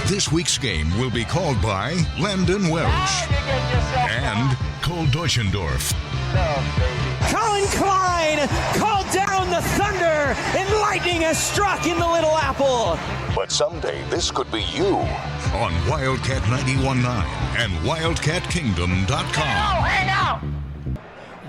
This week's game will be called by Landon Welch and Cole Duetschendorf. Colin Klein called down the thunder, and lightning has struck in the Little Apple. But someday this could be you on Wildcat 91.9 and WildcatKingdom.com. Hang out!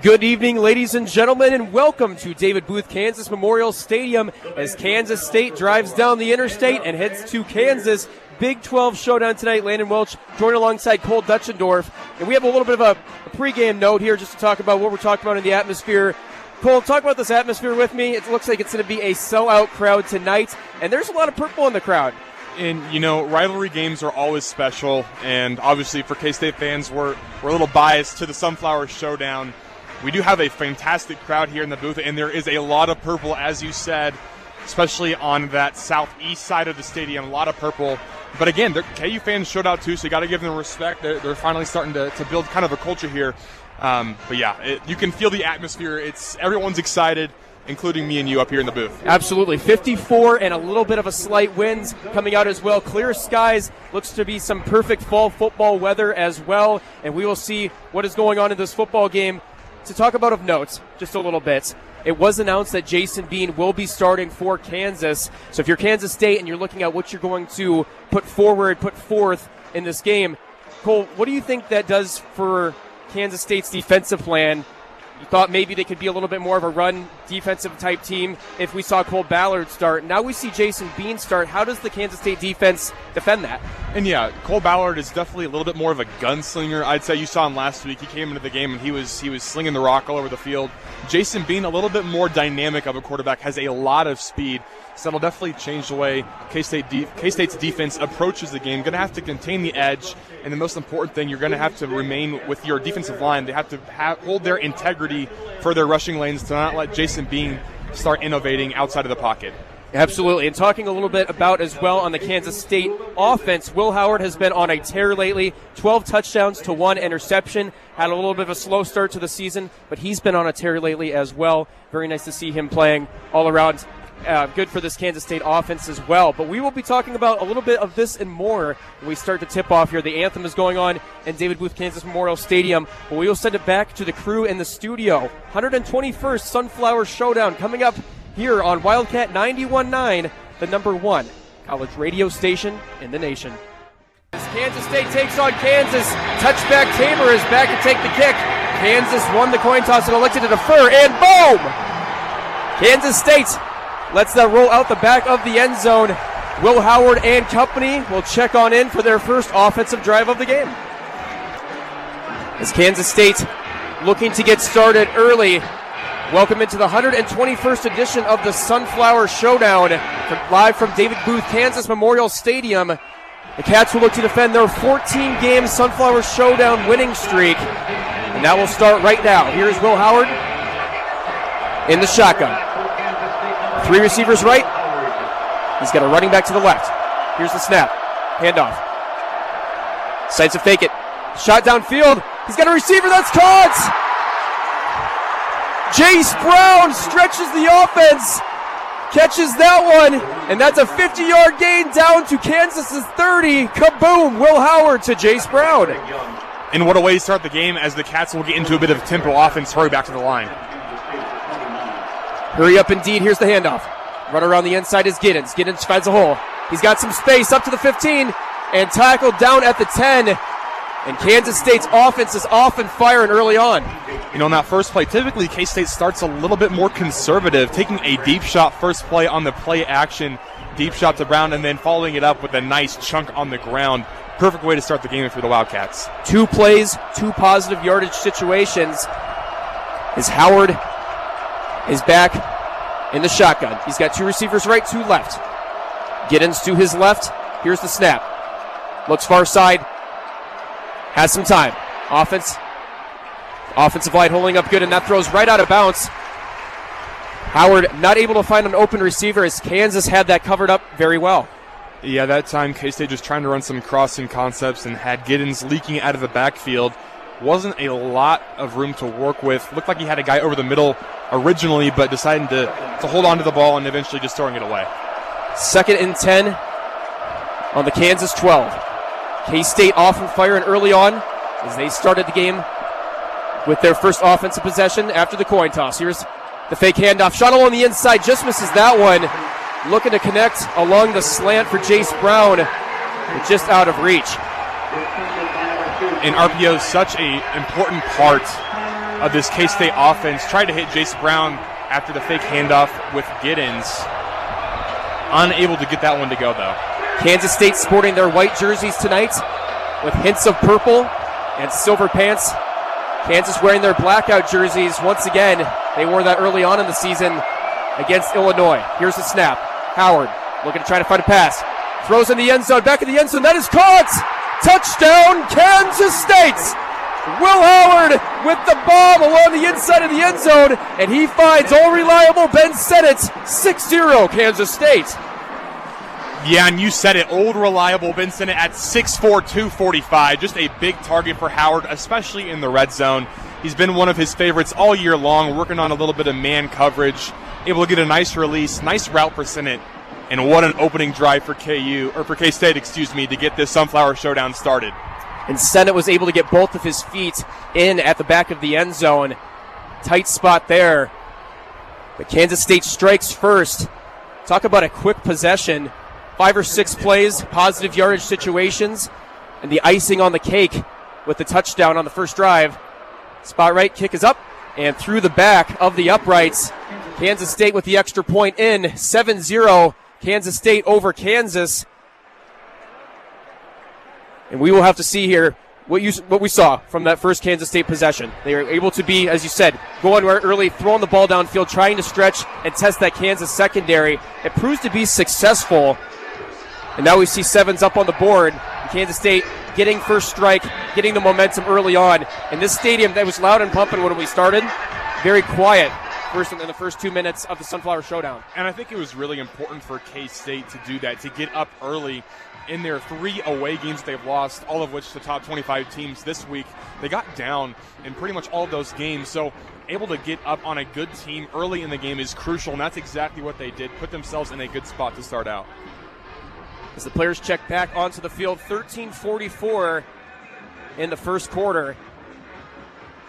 Good evening, ladies and gentlemen, and welcome to David Booth Kansas Memorial Stadium as Kansas State drives down the interstate and heads to Kansas. Big 12 showdown tonight. Landon Welch joined alongside Cole Duetschendorf. And we have a little bit of a pregame note here just to talk about what we're talking about in the atmosphere. Cole, talk about this atmosphere with me. It looks like it's going to be a sellout crowd tonight, and there's a lot of purple in the crowd. And, you know, rivalry games are always special, and obviously for K-State fans, we're a little biased to the Sunflower Showdown. We do have a fantastic crowd here in the booth, and there is a lot of purple, as you said, especially on that southeast side of the stadium, a lot of purple. But again, KU fans showed out too, so you got to give them respect. They're finally starting to build kind of a culture here. But yeah, you can feel the atmosphere. Everyone's excited, including me and you up here in the booth. Absolutely. 54 and a little bit of a slight winds coming out as well. Clear skies. Looks to be some perfect fall football weather as well. And we will see what is going on in this football game. To talk about of notes, just a little bit, it was announced that Jason Bean will be starting for Kansas. So if you're Kansas State and you're looking at what you're going to put forth in this game, Cole, what do you think that does for Kansas State's defensive plan? You thought maybe they could be a little bit more of a run defensive type team if we saw Cole Ballard start. Now we see Jason Bean start. How does the Kansas State defense defend that? And yeah, Cole Ballard is definitely a little bit more of a gunslinger. I'd say you saw him last week. He came into the game and he was slinging the rock all over the field. Jason Bean, a little bit more dynamic of a quarterback, has a lot of speed. So that'll definitely change the way K-State's defense approaches the game. Going to have to contain the edge, and the most important thing, you're going to have to remain with your defensive line. They have to hold their integrity for their rushing lanes to not let Jason Bean start innovating outside of the pocket. Absolutely. And talking a little bit about as well on the Kansas State offense, Will Howard has been on a tear lately. 12 touchdowns to 1 interception. Had a little bit of a slow start to the season, but he's been on a tear lately as well. Very nice to see him playing all around. Good for this Kansas State offense as well. But we will be talking about a little bit of this and more when we start to tip off here. The anthem is going on in David Booth Kansas Memorial Stadium, but we will send it back to the crew in the studio. 121st Sunflower Showdown coming up here on Wildcat 91.9, the #1 college radio station in the nation. As Kansas State takes on Kansas, touchback Tabor is back to take the kick. Kansas won the coin toss and elected to defer, and boom! Kansas State lets that roll out the back of the end zone. Will Howard and company will check on in for their first offensive drive of the game. As Kansas State looking to get started early. Welcome into the 121st edition of the Sunflower Showdown, live from David Booth Kansas Memorial Stadium. The Cats will look to defend their 14-game Sunflower Showdown winning streak, and that will start right now. Here's Will Howard in the shotgun. 3 receivers right. He's got a running back to the left. Here's the snap. Handoff. Decides to fake it. Shot downfield. He's got a receiver that's caught. Jace Brown stretches the offense. Catches that one. And that's a 50-yard gain down to Kansas's 30. Kaboom. Will Howard to Jace Brown. And what a way to start the game as the Cats will get into a bit of tempo offense. Hurry back to the line. Hurry up indeed. Here's the handoff. Run around the inside is Giddens. Giddens finds a hole. He's got some space up to the 15 and tackled down at the 10. And Kansas State's offense is off and firing early on. You know, in that first play, typically K-State starts a little bit more conservative, taking a deep shot first play on the play action, deep shot to Brown, and then following it up with a nice chunk on the ground. Perfect way to start the game for the Wildcats. 2 plays, 2 positive yardage situations. As Howard is back in the shotgun. He's got 2 receivers right, 2 left. Giddens to his left. Here's the snap. Looks far side. Has some time. Offensive line holding up good, and that throws right out of bounds. Howard not able to find an open receiver as Kansas had that covered up very well. Yeah, that time K-State just trying to run some crossing concepts and had Giddens leaking out of the backfield. Wasn't a lot of room to work with. Looked like he had a guy over the middle originally, but deciding to hold on to the ball and eventually just throwing it away. 2nd and 10. on the Kansas 12. K-State off and firing early on as they started the game with their first offensive possession after the coin toss. Here's the fake handoff. Shot along the inside, just misses that one. Looking to connect along the slant for Jace Brown, but just out of reach. And RPO is such an important part of this K-State offense. Tried to hit Jace Brown after the fake handoff with Giddens. Unable to get that one to go, though. Kansas State sporting their white jerseys tonight with hints of purple and silver pants. Kansas wearing their blackout jerseys. Once again, they wore that early on in the season against Illinois. Here's the snap. Howard looking to try to find a pass. Throws in the end zone, back in the end zone. That is caught! Touchdown, Kansas State! Will Howard with the bomb along the inside of the end zone, and he finds all-reliable Ben Sennett. 6-0 Kansas State. Yeah, and you said it, old reliable Ben Sennett at 6'4", 245. Just a big target for Howard, especially in the red zone. He's been one of his favorites all year long, working on a little bit of man coverage, able to get a nice release, nice route for Sennett, and what an opening drive for K-State, to get this Sunflower Showdown started. And Sennett was able to get both of his feet in at the back of the end zone. Tight spot there. But Kansas State strikes first. Talk about a quick possession. 5 or 6 plays, positive yardage situations, and the icing on the cake with the touchdown on the first drive. Spot right, kick is up, and through the back of the uprights. Kansas State with the extra point in. 7-0, Kansas State over Kansas. And we will have to see here what we saw from that first Kansas State possession. They were able to be, as you said, going early, throwing the ball downfield, trying to stretch and test that Kansas secondary. It proves to be successful. And now we see 7s up on the board. Kansas State getting first strike, getting the momentum early on. In this stadium that was loud and pumping when we started, very quiet in the first 2 minutes of the Sunflower Showdown. And I think it was really important for K-State to do that, to get up early in their 3 away games they've lost, all of which the top 25 teams this week. They got down in pretty much all of those games, so able to get up on a good team early in the game is crucial, and that's exactly what they did, put themselves in a good spot to start out. As the players check back onto the field, 13:44 in the first quarter.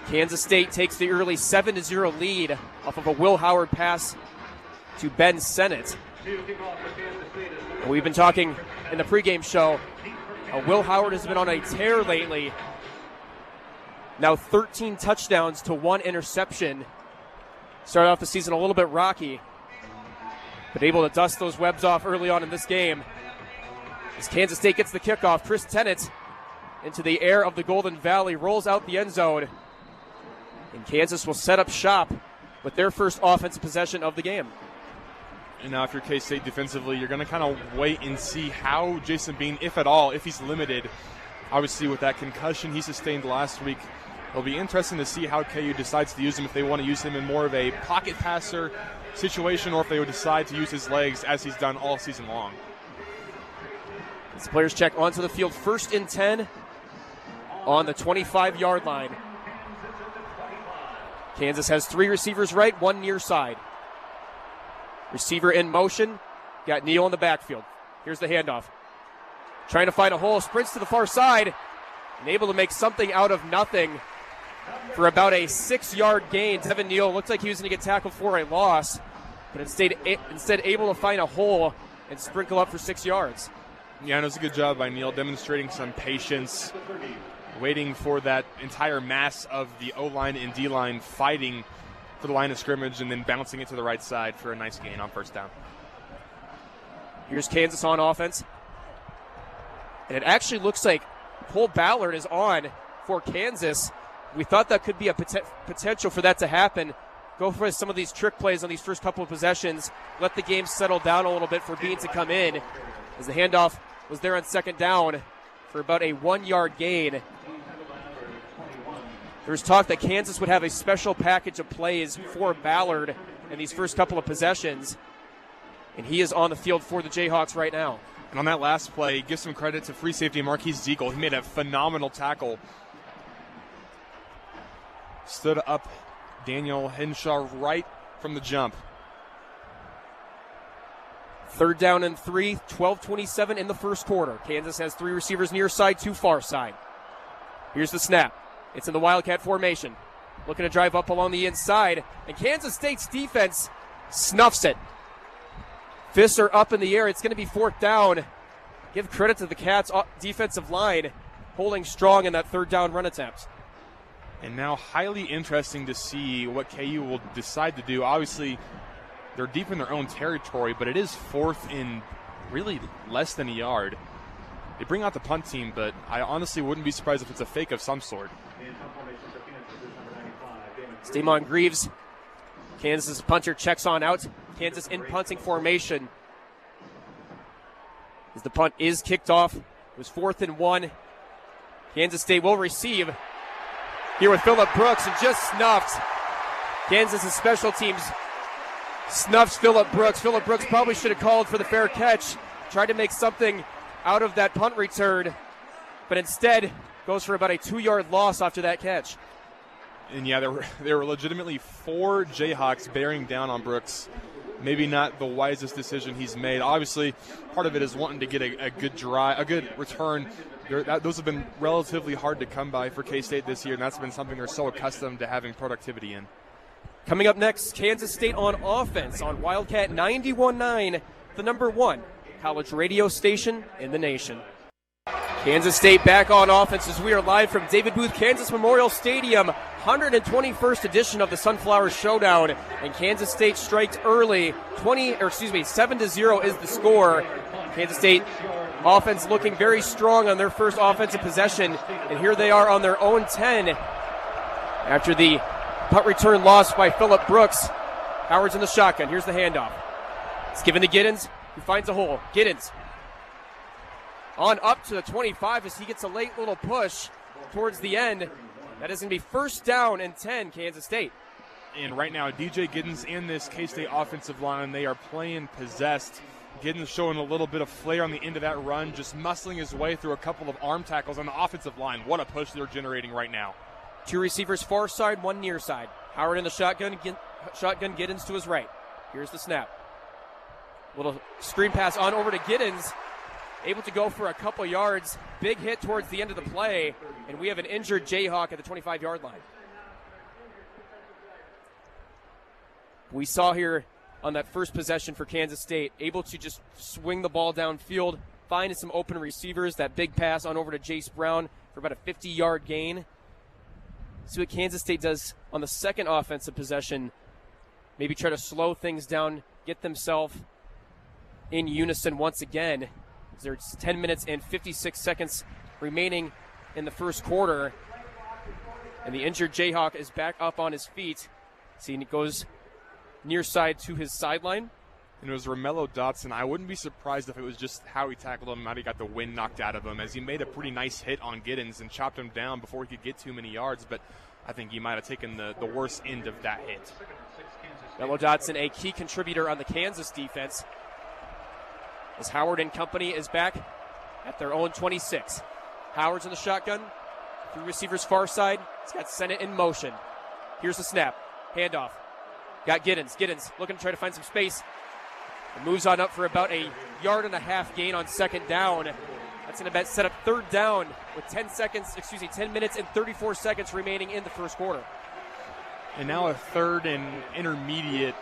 Kansas State takes the early 7-0 lead off of a Will Howard pass to Ben Sennett. And we've been talking in the pregame show, Will Howard has been on a tear lately. Now 13 touchdowns to 1 interception. Started off the season a little bit rocky, but able to dust those webs off early on in this game. As Kansas State gets the kickoff, Chris Tennant into the air of the Golden Valley, rolls out the end zone. And Kansas will set up shop with their first offensive possession of the game. And now if you're K-State defensively, you're going to kind of wait and see how Jason Bean, if at all, if he's limited, obviously with that concussion he sustained last week, it'll be interesting to see how KU decides to use him, if they want to use him in more of a pocket passer situation or if they would decide to use his legs as he's done all season long. As players check onto the field, 1st and 10 on the 25-yard line. Kansas has 3 receivers right, 1 near side. Receiver in motion, got Neal in the backfield. Here's the handoff. Trying to find a hole, sprints to the far side, and able to make something out of nothing for about a 6-yard gain. Devin Neal looked like he was going to get tackled for a loss, but instead able to find a hole and sprinkle up for 6 yards. Yeah, and it was a good job by Neal, demonstrating some patience, waiting for that entire mass of the O-line and D-line fighting for the line of scrimmage and then bouncing it to the right side for a nice gain on first down. Here's Kansas on offense. And it actually looks like Cole Ballard is on for Kansas. We thought that could be a potential for that to happen. Go for some of these trick plays on these first couple of possessions. Let the game settle down a little bit for Bean to come in. As the handoff was there on 2nd down for about a 1-yard gain. There was talk that Kansas would have a special package of plays for Ballard in these first couple of possessions. And he is on the field for the Jayhawks right now. And on that last play, give some credit to free safety Marquise Ziegel. He made a phenomenal tackle. Stood up Daniel Henshaw right from the jump. 3rd down and 3, 12:27 in the first quarter. Kansas has 3 receivers near side, 2 far side. Here's the snap. It's in the Wildcat formation. Looking to drive up along the inside, and Kansas State's defense snuffs it. Fists are up in the air. It's going to be 4th down. Give credit to the Cats' defensive line holding strong in that 3rd down run attempt. And now highly interesting to see what KU will decide to do. Obviously, they're deep in their own territory, but it is 4th in really less than a yard. They bring out the punt team, but I honestly wouldn't be surprised if it's a fake of some sort. Stamon Greaves, Kansas' punter, checks on out. Kansas in punting formation. As the punt is kicked off, it was 4th and 1. Kansas State will receive here with Phillip Brooks, and just snuffed. Kansas' special teams snuffs Phillip Brooks. Phillip Brooks probably should have called for the fair catch, tried to make something out of that punt return, but instead goes for about a 2-yard loss after that catch. And yeah, there were legitimately 4 Jayhawks bearing down on Brooks. Maybe not the wisest decision he's made. Obviously, part of it is wanting to get a good return. Those have been relatively hard to come by for K-State this year, and that's been something they're so accustomed to having productivity in. Coming up next, Kansas State on offense on Wildcat 91.9, the number 1 college radio station in the nation. Kansas State back on offense as we are live from David Booth Kansas Memorial Stadium, 121st edition of the Sunflower Showdown, and Kansas State striked early. 7-0 is the score. Kansas State offense looking very strong on their first offensive possession, and here they are on their own 10 after the punt return loss by Phillip Brooks. Howard's in the shotgun. Here's the handoff. It's given to Giddens, who finds a hole. Giddens on up to the 25 as he gets a late little push towards the end. That is going to be 1st down and 10, Kansas State. And right now, DJ Giddens and this K-State offensive line, they are playing possessed. Giddens showing a little bit of flair on the end of that run, just muscling his way through a couple of arm tackles on the offensive line. What a push they're generating right now. 2 receivers far side, 1 near side. Howard in the shotgun Giddens to his right. Here's the snap. Little screen pass on over to Giddens. Able to go for a couple yards. Big hit towards the end of the play, and we have an injured Jayhawk at the 25-yard line. We saw here on that first possession for Kansas State, able to just swing the ball downfield, find some open receivers. That big pass on over to Jace Brown for about a 50-yard gain. See what Kansas State does on the second offensive possession. Maybe try to slow things down, get themselves in unison once again. There's 10 minutes and 56 seconds remaining in the first quarter. And the injured Jayhawk is back up on his feet. See, it goes near side to his sideline. And it was Romello Dotson. I wouldn't be surprised if it was just how he tackled him, how he got the wind knocked out of him, as he made a pretty nice hit on Giddens and chopped him down before he could get too many yards. But I think he might have taken the worst end of that hit. Romello Dotson, a key contributor on the Kansas defense, as Howard and company is back at their own 26. Howard's in the shotgun. 3 receivers far side. He's got Sennett in motion. Here's the snap. Handoff. Got Giddens. Giddens looking to try to find some space. And moves on up for about a 1.5 yard gain on 2nd down. That's going to set up 3rd down with 10 minutes and 34 seconds remaining in the first quarter. And now a 3rd and intermediate.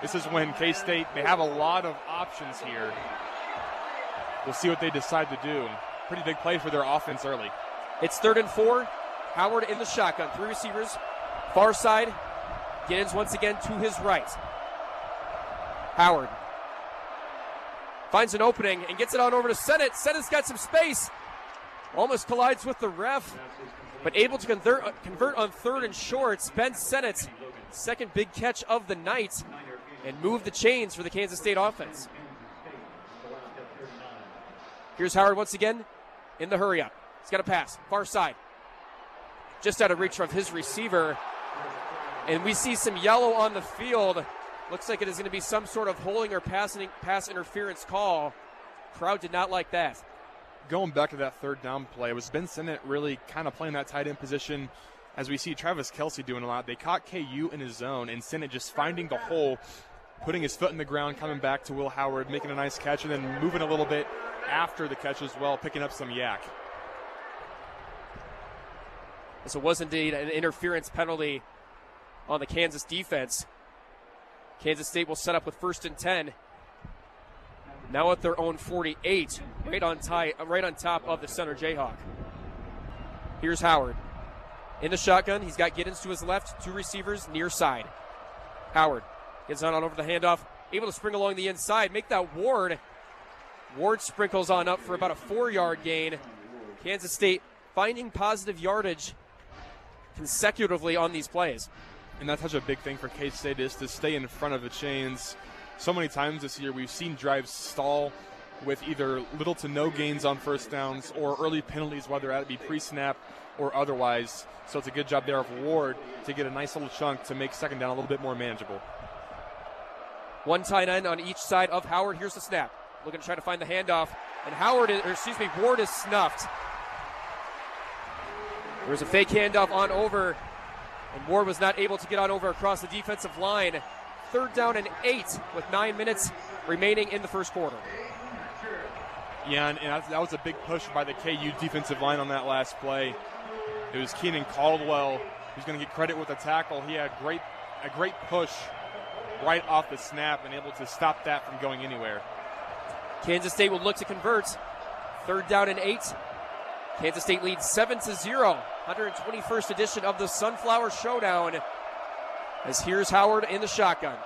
This is when K-State, they have a lot of options here. We'll see what they decide to do. Pretty big play for their offense early. It's 3rd and 4. Howard in the shotgun. 3 receivers. Far side. Giddens once again to his right. Howard finds an opening and gets it on over to Sennett. Sennett's got some space. Almost collides with the ref, but able to convert on 3rd and short. Ben Sennett's second big catch of the night and move the chains for the Kansas State offense. Here's Howard once again in the hurry up. He's got a pass, far side. Just out of reach of his receiver. And we see some yellow on the field. Looks like it is going to be some sort of holding or pass interference call. Crowd did not like that. Going back to that 3rd down play, it was Ben Sennett really kind of playing that tight end position. As we see Travis Kelce doing a lot, they caught KU in his zone, and Sennett just finding the hole putting his foot in the ground, coming back to Will Howard, making a nice catch, and then moving a little bit after the catch as well, picking up some yak. So it was indeed an interference penalty on the Kansas defense. Kansas State will set up with 1st and 10. Now at their own 48, right on top of the center Jayhawk. Here's Howard. In the shotgun, he's got Giddens to his left, 2 receivers near side. Howard gets on over the handoff, able to spring along the inside, make that Ward. Ward sprinkles on up for about a 4-yard gain. Kansas State finding positive yardage consecutively on these plays. And that's such a big thing for K-State, is to stay in front of the chains. So many times this year we've seen drives stall with either little to no gains on first downs or early penalties, whether that be pre-snap or otherwise. So it's a good job there of Ward to get a nice little chunk to make second down a little bit more manageable. One tight end on each side of Howard. Here's the snap. Looking to try to find the handoff. And Ward is snuffed. There's a fake handoff on over, and Ward was not able to get on over across the defensive line. 3rd down and 8 with 9 minutes remaining in the first quarter. Yeah, and that was a big push by the KU defensive line on that last play. It was Keenan Caldwell who's going to get credit with the tackle. He had a great push right off the snap and able to stop that from going anywhere. Kansas State will look to convert. 3rd down and 8. Kansas State leads 7-0. 121st edition of the Sunflower Showdown. As here's Howard in the shotgun.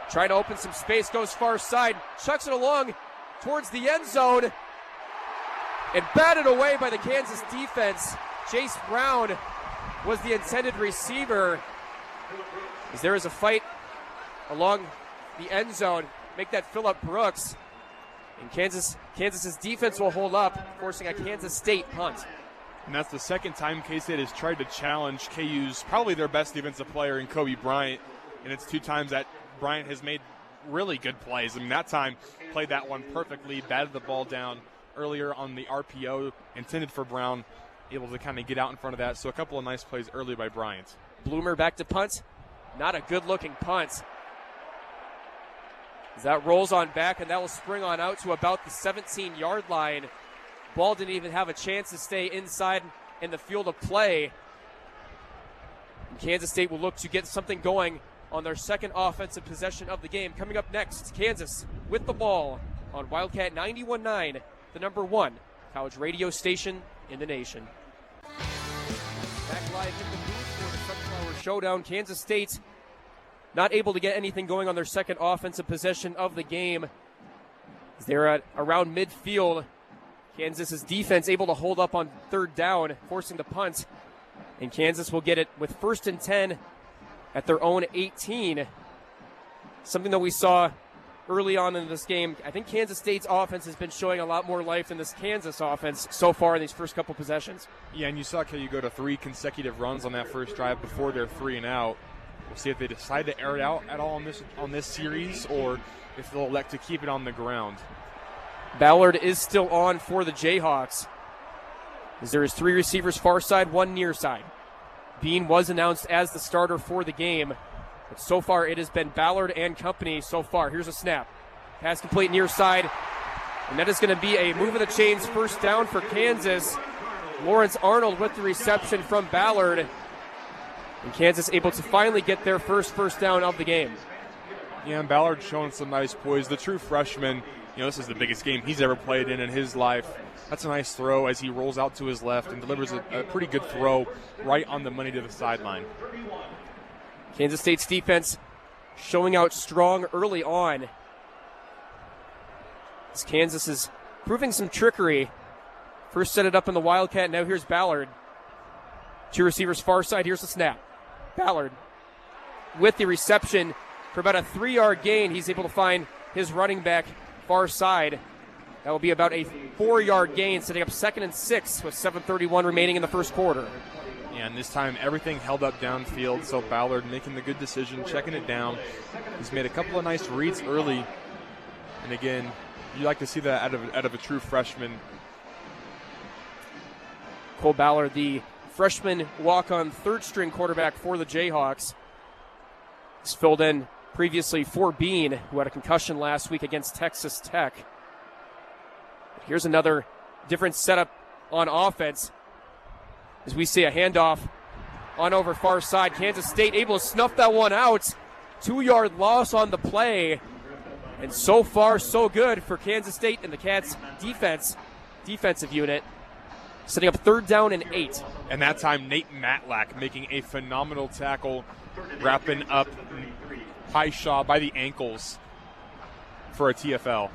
Trying to open some space, goes far side, chucks it along towards the end zone, and batted away by the Kansas defense. Jace Brown was the intended receiver. As there is a fight along the end zone, make that Phillip Brooks. And Kansas's defense will hold up, forcing a Kansas State punt. And that's the second time K-State has tried to challenge KU's probably their best defensive player in Kobe Bryant. And it's 2 times that Bryant has made really good plays. I mean, that time played that one perfectly, batted the ball down earlier on the RPO intended for Brown, able to kind of get out in front of that. So a couple of nice plays early by Bryant. Bloomer back to punt. Not a good-looking punt. As that rolls on back, and that will spring on out to about the 17-yard line. Ball didn't even have a chance to stay inside in the field of play. And Kansas State will look to get something going on their second offensive possession of the game. Coming up next, Kansas with the ball on Wildcat 91.9, the number 1 college radio station in the nation. Back live in the booth for the Sunflower Showdown. Kansas State not able to get anything going on their second offensive possession of the game. They're at around midfield. Kansas's defense able to hold up on 3rd down, forcing the punt. And Kansas will get it with 1st and 10 at their own 18. Something that we saw early on in this game. I think Kansas State's offense has been showing a lot more life than this Kansas offense so far in these first couple possessions. Yeah, and you saw KU go to 3 consecutive runs on that first drive before their 3 and out. We'll see if they decide to air it out at all on this series, or if they'll elect to keep it on the ground. Ballard is still on for the Jayhawks. As there is 3 receivers far side, 1 near side. Bean was announced as the starter for the game, but so far it has been Ballard and company so far. Here's a snap. Pass complete near side, and that is going to be a move of the chains 1st down for Kansas. Lawrence Arnold with the reception from Ballard. And Kansas able to finally get their first down of the game. Yeah, and Ballard showing some nice poise. The true freshman, this is the biggest game he's ever played in his life. That's a nice throw as he rolls out to his left and delivers a pretty good throw right on the money to the sideline. Kansas State's defense showing out strong early on. As Kansas is proving some trickery. First set it up in the Wildcat, now here's Ballard. 2 receivers far side, here's the snap. Ballard with the reception for about a 3-yard gain. He's able to find his running back far side. That will be about a 4-yard gain, setting up 2nd and 6 with 7:31 remaining in the first quarter. Yeah, and this time everything held up downfield, so Ballard making the good decision, checking it down. He's made a couple of nice reads early. And again, you like to see that out of a true freshman. Cole Ballard, the freshman walk-on 3rd-string quarterback for the Jayhawks, is filled in previously for Bean, who had a concussion last week against Texas Tech. Here's another different setup on offense as we see a handoff on over far side. Kansas State able to snuff that one out. 2-yard loss on the play. And so far, so good for Kansas State and the Cats defensive unit. Setting up 3rd down and 8. And that time, Nate Matlack making a phenomenal tackle, wrapping up Shaw by the ankles for a TFL.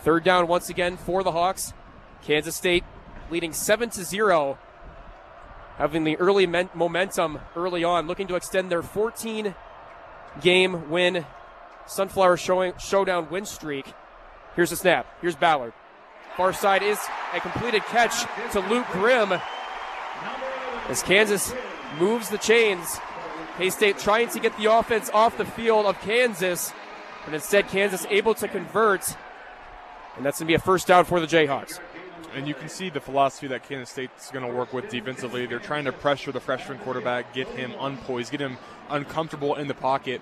3rd down once again for the Hawks. Kansas State leading 7-0. Having the early momentum early on, looking to extend their 14-game win Sunflower Showdown win streak. Here's the snap. Here's Ballard. Far side is a completed catch to Luke Grimm. As Kansas moves the chains, K-State trying to get the offense off the field of Kansas, but instead Kansas able to convert, and that's going to be a 1st down for the Jayhawks. And you can see the philosophy that Kansas State's going to work with defensively. They're trying to pressure the freshman quarterback, get him unpoised, get him uncomfortable in the pocket.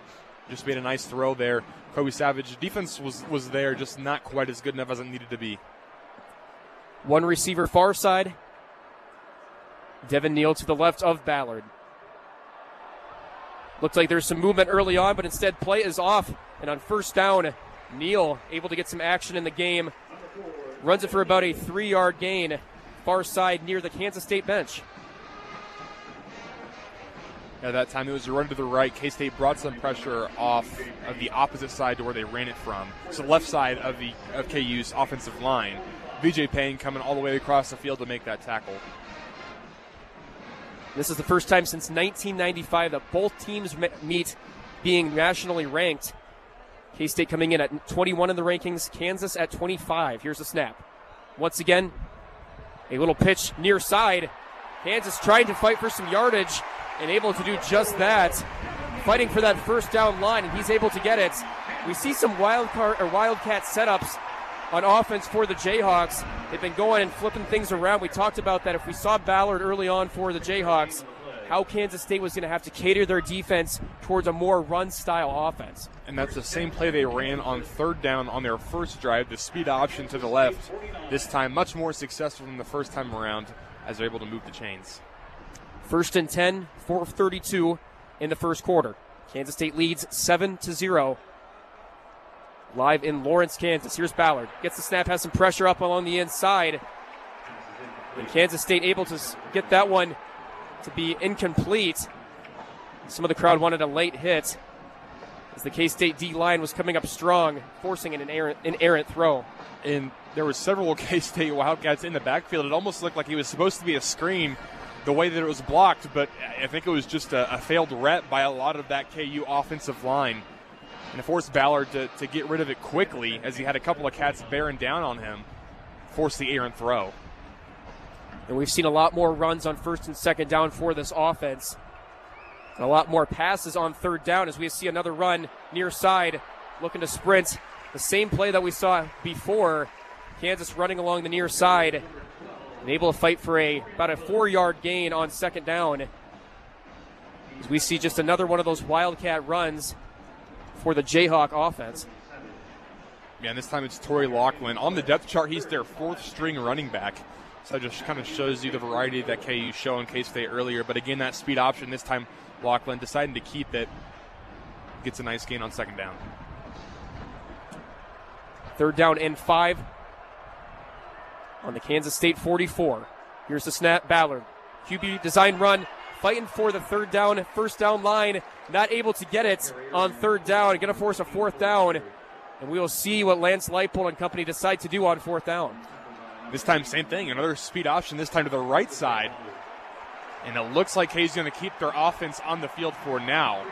Just made a nice throw there. Kobe Savage, defense was there, just not quite as good enough as it needed to be. One receiver far side. Devin Neal to the left of Ballard. Looks like there's some movement early on, but instead play is off. And on 1st down, Neal able to get some action in the game. Runs it for about a 3-yard gain, far side near the Kansas State bench. At that time, it was a run to the right. K-State brought some pressure off of the opposite side to where they ran it from. So the left side of KU's offensive line. VJ Payne coming all the way across the field to make that tackle. This is the first time since 1995 that both teams meet being nationally ranked. K-State coming in at 21 in the rankings, Kansas at 25. Here's the snap. Once again, a little pitch near side. Kansas trying to fight for some yardage and able to do just that. Fighting for that 1st down line, and he's able to get it. We see some Wildcat setups on offense for the Jayhawks. They've been going and flipping things around. We talked about that if we saw Ballard early on for the Jayhawks, how Kansas State was going to have to cater their defense towards a more run-style offense. And that's the same play they ran on 3rd down on their first drive, the speed option to the left. This time much more successful than the first time around as they're able to move the chains. 1st and 10, 4:32 in the first quarter. Kansas State leads 7-0. Live in Lawrence, Kansas. Here's Ballard. Gets the snap, has some pressure up along the inside. And Kansas State able to get that one to be incomplete. Some of the crowd wanted a late hit as the K-State D-line was coming up strong, forcing an errant throw. And there were several K-State Wildcats in the backfield. It almost looked like he was supposed to be a screen the way that it was blocked, but I think it was just a failed rep by a lot of that KU offensive line. And it forced Ballard to get rid of it quickly as he had a couple of cats bearing down on him, forced the errant throw. And we've seen a lot more runs on 1st and 2nd down for this offense. And a lot more passes on 3rd down as we see another run near side, looking to sprint. The same play that we saw before. Kansas running along the near side and able to fight for about a 4-yard gain on 2nd down. As we see just another one of those Wildcat runs for the Jayhawk offense. Yeah, and this time it's Torrey Laughlin. On the depth chart, he's their 4th-string running back. So that just kind of shows you the variety that KU showed in K-State earlier. But again, that speed option, this time Laughlin deciding to keep it. Gets a nice gain on 2nd down. 3rd down and 5 on the Kansas State 44. Here's the snap, Ballard. QB design run, fighting for the 3rd down, 1st down line. Not able to get it on 3rd down. Going to force a 4th down. And we will see what Lance Leipold and company decide to do on 4th down. This time, same thing. Another speed option, this time to the right side. And it looks like Hayes going to keep their offense on the field for now.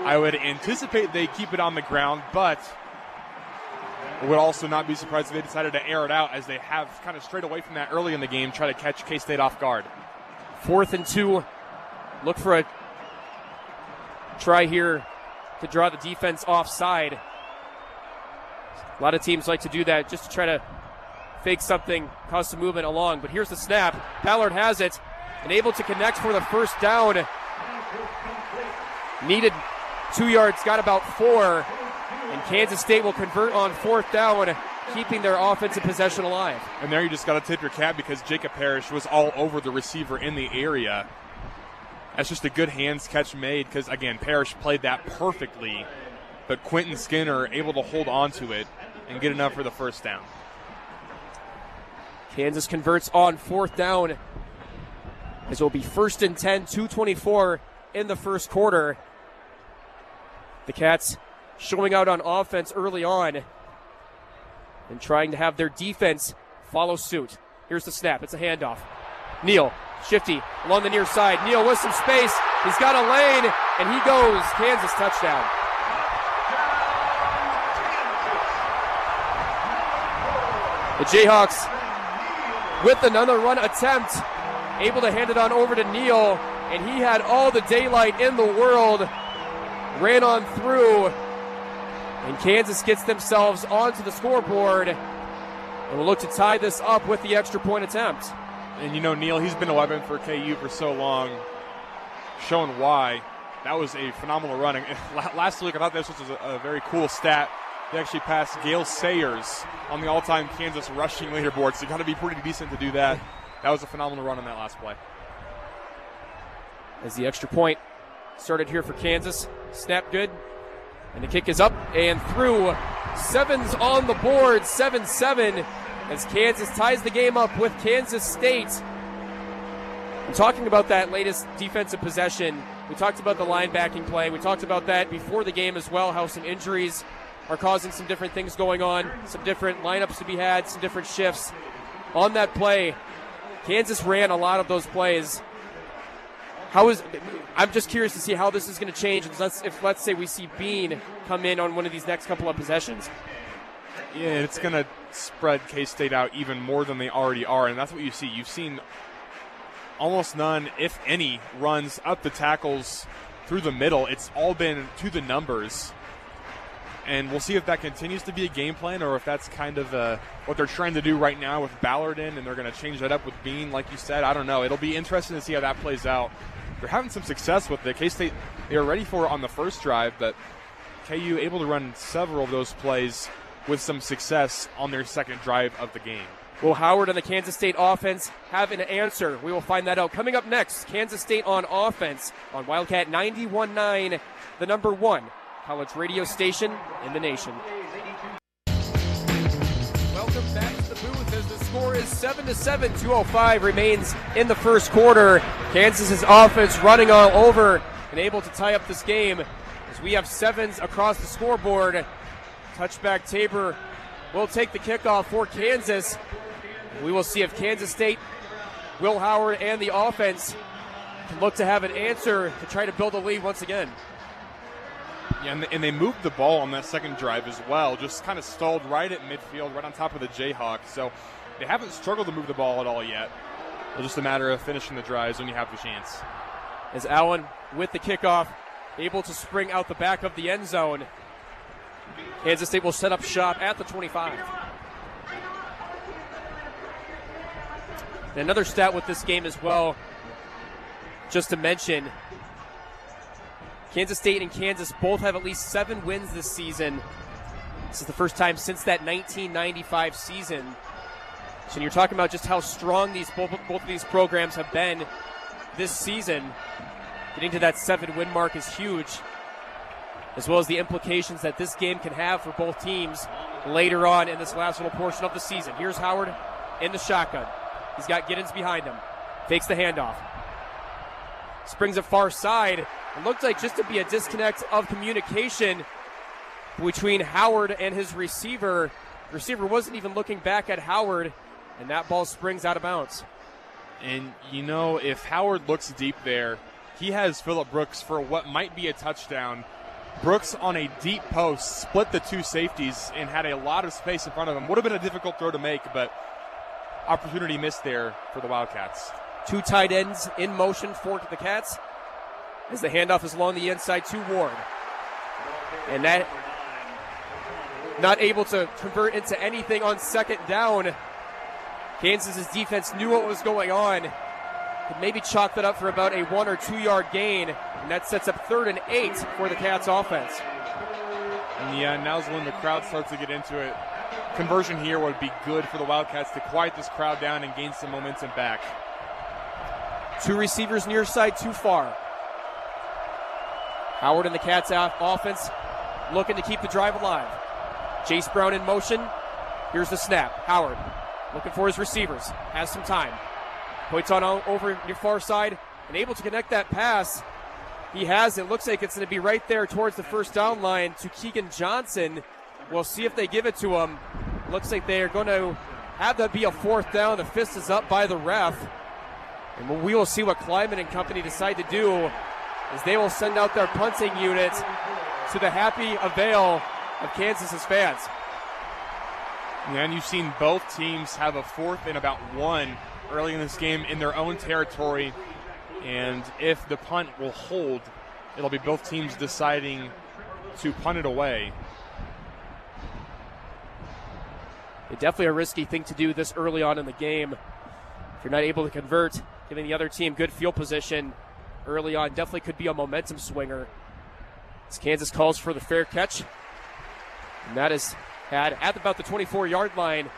I would anticipate they keep it on the ground, but would also not be surprised if they decided to air it out as they have kind of strayed away from that early in the game, try to catch K-State off guard. 4th and 2. Look for a try here to draw the defense offside. A lot of teams like to do that just to try to fake something, cause some movement along. But here's the snap. Ballard has it and able to connect for the 1st down. Needed 2 yards, got about 4. And Kansas State will convert on 4th down, keeping their offensive possession alive. And there you just got to tip your cap because Jacob Parrish was all over the receiver in the area. That's just a good hands catch made because, again, Parrish played that perfectly. But Quentin Skinner able to hold on to it and get enough for the first down. Kansas converts on 4th down as it will be 1st and 10, 2:24 in the first quarter. The Cats showing out on offense early on and trying to have their defense follow suit. Here's the snap. It's a handoff. Neal, shifty, along the near side. Neal with some space. He's got a lane, and he goes. Kansas touchdown. The Jayhawks with another run attempt, able to hand it on over to Neal, and he had all the daylight in the world. Ran on through, and Kansas gets themselves onto the scoreboard and will look to tie this up with the extra point attempt. And you know, Neal, he's been a weapon for KU for so long, showing why. That was a phenomenal running. Last week, I thought this was a very cool stat. They actually passed Gale Sayers on the all-time Kansas rushing leaderboard, so you got to be pretty decent to do that. That was a phenomenal run on that last play. As the extra point started here for Kansas, snap good, and the kick is up and through. 7's on the board, 7-7, as Kansas ties the game up with Kansas State. And talking about that latest defensive possession, we talked about the linebacking play. We talked about that before the game as well, how some injuries are causing some different things going on, some different lineups to be had, some different shifts. On that play, Kansas ran a lot of those plays. I'm just curious to see how this is going to change if let's say we see Bean come in on one of these next couple of possessions. Yeah, it's going to spread K-State out even more than they already are, and that's what you see. You've seen almost none, if any, runs up the tackles through the middle. It's all been to the numbers. And we'll see if that continues to be a game plan or if that's kind of what they're trying to do right now with Ballard in, and they're going to change that up with Bean, like you said. I don't know. It'll be interesting to see how that plays out. They're having some success with it. K-State, they were ready for it on the first drive, but KU able to run several of those plays with some success on their second drive of the game. Will Howard and the Kansas State offense have an answer? We will find that out. Coming up next, Kansas State on offense on Wildcat 91.9, the number one college radio station in the nation. Welcome back to the booth as the score is 7-7. 2:05 remains in the first quarter. Kansas's offense running all over and able to tie up this game as we have 7s across the scoreboard. Touchback Tabor will take the kickoff for Kansas. We will see if Kansas State, Will Howard, and the offense can look to have an answer to try to build a lead once again. Yeah, and they moved the ball on that second drive as well, just kind of stalled right at midfield, right on top of the Jayhawks. So they haven't struggled to move the ball at all yet. It's just a matter of finishing the drives when you have the chance. As Allen with the kickoff, able to spring out the back of the end zone. Kansas State will set up shop at the 25. And another stat with this game as well, just to mention, Kansas State and Kansas both have at least 7 wins this season. This is the first time since that 1995 season. So when you're talking about just how strong both of these programs have been this season, getting to that 7-win mark is huge, as well as the implications that this game can have for both teams later on in this last little portion of the season. Here's Howard in the shotgun. He's got Giddens behind him. Fakes the handoff. Springs it far side. It looked like just to be a disconnect of communication between Howard and his receiver. The receiver wasn't even looking back at Howard, and that ball springs out of bounds. And, you know, if Howard looks deep there, he has Phillip Brooks for what might be a touchdown. Brooks on a deep post split the two safeties and had a lot of space in front of him. Would have been a difficult throw to make, but opportunity missed there for the Wildcats. 2 tight ends in motion for the Cats as the handoff is along the inside to Ward. And that not able to convert into anything on second down. Kansas's defense knew what was going on. Could maybe chalk that up for about a 1 or 2 yard gain. And that sets up 3rd and 8 for the Cats offense. Yeah, now's when the crowd starts to get into it. Conversion here would be good for the Wildcats to quiet this crowd down and gain some momentum back. 2 receivers near side, too far. Howard and the Cats offense looking to keep the drive alive. Jace Brown in motion. Here's the snap. Howard looking for his receivers. Has some time. Points on over near far side and able to connect that pass. He has it. Looks like it's going to be right there towards the first down line to Keegan Johnson. We'll see if they give it to him. Looks like they are going to have that be a 4th down. The fist is up by the ref. And we will see what Kleiman and company decide to do as they will send out their punting unit to the happy avail of Kansas's fans. And you've seen both teams have a 4th and about 1 early in this game in their own territory. And if the punt will hold, it'll be both teams deciding to punt it away. It's definitely a risky thing to do this early on in the game. If you're not able to convert, giving the other team good field position early on definitely could be a momentum swinger. As Kansas calls for the fair catch. And that is had at about the 24-yard line.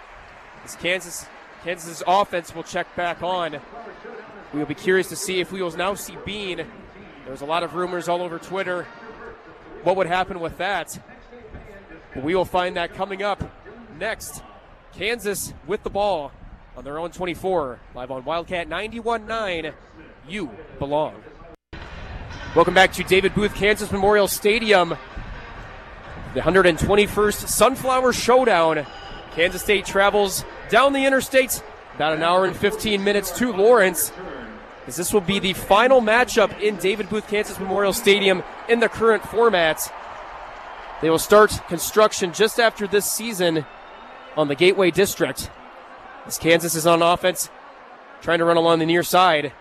As Kansas's offense will check back on. We will be curious to see if we will now see Bean. There's a lot of rumors all over Twitter. What would happen with that? But we will find that coming up next. Kansas with the ball on their own 24. Live on Wildcat 91.9. You belong. Welcome back to David Booth Kansas Memorial Stadium. The 121st Sunflower Showdown. Kansas State travels down the interstate about an hour and 15 minutes to Lawrence, as this will be the final matchup in David Booth Kansas Memorial Stadium in the current format. They will start construction just after this season on the Gateway District, as Kansas is on offense, trying to run along the near side.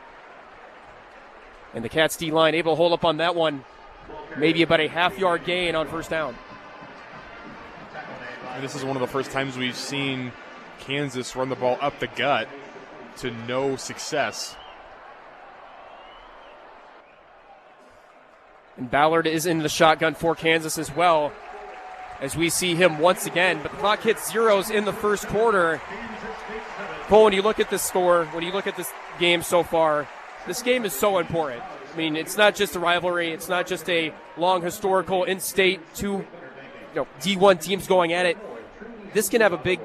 And the Cats D-line able to hold up on that one. Maybe about a half-yard gain on first down. And this is one of the first times we've seen Kansas run the ball up the gut to no success. And Ballard is in the shotgun for Kansas as well, as we see him once again. But the clock hits zeros in the first quarter. Cole, when you look at this score, when you look at this game so far, this game is so important. I mean, it's not just a rivalry. It's not just a long historical in-state two D1 teams going at it. This can have a big,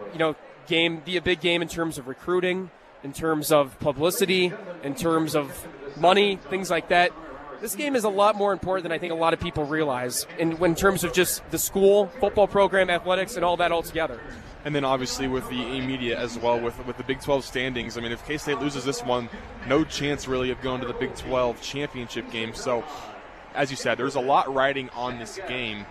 game, be a big game in terms of recruiting, in terms of publicity, in terms of money, things like that. This game is a lot more important than I think a lot of people realize in terms of just the school, football program, athletics, and all that all together. And then obviously with the media as well, with the Big 12 standings. I mean, if K-State loses this one, no chance really of going to the Big 12 championship game. So, as you said, there's a lot riding on this game.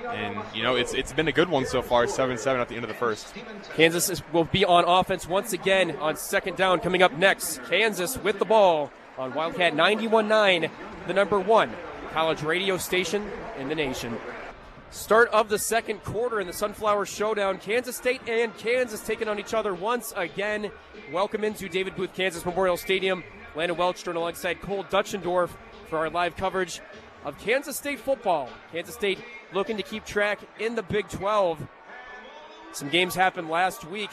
And, it's been a good one so far, 7-7 at the end of the first. Kansas will be on offense once again on second down coming up next. Kansas with the ball on Wildcat 91.9, the number one college radio station in the nation. Start of the second quarter in the Sunflower Showdown. Kansas State and Kansas taking on each other once again. Welcome into David Booth Kansas Memorial Stadium. Landon Welch joined alongside Cole Duetschendorf for our live coverage of Kansas State football. Kansas State looking to keep track in the Big 12. Some games happened last week.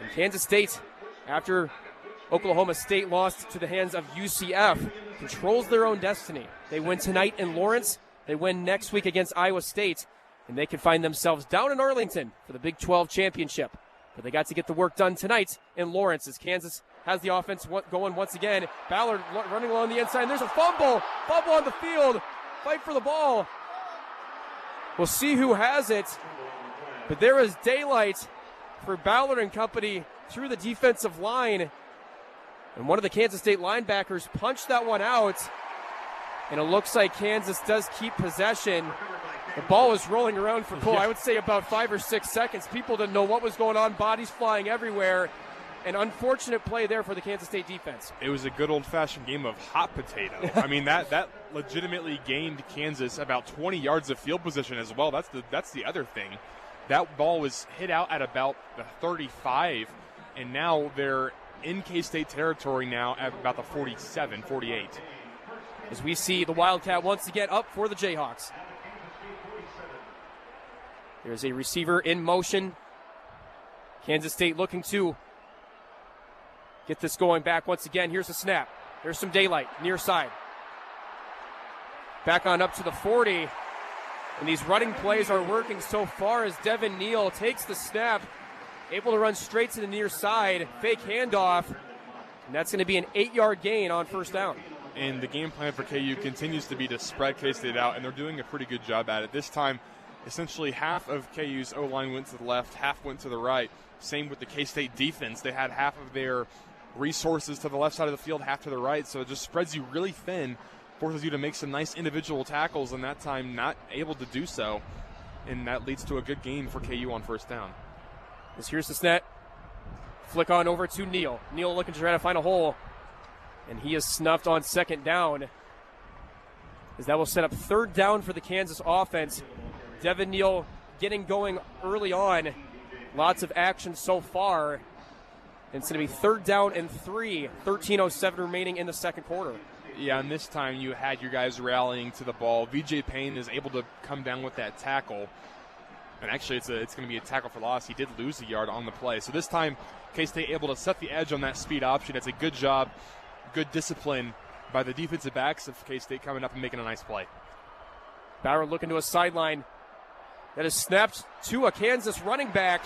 And Kansas State, after Oklahoma State lost to the hands of UCF, controls their own destiny. They win tonight in Lawrence. They win next week against Iowa State, and they can find themselves down in Arlington for the Big 12 championship. But they got to get the work done tonight in Lawrence as Kansas has the offense going once again. Ballard running along the inside. There's a fumble on the field. Fight for the ball. We'll see who has it. But there is daylight for Ballard and company through the defensive line. And one of the Kansas State linebackers punched that one out. And it looks like Kansas does keep possession. The ball was rolling around for Cole, I would say about 5 or 6 seconds. People didn't know what was going on. Bodies flying everywhere. An unfortunate play there for the Kansas State defense. It was a good old-fashioned game of hot potato. I mean, that legitimately gained Kansas about 20 yards of field position as well. That's the other thing. That ball was hit out at about the 35, and now they're in K-State territory now at about the 47, 48. as we see the Wildcat once again up for the Jayhawks. There's a receiver in motion. Kansas State looking to get this going back once again. Here's the snap. There's some daylight, near side. Back on up to the 40. And these running plays are working so far as Devin Neal takes the snap, able to run straight to the near side, fake handoff, and that's going to be an 8-yard gain on first down. And the game plan for KU continues to be to spread K-State out, and they're doing a pretty good job at it. This time, essentially half of KU's O-line went to the left, half went to the right. Same with the K-State defense. They had half of their resources to the left side of the field, half to the right, so it just spreads you really thin, forces you to make some nice individual tackles, and that time not able to do so, and that leads to a good game for KU on first down. Here's the snap. Flick on over to Neal. Neal looking to try to find a hole, and he is snuffed on second down, as that will set up third down for the Kansas offense. Devin Neal getting going early on. Lots of action so far. And it's going to be third down and 3, 13:07 remaining in the second quarter. Yeah, and this time you had your guys rallying to the ball. VJ Payne is able to come down with that tackle. And actually, it's going to be a tackle for loss. He did lose a yard on the play. So this time, K-State able to set the edge on that speed option. It's a good job, good discipline by the defensive backs of K-State coming up and making a nice play. Bauer looking to a sideline that is snapped to a Kansas running back.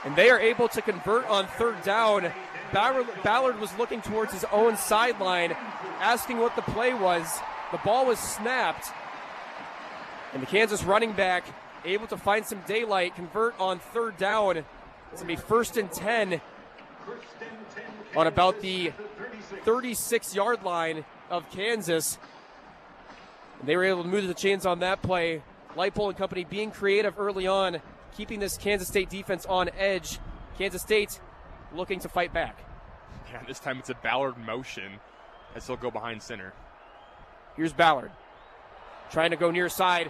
And they are able to convert on third down. Ballard was looking towards his own sideline, asking what the play was. The ball was snapped. And the Kansas running back able to find some daylight, convert on third down. It's going to be first and 10 on about the 36-yard line of Kansas. And they were able to move the chains on that play. Lightpole and company being creative early on, keeping this Kansas State defense on edge. Kansas State looking to fight back. Yeah, this time it's a Ballard motion as he'll go behind center. Here's Ballard trying to go near side,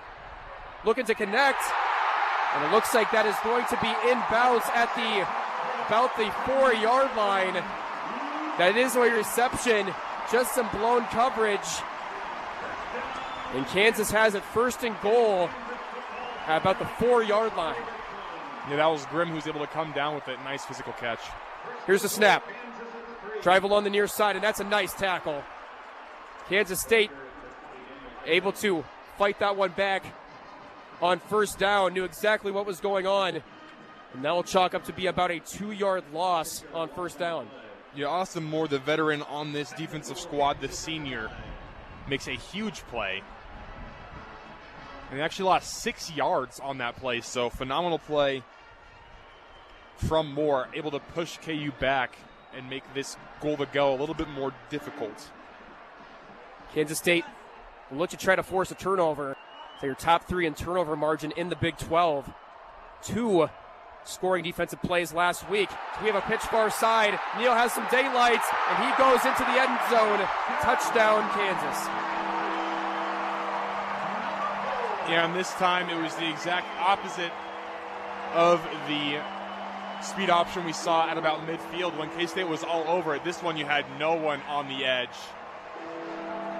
looking to connect, and it looks like that is going to be inbounds at about the 4-yard line. That is a reception, just some blown coverage. And Kansas has it first and goal at about the 4-yard line. Yeah, that was Grimm who's able to come down with it. Nice physical catch. Here's the snap. Drive along the near side, and that's a nice tackle. Kansas State able to fight that one back on first down. Knew exactly what was going on. And that will chalk up to be about a 2-yard loss on first down. Yeah, Austin Moore, the veteran on this defensive squad, the senior, makes a huge play. And they actually lost 6 yards on that play, so phenomenal play from Moore, able to push KU back and make this goal to go a little bit more difficult. Kansas State will look to try to force a turnover. So your top 3 in turnover margin in the Big 12. 2 scoring defensive plays last week. We have a pitch far side. Neal has some daylight, and he goes into the end zone. Touchdown, Kansas. Yeah, and this time it was the exact opposite of the speed option we saw at about midfield when K-State was all over it. This one you had no one on the edge.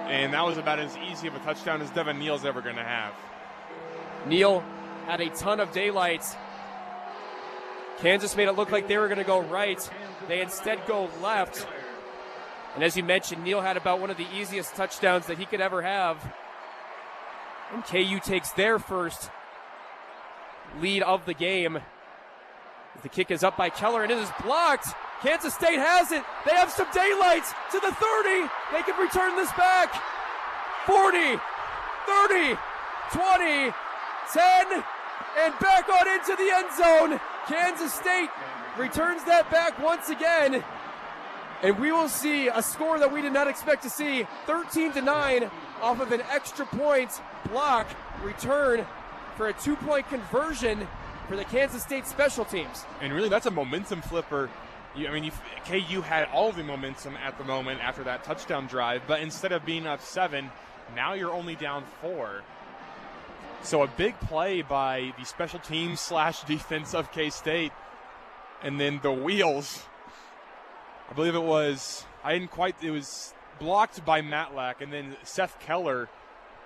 And that was about as easy of a touchdown as Devin Neal's ever going to have. Neal had a ton of daylight. Kansas made it look like they were going to go right. They instead go left. And as you mentioned, Neal had about one of the easiest touchdowns that he could ever have. And KU takes their first lead of the game. The kick is up by Keller, and it is blocked. Kansas State has it. They have some daylight to the 30. They can return this back. 40, 30, 20, 10, and back on into the end zone. Kansas State returns that back once again. And we will see a score that we did not expect to see. 13-9 off of an extra point block return for a 2-point conversion for the Kansas State special teams. And really, that's a momentum flipper. KU had all of the momentum at the moment after that touchdown drive, but instead of being up 7, now you're only down 4. So a big play by the special teams / defense of K-State. And then the wheels, I believe it was blocked by Matlack, and then Seth Keller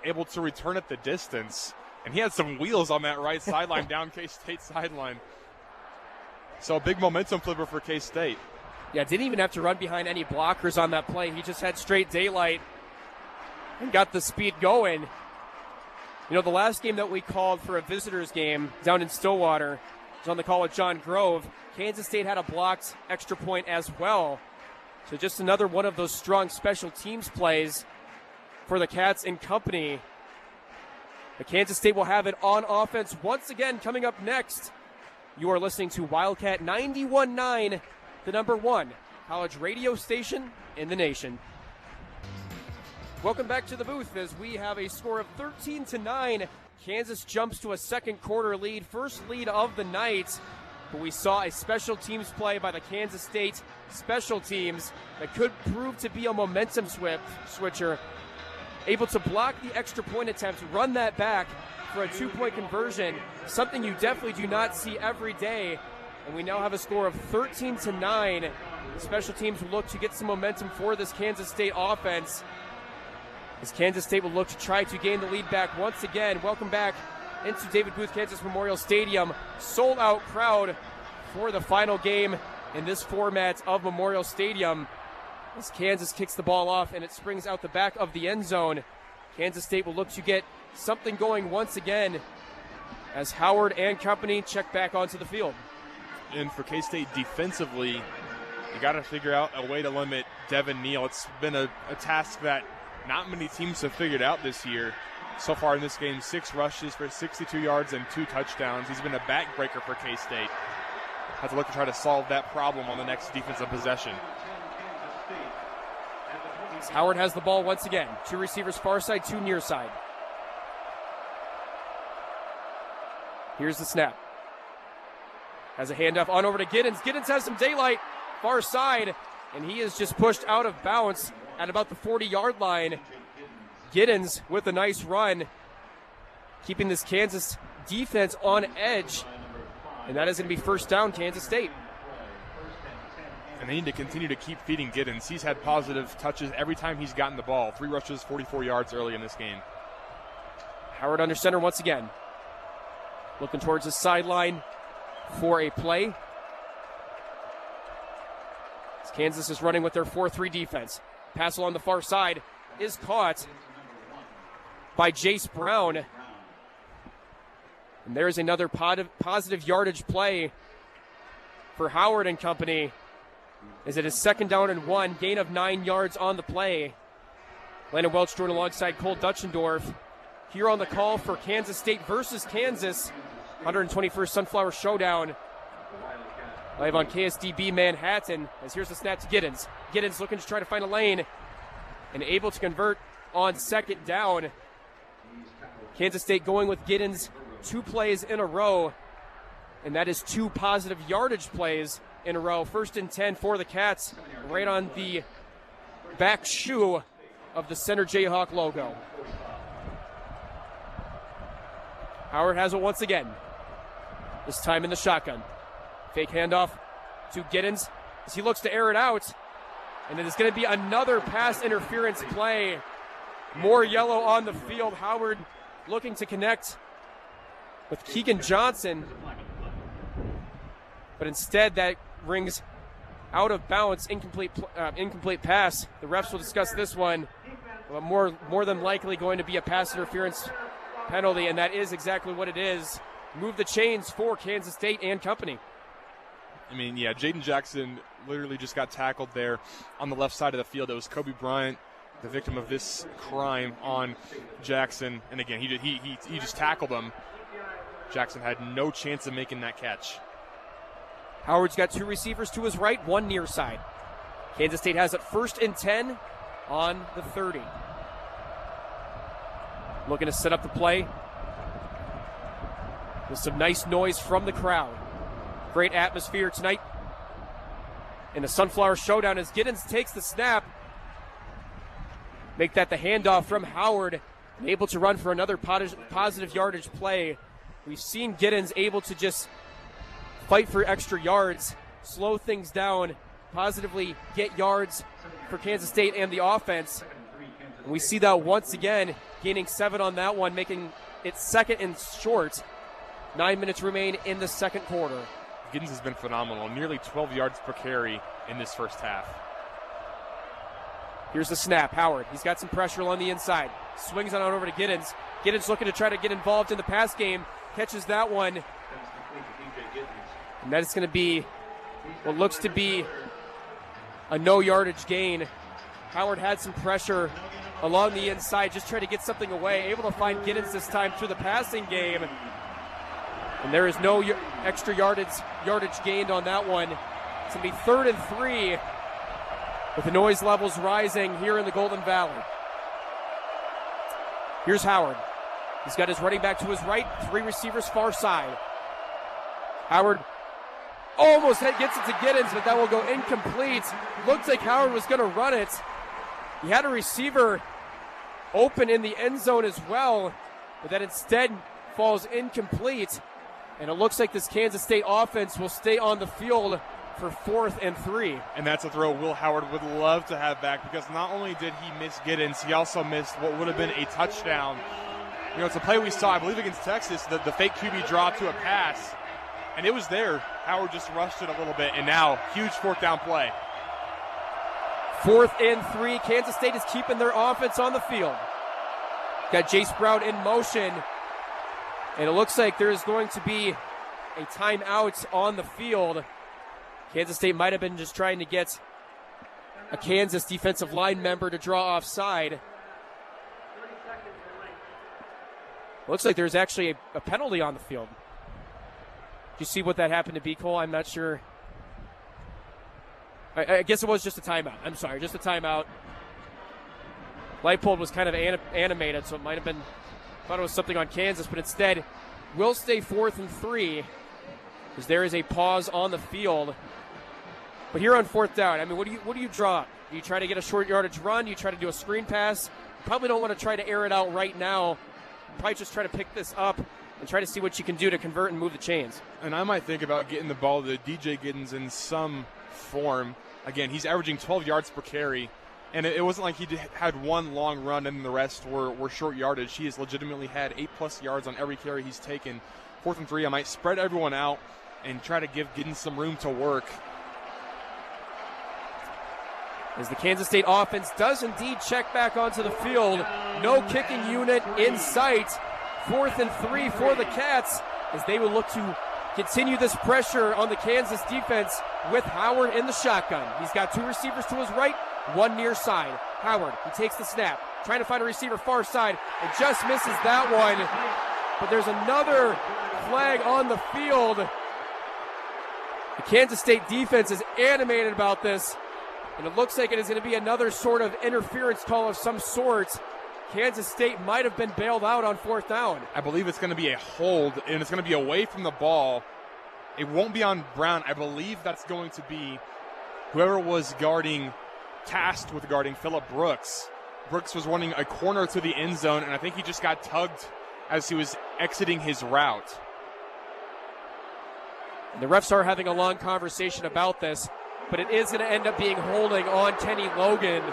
able to return at the distance. And he had some wheels on that right sideline, down K-State sideline. So a big momentum flipper for K-State. Yeah, didn't even have to run behind any blockers on that play. He just had straight daylight and got the speed going. You know, the last game that we called for a visitors game down in Stillwater was on the call with John Grove. Kansas State had a blocked extra point as well. So just another one of those strong special teams plays for the Cats and company. But Kansas State will have it on offense once again coming up next. You are listening to Wildcat 91.9, the number one college radio station in the nation. Welcome back to the booth as we have a score of 13-9. Kansas jumps to a second quarter lead, first lead of the night. But we saw a special teams play by the Kansas State special teams that could prove to be a momentum switcher. Able to block the extra point attempt, run that back for a 2-point conversion, something you definitely do not see every day. And we now have a score of 13-9. Special teams will look to get some momentum for this Kansas State offense, as Kansas State will look to try to gain the lead back once again. Welcome back into David Booth Kansas Memorial Stadium. Sold out crowd for the final game in this format of Memorial Stadium, as Kansas kicks the ball off and it springs out the back of the end zone. Kansas State will look to get something going once again as Howard and company check back onto the field. And for K-State defensively, you got to figure out a way to limit Devin Neal. It's been a task that not many teams have figured out this year. So far in this game, 6 rushes for 62 yards and 2 touchdowns. He's been a backbreaker for K-State. Have to look to try to solve that problem on the next defensive possession. Howard has the ball once again. 2 receivers far side, 2 near side. Here's the snap. Has a handoff on over to Giddens. Giddens has some daylight far side, and he is just pushed out of bounds at about the 40-yard line. Giddens with a nice run, keeping this Kansas defense on edge, and that is going to be first down, Kansas State. And they need to continue to keep feeding Giddens. He's had positive touches every time he's gotten the ball. 3 rushes, 44 yards early in this game. Howard under center once again. Looking towards the sideline for a play. As Kansas is running with their 4-3 defense. Pass along the far side is caught by Jace Brown. And there's another positive yardage play for Howard and company, as it is 2nd down and 1, gain of 9 yards on the play. Landon Welch joined alongside Cole Duetschendorf here on the call for Kansas State versus Kansas, 121st Sunflower Showdown, live on KSDB Manhattan. As here's the snap to Giddens. Giddens looking to try to find a lane and able to convert on 2nd down. Kansas State going with Giddens 2 plays in a row, and that is 2 positive yardage plays in a row. 1st and 10 for the Cats, right on the back shoe of the center Jayhawk logo. Howard has it once again, this time in the shotgun. Fake handoff to Giddens as he looks to air it out, and it is going to be another pass interference play. More yellow on the field. Howard looking to connect with Keegan Johnson, but instead that rings out of bounds. Incomplete pass. The refs will discuss this one. But more than likely going to be a pass interference penalty, and that is exactly what it is. Move the chains for Kansas State and company. I mean, yeah, Jaden Jackson literally just got tackled there on the left side of the field. It was Kobe Bryant, the victim of this crime on Jackson. And again, he just tackled him. Jackson had no chance of making that catch. Howard's got 2 receivers to his right, 1 near side. Kansas State has it 1st and 10 on the 30. Looking to set up the play with some nice noise from the crowd. Great atmosphere tonight in the Sunflower Showdown as Giddens takes the snap. Make that the handoff from Howard, and able to run for another positive yardage play. We've seen Giddens able to just fight for extra yards, slow things down, positively get yards for Kansas State and the offense. And we see that once again, gaining 7 on that one, making it second and short. 9 minutes remain in the second quarter. Giddens has been phenomenal, nearly 12 yards per carry in this first half. Here's the snap. Howard, he's got some pressure on the inside. Swings on over to Giddens. Giddens looking to try to get involved in the pass game. Catches that one. And that's going to be what looks to be a no yardage gain. Howard had some pressure along the inside, just trying to get something away. Able to find Giddens this time through the passing game. And there is no extra yardage gained on that one. It's going to be 3rd and 3 with the noise levels rising here in the Golden Valley. Here's Howard. He's got his running back to his right, 3 receivers far side. Howard almost gets it to Giddens, but that will go incomplete. Looks like Howard was going to run it. He had a receiver open in the end zone as well, but that instead falls incomplete. And it looks like this Kansas State offense will stay on the field for 4th and 3. And that's a throw Will Howard would love to have back, because not only did he miss Giddens, he also missed what would have been a touchdown. You know, it's a play we saw, I believe, against Texas, the fake QB draw to a pass. And it was there. Howard just rushed it a little bit, and now huge 4th down play. 4th and 3. Kansas State is keeping their offense on the field. Got Jace Brown in motion. And it looks like there is going to be a timeout on the field. Kansas State might have been just trying to get a Kansas defensive line member to draw offside. Looks like there's actually a penalty on the field. Do you see what that happened to be, Cole? I'm not sure. I guess it was just a timeout. I'm sorry, just a timeout. Leipold was kind of animated, so it might have been, thought it was something on Kansas, but instead will stay 4th and 3 because there is a pause on the field. But here on 4th down, I mean, what do you draw up? Do you try to get a short yardage run? Do you try to do a screen pass? You probably don't want to try to air it out right now. Probably just try to pick this up and try to see what you can do to convert and move the chains. And I might think about getting the ball to DJ Giddens in some form. Again, he's averaging 12 yards per carry, and it wasn't like he had one long run and the rest were short yardage. He has legitimately had 8+ yards on every carry he's taken. 4th and 3, I might spread everyone out and try to give Giddens some room to work. As the Kansas State offense does indeed check back onto the field. No kicking unit in sight. 4th and 3 for the Cats as they will look to continue this pressure on the Kansas defense with Howard in the shotgun. He's got 2 receivers to his right, 1 near side. Howard, he takes the snap, trying to find a receiver far side, and just misses that one. But there's another flag on the field. The Kansas State defense is animated about this, and it looks like it is going to be another sort of interference call of some sort. Kansas State might have been bailed out on 4th down. I believe it's going to be a hold, and it's going to be away from the ball. It won't be on Brown. I believe that's going to be whoever was tasked with guarding Phillip Brooks. Brooks was running a corner to the end zone, and I think he just got tugged as he was exiting his route. And the refs are having a long conversation about this, but it is going to end up being holding on Kenny Logan.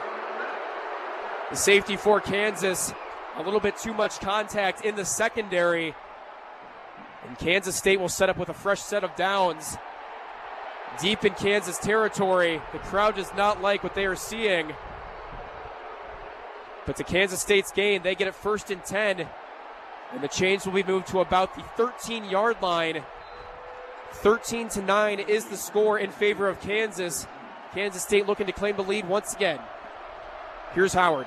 The safety for Kansas, a little bit too much contact in the secondary. And Kansas State will set up with a fresh set of downs. Deep in Kansas territory, the crowd does not like what they are seeing. But to Kansas State's gain, they get it 1st and 10. And the chains will be moved to about the 13-yard line. 13-9 is the score in favor of Kansas. Kansas State looking to claim the lead once again. Here's Howard.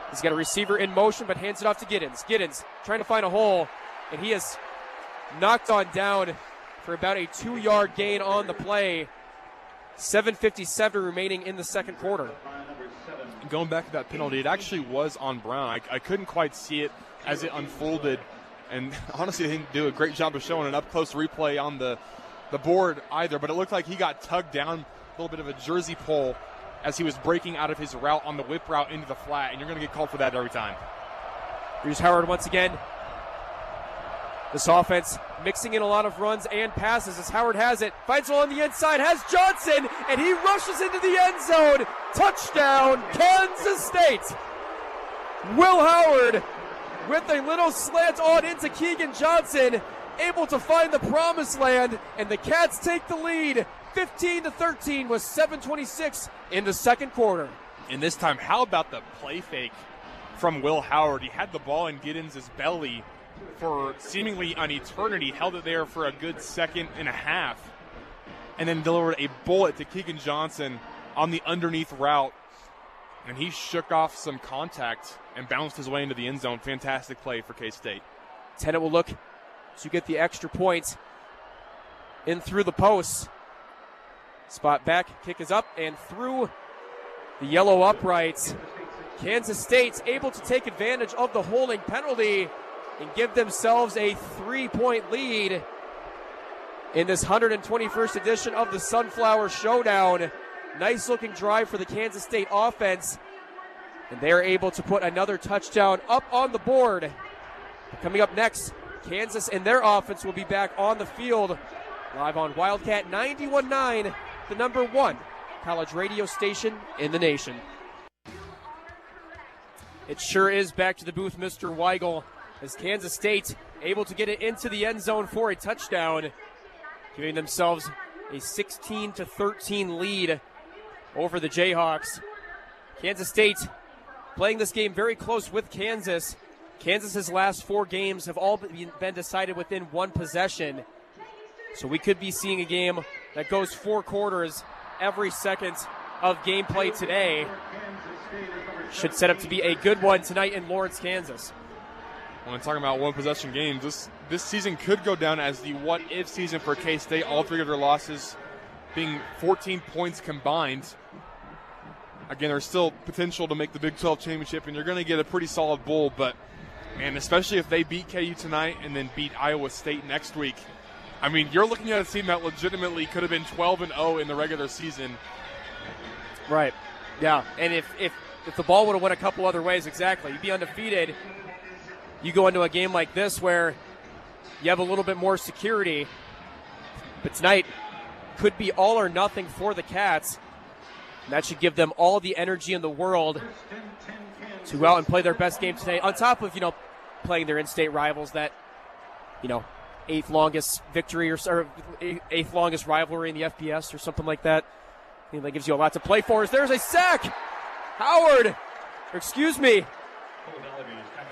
He's got a receiver in motion, but hands it off to Giddens. Giddens trying to find a hole, and he is knocked on down for about a 2-yard gain on the play. 7:57 remaining in the second quarter. Going back to that penalty, it actually was on Brown. I couldn't quite see it as it unfolded, and honestly, they didn't do a great job of showing an up-close replay on the board either, but it looked like he got tugged down, a little bit of a jersey pull, as he was breaking out of his route on the whip route into the flat, and you're going to get called for that every time. Here's Howard once again. This offense mixing in a lot of runs and passes as Howard has it. Finds it on the inside, has Johnson, and he rushes into the end zone. Touchdown, Kansas State. Will Howard with a little slant on into Keegan Johnson, able to find the promised land, and the Cats take the lead 15-13 with 7:26 in the second quarter. And this time, how about the play fake from Will Howard? He had the ball in Giddens' belly for seemingly an eternity, held it there for a good second and a half, and then delivered a bullet to Keegan Johnson on the underneath route. And he shook off some contact and bounced his way into the end zone. Fantastic play for K-State. Tennant will look to get the extra point in through the posts. Spot back, kick is up and through the yellow uprights. Kansas State's able to take advantage of the holding penalty and give themselves a 3-point lead in this 121st edition of the Sunflower Showdown. Nice looking drive for the Kansas State offense, and they're able to put another touchdown up on the board. Coming up next, Kansas and their offense will be back on the field live on Wildcat 91.9, the number one college radio station in the nation. It sure is back to the booth, Mr. Weigel, as Kansas State able to get it into the end zone for a touchdown, giving themselves a 16-13 lead over the Jayhawks. Kansas State playing this game very close with Kansas. Kansas's last 4 games have all been decided within one possession. So we could be seeing a game that goes 4 quarters every second of gameplay today. Should set up to be a good one tonight in Lawrence, Kansas. When talking about one possession games, this season could go down as the what-if season for K-State. All 3 of their losses being 14 points combined. Again, there's still potential to make the Big 12 championship, and you're going to get a pretty solid bowl. But, man, especially if they beat KU tonight and then beat Iowa State next week, I mean, you're looking at a team that legitimately could have been 12-0 in the regular season. Right. Yeah, and if the ball would have went a couple other ways, exactly, you'd be undefeated. You go into a game like this where you have a little bit more security, but tonight could be all or nothing for the Cats. And that should give them all the energy in the world to go out and play their best game today, on top of, playing their in-state rivals that, 8th longest victory or 8th longest rivalry in the FBS or something like that. That gives you a lot to play for. There's a sack.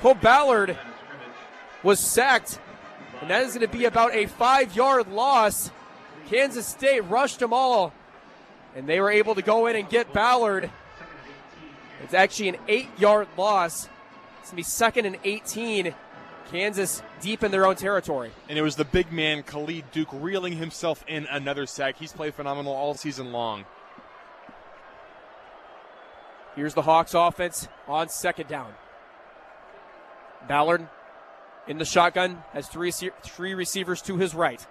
Cole Ballard was sacked, and that is going to be about a 5-yard loss. Kansas State rushed them all, and they were able to go in and get Ballard. It's actually an 8-yard loss. It's going to be 2nd and 18. Kansas deep in their own territory. And it was the big man, Khalid Duke, reeling himself in another sack. He's played phenomenal all season long. Here's the Hawks offense on 2nd down. Ballard in the shotgun, has three receivers to his right.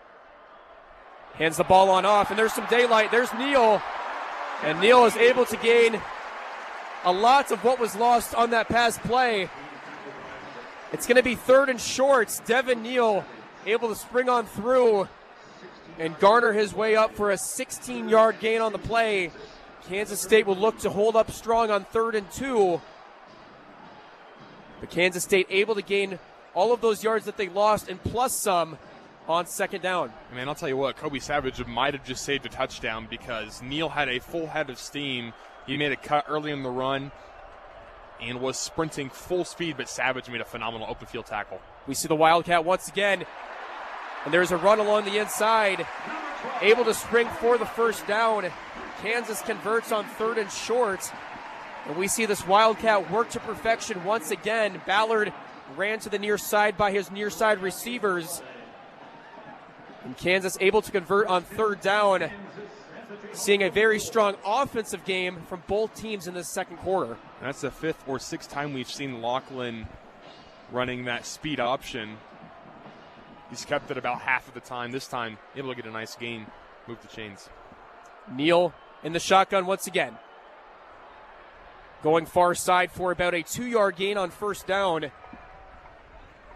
Hands the ball on off, and there's some daylight. There's Neal, and Neal is able to gain a lot of what was lost on that pass play. It's going to be 3rd and short. Devin Neal able to spring on through and garner his way up for a 16-yard gain on the play. Kansas State will look to hold up strong on 3rd and 2. But Kansas State able to gain all of those yards that they lost and plus some on 2nd down. Man, I'll tell you what, Kobe Savage might have just saved a touchdown because Neal had a full head of steam. He made a cut early in the run and was sprinting full speed, but Savage made a phenomenal open field tackle. We see the Wildcat once again, and there's a run along the inside. Able to spring for the 1st down. Kansas converts on 3rd and short. And we see this Wildcat work to perfection once again. Ballard ran to the near side by his near side receivers. And Kansas able to convert on 3rd down. Seeing a very strong offensive game from both teams in this second quarter. That's the 5th or 6th time we've seen Lachlan running that speed option. He's kept it about half of the time. This time, able to get a nice gain, move the chains. Neal in the shotgun once again. Going far side for about a 2-yard gain on 1st down.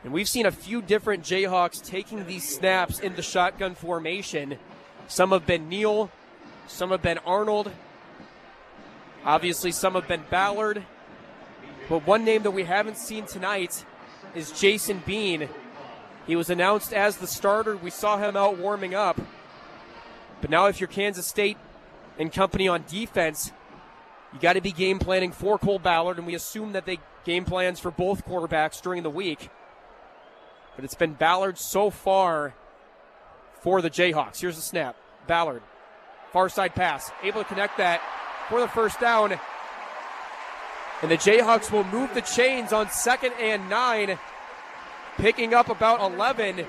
And we've seen a few different Jayhawks taking these snaps in the shotgun formation. Some have been Neal, some have been Arnold. Obviously, some have been Ballard. But one name that we haven't seen tonight is Jason Bean. He was announced as the starter. We saw him out warming up. But now if you're Kansas State and company on defense, you got to be game planning for Cole Ballard, and we assume that they game plans for both quarterbacks during the week. But it's been Ballard so far for the Jayhawks. Here's the snap. Ballard, far side pass, able to connect that for the first down. And the Jayhawks will move the chains on 2nd and 9, picking up about 11.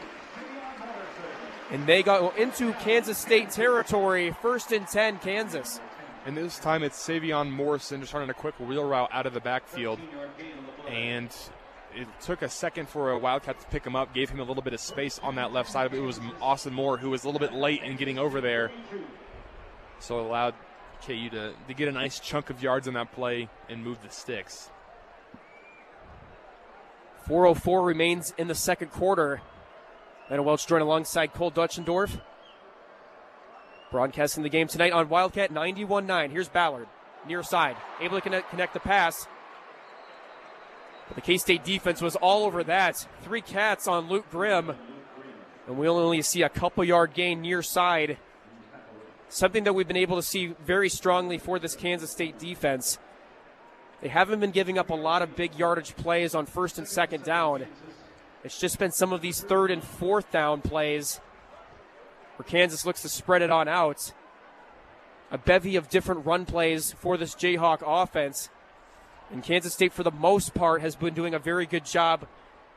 And they go into Kansas State territory, 1st and 10, Kansas. And this time it's Savion Morrison just running a quick wheel route out of the backfield. And it took a second for a Wildcat to pick him up, gave him a little bit of space on that left side. It was Austin Moore who was a little bit late in getting over there. So it allowed KU to get a nice chunk of yards on that play and move the sticks. 4:04 remains in the second quarter. Landon Welch joined alongside Cole Duetschendorf. Broadcasting the game tonight on Wildcat 91.9. Here's Ballard, near side, able to connect the pass. But the K-State defense was all over that. 3 cats on Luke Grimm. And we'll only see a couple yard gain near side. Something that we've been able to see very strongly for this Kansas State defense. They haven't been giving up a lot of big yardage plays on 1st and 2nd down. It's just been some of these 3rd and 4th down plays where Kansas looks to spread it on out. A bevy of different run plays for this Jayhawk offense. And Kansas State, for the most part, has been doing a very good job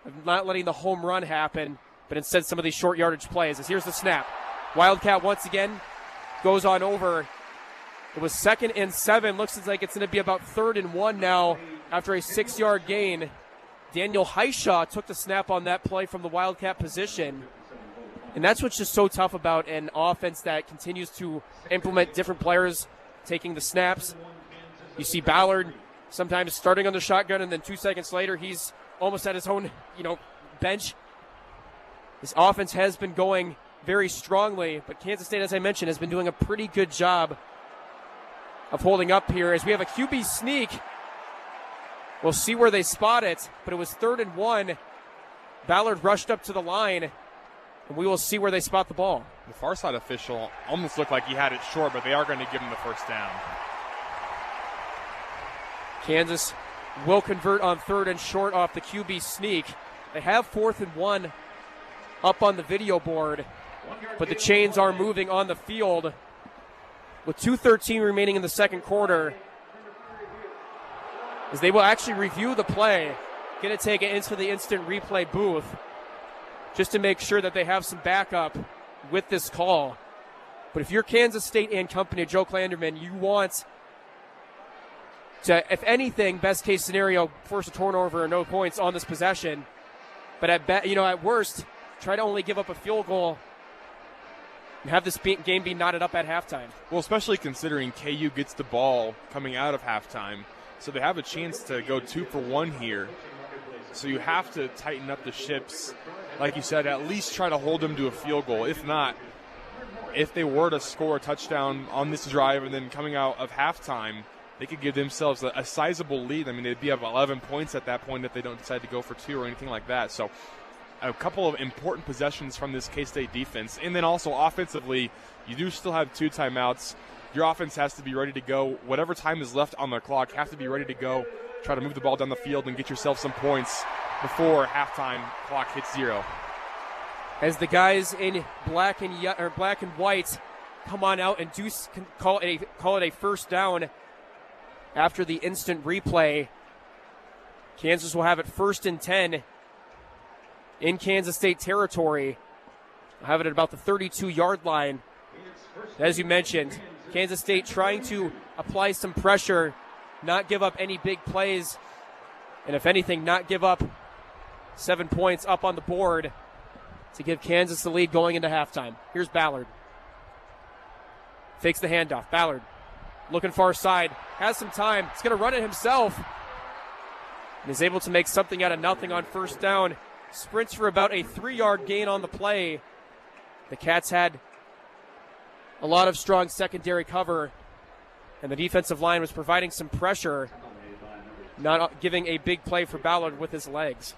of not letting the home run happen, but instead some of these short yardage plays. As here's the snap. Wildcat once again goes on over. It was 2nd and 7. Looks like it's going to be about 3rd and 1 now after a 6-yard gain. Daniel Heishaw took the snap on that play from the Wildcat position. And that's what's just so tough about an offense that continues to implement different players taking the snaps. You see Ballard sometimes starting on the shotgun, and then 2 seconds later, he's almost at his own, bench. This offense has been going very strongly, but Kansas State, as I mentioned, has been doing a pretty good job of holding up here as we have a QB sneak. We'll see where they spot it, but it was 3rd and 1. Ballard rushed up to the line, and we will see where they spot the ball. The far side official almost looked like he had it short, but they are going to give him the first down. Kansas will convert on 3rd and short off the QB sneak. They have 4th and 1 up on the video board, but the chains are moving on the field. With 2:13 remaining in the second quarter, as they will actually review the play, going to take it into the instant replay booth just to make sure that they have some backup with this call. But if you're Kansas State and company, Joe Klanderman, you want to, if anything, best case scenario, force a turnover or no points on this possession. But at worst, try to only give up a field goal and have this game be knotted up at halftime. Well, especially considering KU gets the ball coming out of halftime, so they have a chance to go 2 for 1 here. So you have to tighten up the ships. Like you said, at least try to hold them to a field goal. If not, if they were to score a touchdown on this drive and then coming out of halftime, they could give themselves a sizable lead. I mean, they'd be up 11 points at that point if they don't decide to go for 2 or anything like that. So a couple of important possessions from this K-State defense. And then also offensively, you do still have 2 timeouts. Your offense has to be ready to go. Whatever time is left on the clock, have to be ready to go. Try to move the ball down the field and get yourself some points before halftime clock hits 0. As the guys in black and white come on out and do call it a first down after the instant replay, Kansas will have it 1st and 10 in Kansas State territory. They'll have it at about the 32-yard line. As you mentioned, Kansas State trying to apply some pressure, not give up any big plays, and if anything, not give up 7 points up on the board to give Kansas the lead going into halftime. Here's Ballard. Fakes the handoff. Ballard looking far side. Has some time. He's going to run it himself. And is able to make something out of nothing on first down. sprints for about a 3-yard gain on the play. The Cats had a lot of strong secondary cover, and the defensive line was providing some pressure, not giving a big play for Ballard with his legs.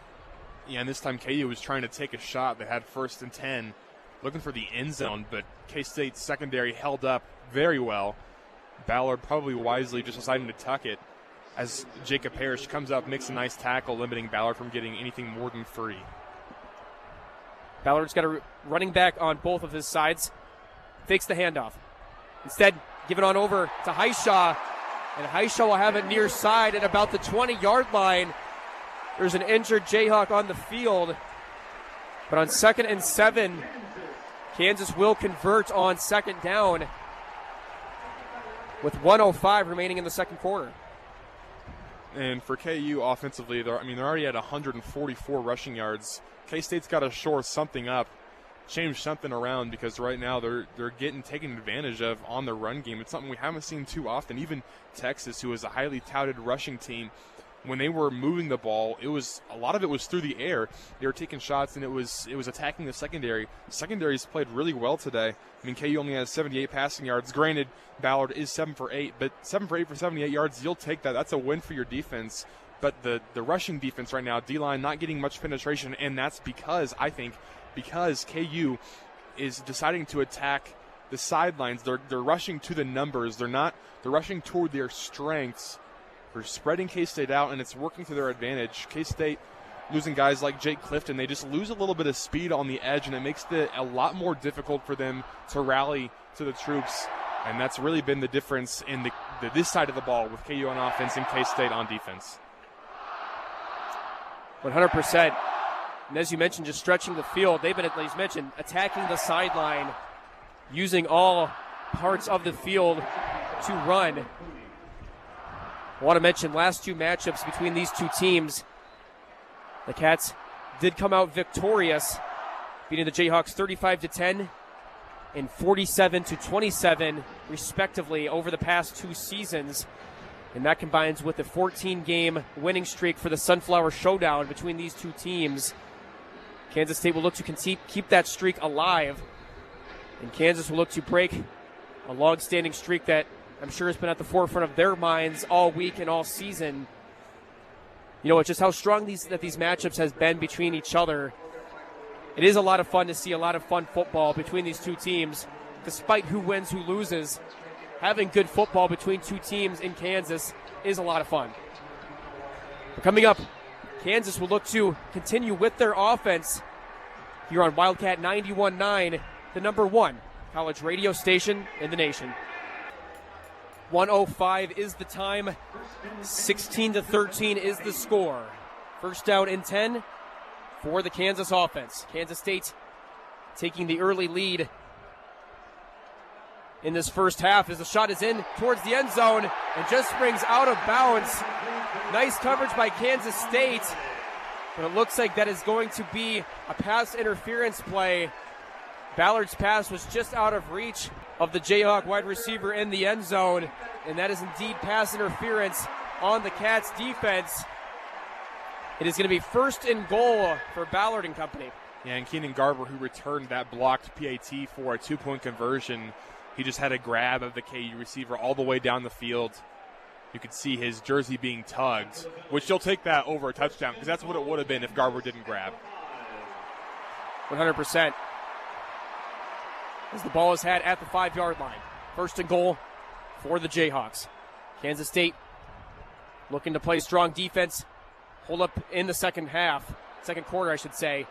Yeah, and this time KU was trying to take a shot. They had 1st and 10, looking for the end zone, but K-State's secondary held up very well. Ballard probably wisely just deciding to tuck it as Jacob Parrish comes up, makes a nice tackle, limiting Ballard from getting anything more than 3. Ballard's got a running back on both of his sides. Fakes the handoff. Instead, give it on over to Highshaw. And Highshaw will have it near side at about the 20-yard line. There's an injured Jayhawk on the field. But on 2nd and 7, Kansas will convert on 2nd down with 1:05 remaining in the second quarter. And for KU offensively, they're already at 144 rushing yards. K-State's got to shore something up, change something around, because right now they're getting taken advantage of on the run game. It's something we haven't seen too often. Even Texas, who is a highly touted rushing team, when they were moving the ball, a lot of it was through the air. They were taking shots, and it was attacking the secondary. Secondary's played really well today. I mean, KU only has 78 passing yards. Granted, Ballard is 7 for 8, but 7 for 8 for 78 yards, you'll take that. That's a win for your defense. But the rushing defense right now, D-line not getting much penetration, and that's because KU is deciding to attack the sidelines. They're rushing to the numbers. They're rushing toward their strengths. They're spreading K-State out, and it's working to their advantage. K-State losing guys like Jake Clifton. They just lose a little bit of speed on the edge, and it makes it a lot more difficult for them to rally to the troops. And that's really been the difference in this side of the ball with KU on offense and K-State on defense. 100%. And as you mentioned, just stretching the field, they've been, as you mentioned, attacking the sideline, using all parts of the field to run. I want to mention last 2 matchups between these 2 teams. The Cats did come out victorious, beating the Jayhawks 35-10 and 47-27, respectively, over the past 2 seasons. And that combines with the 14-game winning streak for the Sunflower Showdown between these 2 teams. Kansas State will look to keep that streak alive, and Kansas will look to break a long-standing streak that I'm sure has been at the forefront of their minds all week and all season. You know, it's just how strong these matchups has been between each other. It is a lot of fun to see a lot of fun football between these 2 teams, despite who wins, who loses. Having good football between 2 teams in Kansas is a lot of fun. But coming up, Kansas will look to continue with their offense here on Wildcat 91.9, the #1 college radio station in the nation. 1:05 is the time. 16-13 is the score. First down and 10 for the Kansas offense. Kansas State taking the early lead in this first half as the shot is in towards the end zone and just springs out of bounds. Nice coverage by Kansas State, but it looks like that is going to be a pass interference play. Ballard's pass was just out of reach of the Jayhawk wide receiver in the end zone, and that is indeed pass interference on the Cats defense. It is going to be 1st and goal for Ballard and company. Yeah, and Keenan Garber, who returned that blocked PAT for a 2-point conversion, he just had a grab of the KU receiver all the way down the field. You could see his jersey being tugged, which you'll take that over a touchdown, because that's what it would have been if Garber didn't grab. 100%. As the ball is had at the 5-yard line. 1st and goal for the Jayhawks. Kansas State looking to play strong defense, hold up in the second quarter, I should say,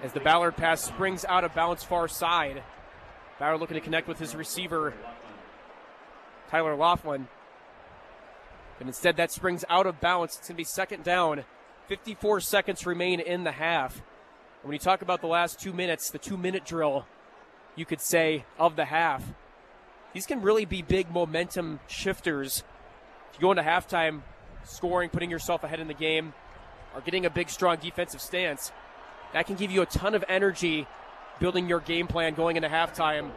as the Ballard pass springs out of bounds far side. Ballard looking to connect with his receiver, Tyler Laughlin. But instead that springs out of bounds. It's going to be 2nd down. 54 seconds remain in the half. And when you talk about the last 2 minutes, the 2-minute drill, you could say, of the half, these can really be big momentum shifters. If you go into halftime scoring, putting yourself ahead in the game, or getting a big, strong defensive stance, that can give you a ton of energy building your game plan going into halftime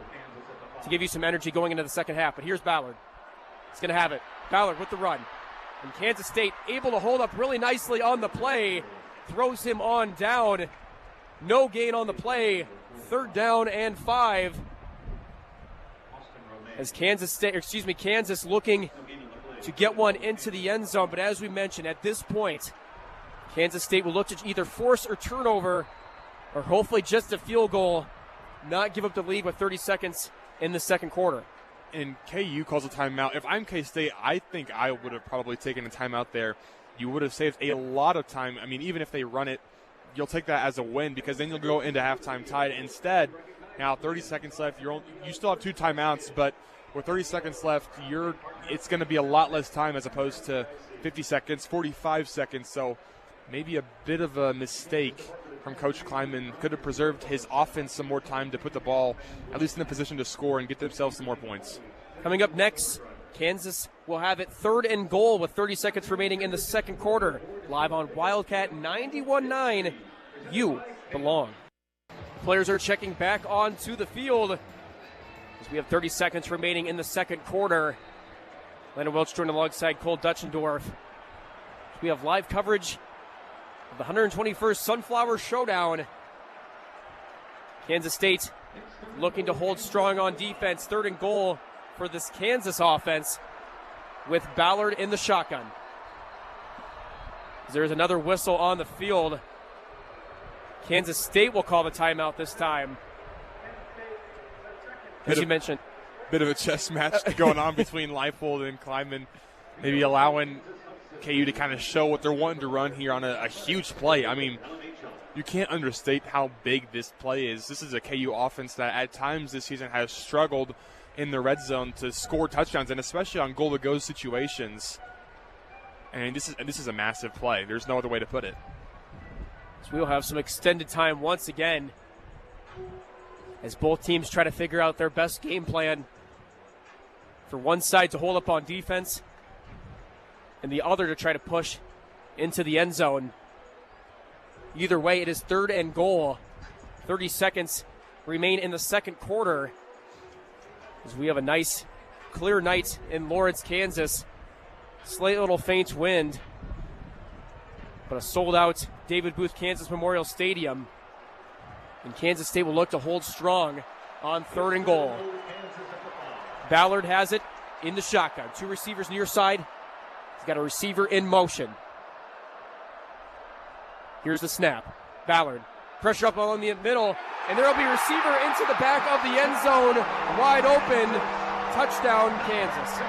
to give you some energy going into the second half. But here's Ballard. He's going to have it. Ballard with the run. And Kansas State able to hold up really nicely on the play. throws him on down. No gain on the play. 3rd down and 5. As Kansas looking to get one into the end zone. But as we mentioned, at this point, Kansas State will look to either force or turnover, or hopefully just a field goal, not give up the lead with 30 seconds in the second quarter. And KU calls a timeout. If I'm K-State, I think I would have probably taken a timeout there. You would have saved a lot of time. I mean, even if they run it, you'll take that as a win because then you'll go into halftime tied. Instead, now 30 seconds left. You still have 2 timeouts, but with 30 seconds left, it's going to be a lot less time as opposed to 50 seconds, 45 seconds. So maybe a bit of a mistake from Coach Kleinman. Could have preserved his offense some more time to put the ball at least in a position to score and get themselves some more points. Coming up next, Kansas will have it 3rd and goal with 30 seconds remaining in the second quarter. Live on Wildcat 91.9, you belong. Players are checking back onto the field as we have 30 seconds remaining in the second quarter. Landon Welch joined alongside Cole Duetschendorf. We have live coverage of the 121st Sunflower Showdown. Kansas State looking to hold strong on defense. 3rd and goal for this Kansas offense with Ballard in the shotgun. There's another whistle on the field. Kansas State will call the timeout this time. As you mentioned. Bit of a chess match going on between Leipold and Kleinman, maybe allowing KU to kind of show what they're wanting to run here on a huge play. I mean, you can't understate how big this play is. This is a KU offense that at times this season has struggled in the red zone to score touchdowns, and especially on goal-to-go situations. And this is a massive play. There's no other way to put it. So we'll have some extended time once again as both teams try to figure out their best game plan. For one side to hold up on defense and the other to try to push into the end zone. Either way, it is 3rd and goal. 30 seconds remain in the second quarter as we have a nice, clear night in Lawrence, Kansas. Slight little faint wind, but a sold-out David Booth Kansas Memorial Stadium. And Kansas State will look to hold strong on 3rd and goal. Ballard has it in the shotgun. 2 receivers near side. He's got a receiver in motion. Here's the snap. Ballard, pressure up along the middle, and there will be a receiver into the back of the end zone, wide open. Touchdown, Kansas.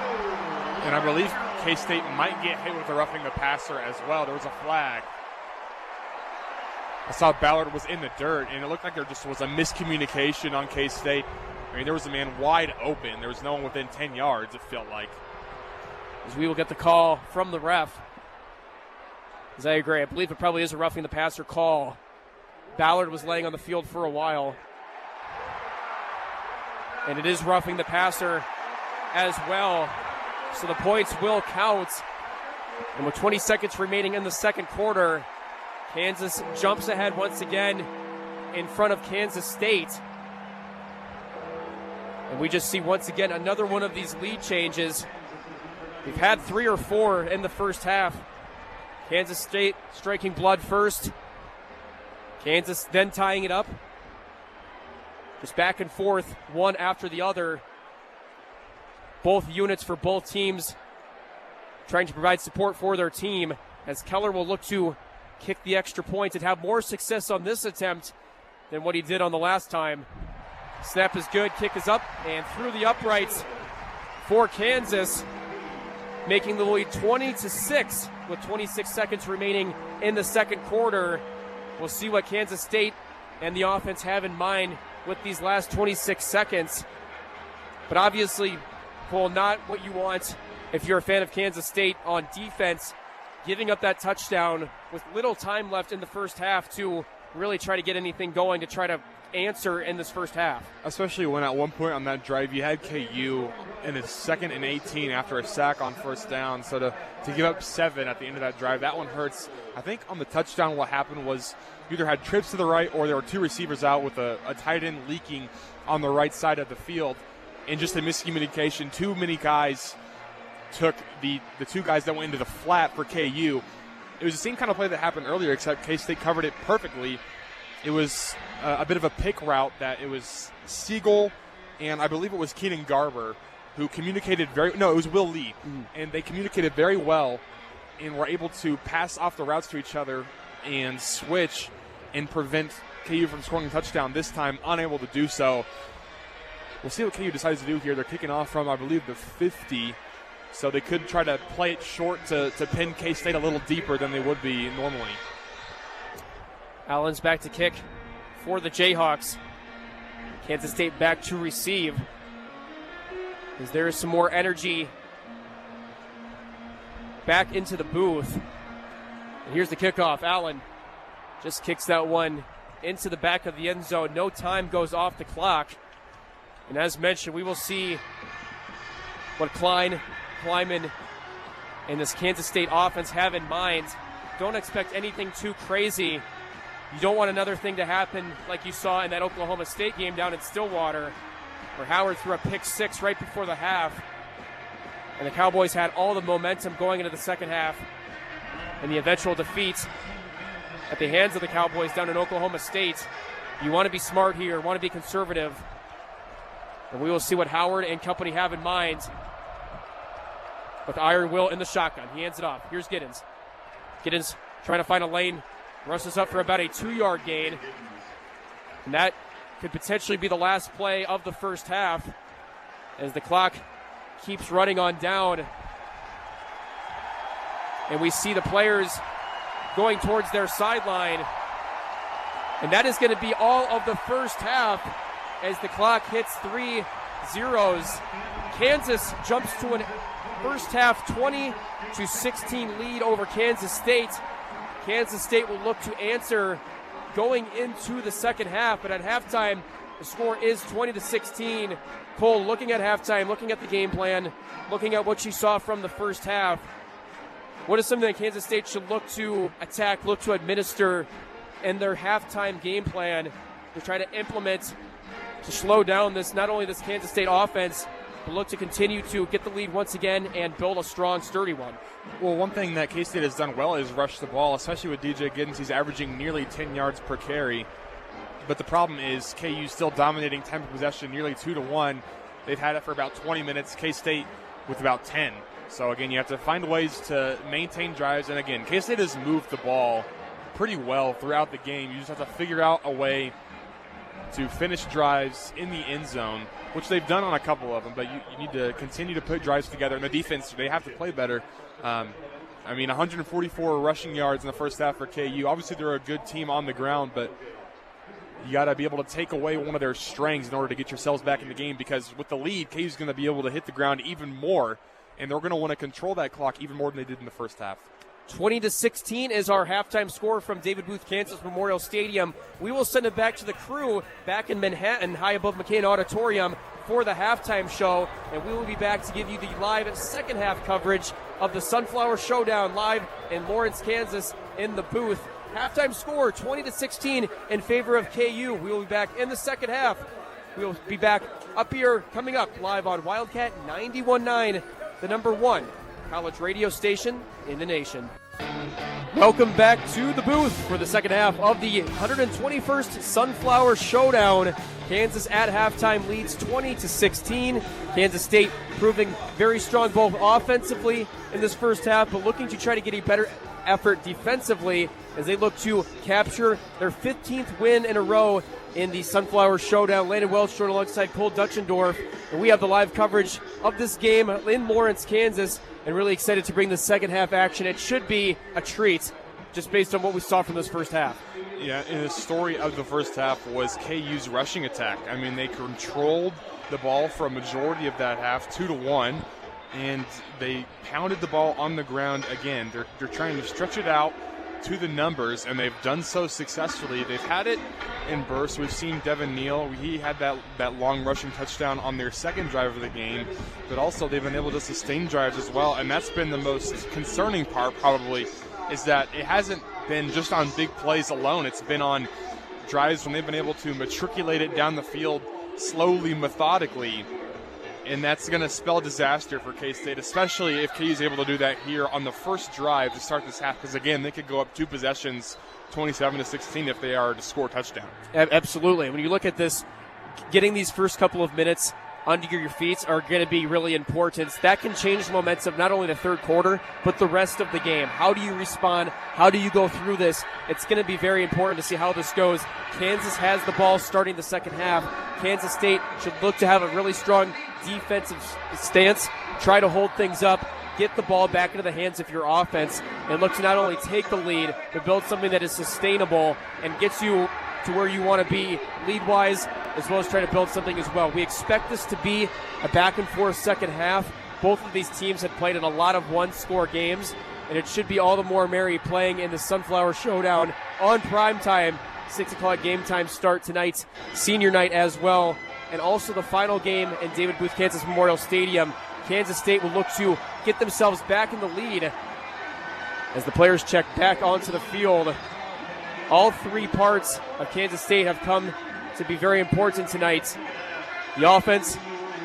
And I believe K-State might get hit with a roughing the passer as well. There was a flag. I saw Ballard was in the dirt, and it looked like there just was a miscommunication on K-State. I mean, there was a man wide open. There was no one within 10 yards, it felt like. As we will get the call from the ref. As I agree, I believe it probably is a roughing the passer call. Ballard was laying on the field for a while. And it is roughing the passer as well. So the points will count. And with 20 seconds remaining in the second quarter, Kansas jumps ahead once again in front of Kansas State. And we just see once again another one of these lead changes. We've had 3 or 4 in the first half. Kansas State striking blood first. Kansas then tying it up. Just back and forth, one after the other. Both units for both teams trying to provide support for their team as Keller will look to kick the extra point and have more success on this attempt than what he did on the last time. Snap is good, kick is up, and through the uprights for Kansas, making the lead 20-6 with 26 seconds remaining in the second quarter. We'll see what Kansas State and the offense have in mind with these last 26 seconds. But obviously, Cole, not what you want if you're a fan of Kansas State on defense, giving up that touchdown with little time left in the first half to really try to get anything going to try to answer in this first half. Especially when at one point on that drive you had KU in its 2nd and 18 after a sack on first down. So to give up 7 at the end of that drive, that one hurts. I think on the touchdown what happened was you either had trips to the right or there were 2 receivers out with a tight end leaking on the right side of the field. And just a miscommunication. Too many guys took the 2 guys that went into the flat for KU it was the same kind of play that happened earlier, except K-State covered it perfectly. It was a bit of a pick route that it was Siegel and I believe it was Keenan Garber who communicated it was Will Lee. And they communicated very well and were able to pass off the routes to each other and switch and prevent KU from scoring a touchdown. This time, unable to do so. We'll see what KU decides to do here. They're kicking off from, I believe, the 50. So they could try to play it short to pin K-State a little deeper than they would be normally. Allen's back to kick for the Jayhawks. Kansas State back to receive. As there is some more energy back into the booth. And here's the kickoff. Allen just kicks that one into the back of the end zone. No time goes off the clock. And as mentioned, we will see what Kleiman, and this Kansas State offense have in mind. Don't expect anything too crazy. You don't want another thing to happen like you saw in that Oklahoma State game down in Stillwater, where Howard threw a pick six right before the half. And the Cowboys had all the momentum going into the second half. And the eventual defeat at the hands of the Cowboys down in Oklahoma State. You want to be smart here, want to be conservative. And we will see what Howard and company have in mind with Iron Will in the shotgun. He hands it off. Here's Giddens. Giddens trying to find a lane. Rushes up for about a 2-yard gain. And that could potentially be the last play of the first half as the clock keeps running on down. And we see the players going towards their sideline. And that is going to be all of the first half as the clock hits 3 zeros. Kansas jumps to a first half 20-16 lead over Kansas State. Kansas State will look to answer going into the second half, but at halftime, the score is 20-16. Cole, looking at halftime, looking at the game plan, looking at what you saw from the first half, what is something that Kansas State should look to attack, look to administer in their halftime game plan to try to implement to slow down this, not only this Kansas State offense, but look to continue to get the lead once again and build a strong, sturdy one? Well, one thing that K-State has done well is rush the ball, especially with DJ Giddens. He's averaging nearly 10 yards per carry. But the problem is KU still dominating time of possession nearly 2-1. They've had it for about 20 minutes. K-State with about 10. So, again, you have to find ways to maintain drives. And, again, K-State has moved the ball pretty well throughout the game. You just have to figure out a way to finish drives in the end zone, which they've done on a couple of them. But you need to continue to put drives together. And the defense, they have to play better. 144 rushing yards in the first half for KU. Obviously, they're a good team on the ground, but you got to be able to take away one of their strengths in order to get yourselves back in the game, because with the lead, KU's going to be able to hit the ground even more, and they're going to want to control that clock even more than they did in the first half. 20-16 is our halftime score from David Booth Kansas Memorial Stadium. We will send it back to the crew back in Manhattan, high above McCain Auditorium, for the halftime show, and we will be back to give you the live second half coverage of the Sunflower Showdown live in Lawrence, Kansas in the booth. Halftime score 20-16 in favor of KU. We will be back in the second half. We will be back up here coming up live on Wildcat 91.9, the #1 college radio station in the nation. Welcome back to the booth for the second half of the 121st Sunflower Showdown. Kansas at halftime leads 20-16. Kansas State proving very strong both offensively in this first half, but looking to try to get a better effort defensively as they look to capture their 15th win in a row in the Sunflower Showdown. Landon Welch joined alongside Cole Duetschendorf, and we have the live coverage of this game in Lawrence, Kansas, and really excited to bring the second half action. It should be a treat just based on what we saw from this first half. Yeah, and the story of the first half was KU's rushing attack. I mean, they controlled the ball for a majority of that half, 2-1, and they pounded the ball on the ground again. They're trying to stretch it out to the numbers, and they've done so successfully. They've had it in bursts. We've seen Devin Neal. He had that long rushing touchdown on their second drive of the game, but also they've been able to sustain drives as well, and that's been the most concerning part probably, is that it hasn't been just on big plays alone. It's been on drives when they've been able to matriculate it down the field slowly, methodically. And that's going to spell disaster for K-State, especially if KU is able to do that here on the first drive to start this half. Because, again, they could go up 2 possessions, 27-16, if they are to score a touchdown. Absolutely. When you look at this, getting these first couple of minutes under your feet are going to be really important. That can change the momentum, not only the third quarter, but the rest of the game. How do you respond? How do you go through this? It's going to be very important to see how this goes. Kansas has the ball starting the second half. Kansas State should look to have a really strong defensive stance, try to hold things up, get the ball back into the hands of your offense, and look to not only take the lead, but build something that is sustainable and gets you to where you want to be lead-wise, as well as try to build something as well. We expect this to be a back-and-forth second half. Both of these teams have played in a lot of one-score games, and it should be all the more merry playing in the Sunflower Showdown on primetime. 6 o'clock game time start tonight, senior night as well, and also the final game in David Booth, Kansas Memorial Stadium. Kansas State will look to get themselves back in the lead as the players check back onto the field. All 3 parts of Kansas State have come to be very important tonight. The offense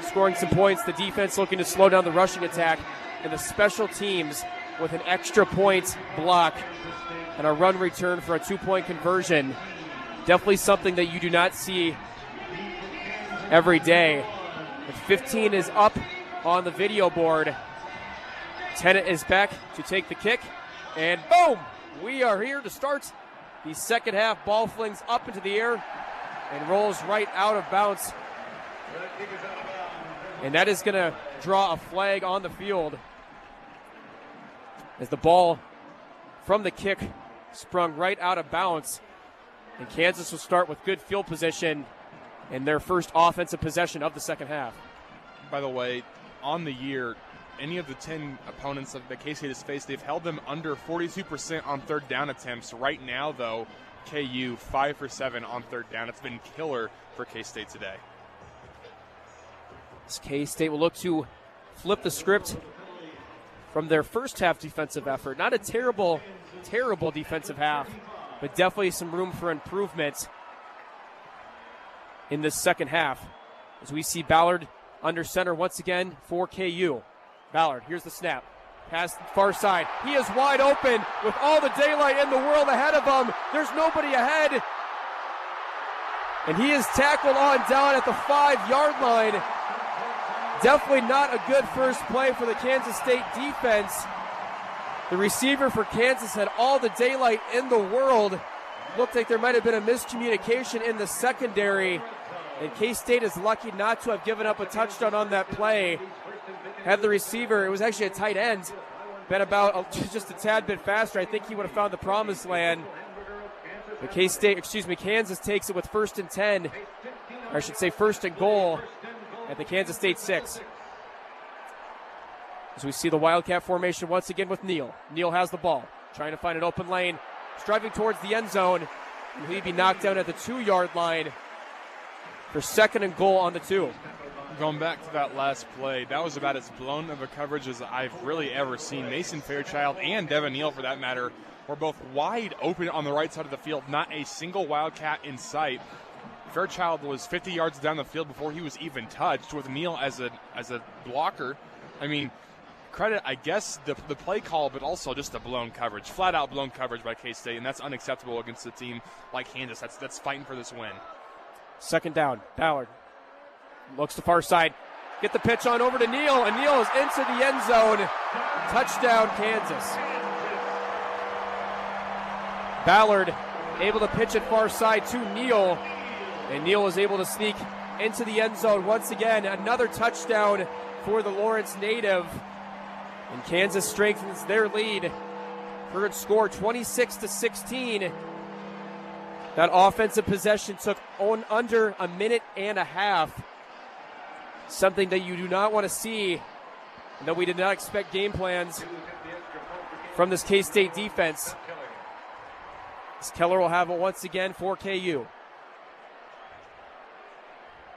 scoring some points, the defense looking to slow down the rushing attack, and the special teams with an extra point block and a run return for a 2-point conversion. Definitely something that you do not see every day. But 15 is up on the video board. Tennant is back to take the kick, and boom! We are here to start the second half. Ball flings up into the air and rolls right out of bounds. And that is going to draw a flag on the field as the ball from the kick sprung right out of bounds. And Kansas will start with good field position in their first offensive possession of the second half. By the way, on the year, any of the 10 opponents that K-State has faced, they've held them under 42% on third down attempts. Right now, though, KU 5 for 7 on third down. It's been killer for K-State today. K-State will look to flip the script from their first half defensive effort. Not a terrible defensive half, but definitely some room for improvement in this second half. As we see Ballard under center once again for KU. Ballard, here's the snap. Pass far side. He is wide open with all the daylight in the world ahead of him. There's nobody ahead. And he is tackled on down at the 5-yard line. Definitely not a good first play for the Kansas State defense. The receiver for Kansas had all the daylight in the world. Looked like there might have been a miscommunication in the secondary. And K-State is lucky not to have given up a touchdown on that play. Had the receiver, it was actually a tight end, been about just a tad bit faster, I think he would have found the promised land. But Kansas takes it with 1st and 10, or I should say 1st and goal at the Kansas State 6. As we see the Wildcat formation once again with Neal. Neal has the ball, trying to find an open lane, striving towards the end zone, and he'd be knocked down at the 2-yard line for 2nd and goal on the 2. Going back to that last play, that was about as blown of a coverage as I've really ever seen. Mason Fairchild and Devin Neal, for that matter, were both wide open on the right side of the field. Not a single Wildcat in sight. Fairchild was 50 yards down the field before he was even touched, with Neal as a blocker. I mean, credit, I guess, the play call, but also just a blown coverage, flat-out blown coverage by K-State, and that's unacceptable against a team like Kansas. That's fighting for this win. 2nd down, Ballard looks to far side. Get the pitch on over to Neal, and Neal is into the end zone. Touchdown, Kansas. Ballard able to pitch it far side to Neal, and Neal is able to sneak into the end zone once again. Another touchdown for the Lawrence native, and Kansas strengthens their lead. Current score 26-16. That offensive possession took under a minute and a half. Something that you do not want to see, and that we did not expect game plans from this K-State defense. As Keller will have it once again for KU.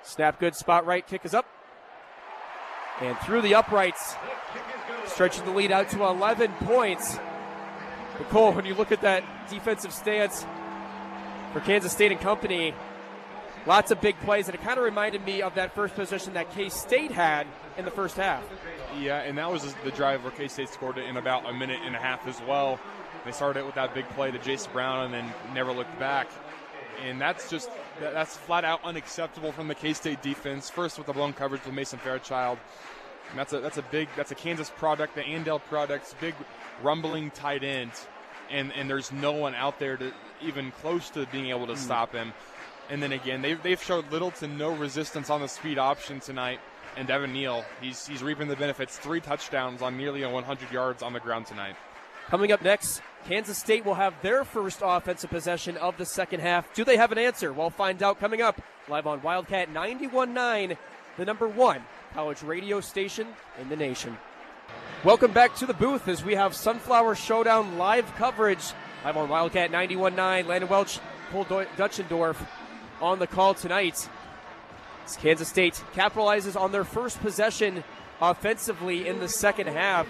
Snap good, spot right, kick is up. And through the uprights, stretching the lead out to 11 points. But Cole, when you look at that defensive stance for Kansas State and company, Lots of big plays, and it kind of reminded me of that first possession that K-State had in the first half. Yeah, and that was the drive where K-State scored it in about a minute and a half as well. They started it with that big play to Jason Brown and then never looked back. And that's flat out unacceptable from the K-State defense. First with the blown coverage with Mason Fairchild. And that's a Kansas product, the Andale product's big rumbling tight end. And there's no one out there to even close to being able to stop him. And then again, they've showed little to no resistance on the speed option tonight. And Devin Neal, he's reaping the benefits. 3 touchdowns on nearly 100 yards on the ground tonight. Coming up next, Kansas State will have their first offensive possession of the second half. Do they have an answer? We'll find out coming up live on Wildcat 91.9, the number 1 college radio station in the nation. Welcome back to the booth as we have Sunflower Showdown live coverage live on Wildcat 91.9. Landon Welch, Cole Duetschendorf on the call tonight. As Kansas State capitalizes on their first possession offensively in the second half.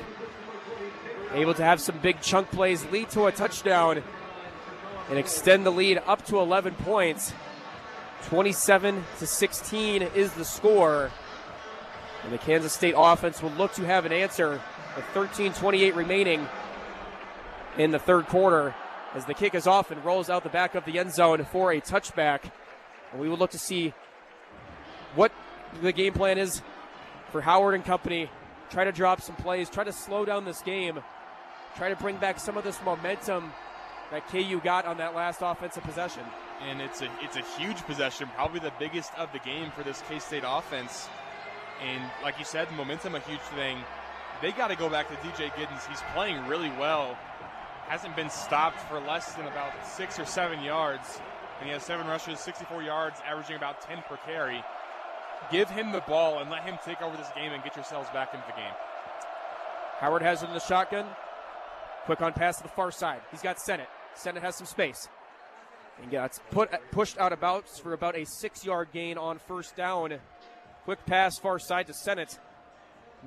Able to have some big chunk plays, lead to a touchdown, and extend the lead up to 11 points. 27-16 is the score. And the Kansas State offense will look to have an answer with 13:28 remaining in the third quarter as the kick is off and rolls out the back of the end zone for a touchback. And we will look to see what the game plan is for Howard and company. Try to drop some plays, try to slow down this game, try to bring back some of this momentum that KU got on that last offensive possession. And it's a huge possession, probably the biggest of the game for this K-State offense. And like you said, momentum a huge thing. They got to go back to DJ Giddens. He's playing really well. Hasn't been stopped for less than about 6 or 7 yards. And he has 7 rushes, 64 yards, averaging about 10 per carry. Give him the ball and let him take over this game and get yourselves back into the game. Howard has it in the shotgun. Quick on pass to the far side. He's got Sennett. Sennett has some space. And gets pushed out of bounds for about a 6-yard gain on first down. Quick pass far side to Sennett.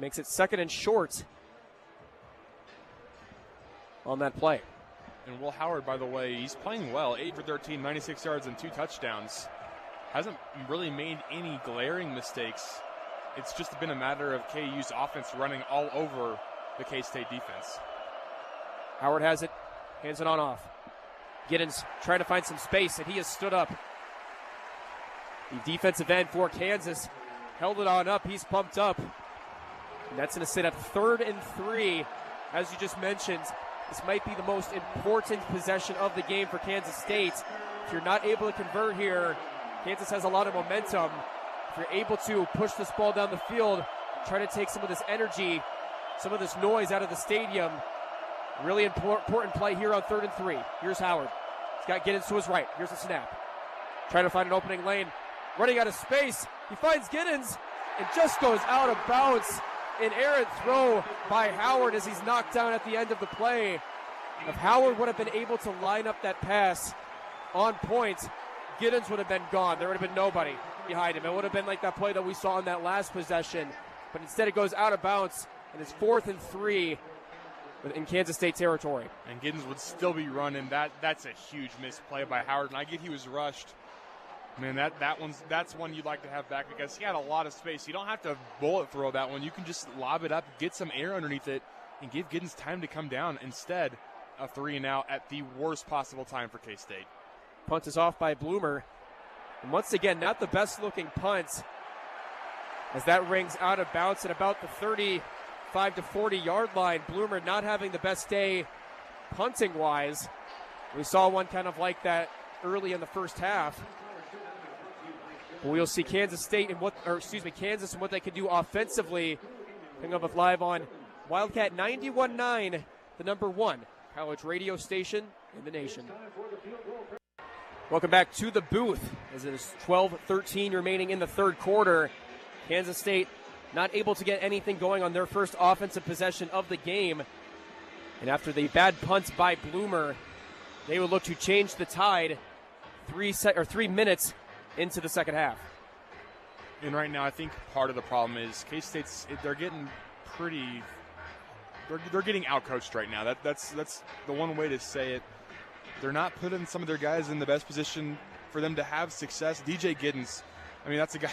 Makes it second and short on that play. And Will Howard, by the way, he's playing well. 8 for 13, 96 yards and 2 touchdowns. Hasn't really made any glaring mistakes. It's just been a matter of KU's offense running all over the K-State defense. Howard has it, hands it on off. Giddens trying to find some space, and he has stood up. The defensive end for Kansas held it on up. He's pumped up. And that's going to sit at 3rd and 3. As you just mentioned, this might be the most important possession of the game for Kansas State. If you're not able to convert here, Kansas has a lot of momentum. If you're able to push this ball down the field, try to take some of this energy, some of this noise out of the stadium. Really important play here on 3rd and 3. Here's Howard. He's got Giddens to his right. Here's the snap. Trying to find an opening lane. Running out of space. He finds Giddens and just goes out of bounds. An errant throw by Howard as he's knocked down at the end of the play. If Howard would have been able to line up that pass on point, Giddens would have been gone. There would have been nobody behind him. It would have been like that play that we saw in that last possession. But instead it goes out of bounds, and it's 4th and 3 in Kansas State territory. And Giddens would still be running. That's a huge misplay by Howard. And I get he was rushed. Man, that's one you'd like to have back because he had a lot of space. You don't have to bullet throw that one. You can just lob it up, get some air underneath it, and give Giddens time to come down. Instead, a 3 and out at the worst possible time for K-State. Punt is off by Bloomer. And once again, not the best looking punt as that rings out of bounds at about the 35 to 40 yard line. Bloomer not having the best day punting wise. We saw one kind of like that early in the first half. We'll see Kansas and what they can do offensively. Coming up with live on Wildcat 91.9, the number 1 college radio station in the nation. Welcome back to the booth as it is 12-13 remaining in the third quarter. Kansas State not able to get anything going on their first offensive possession of the game. And after the bad punts by Bloomer, they will look to change the tide 3 minutes into the second half. And right now, I think part of the problem is K-State's they're getting outcoached right now. That's the one way to say it. They're not putting some of their guys in the best position for them to have success. DJ Giddens, I mean, that's a guy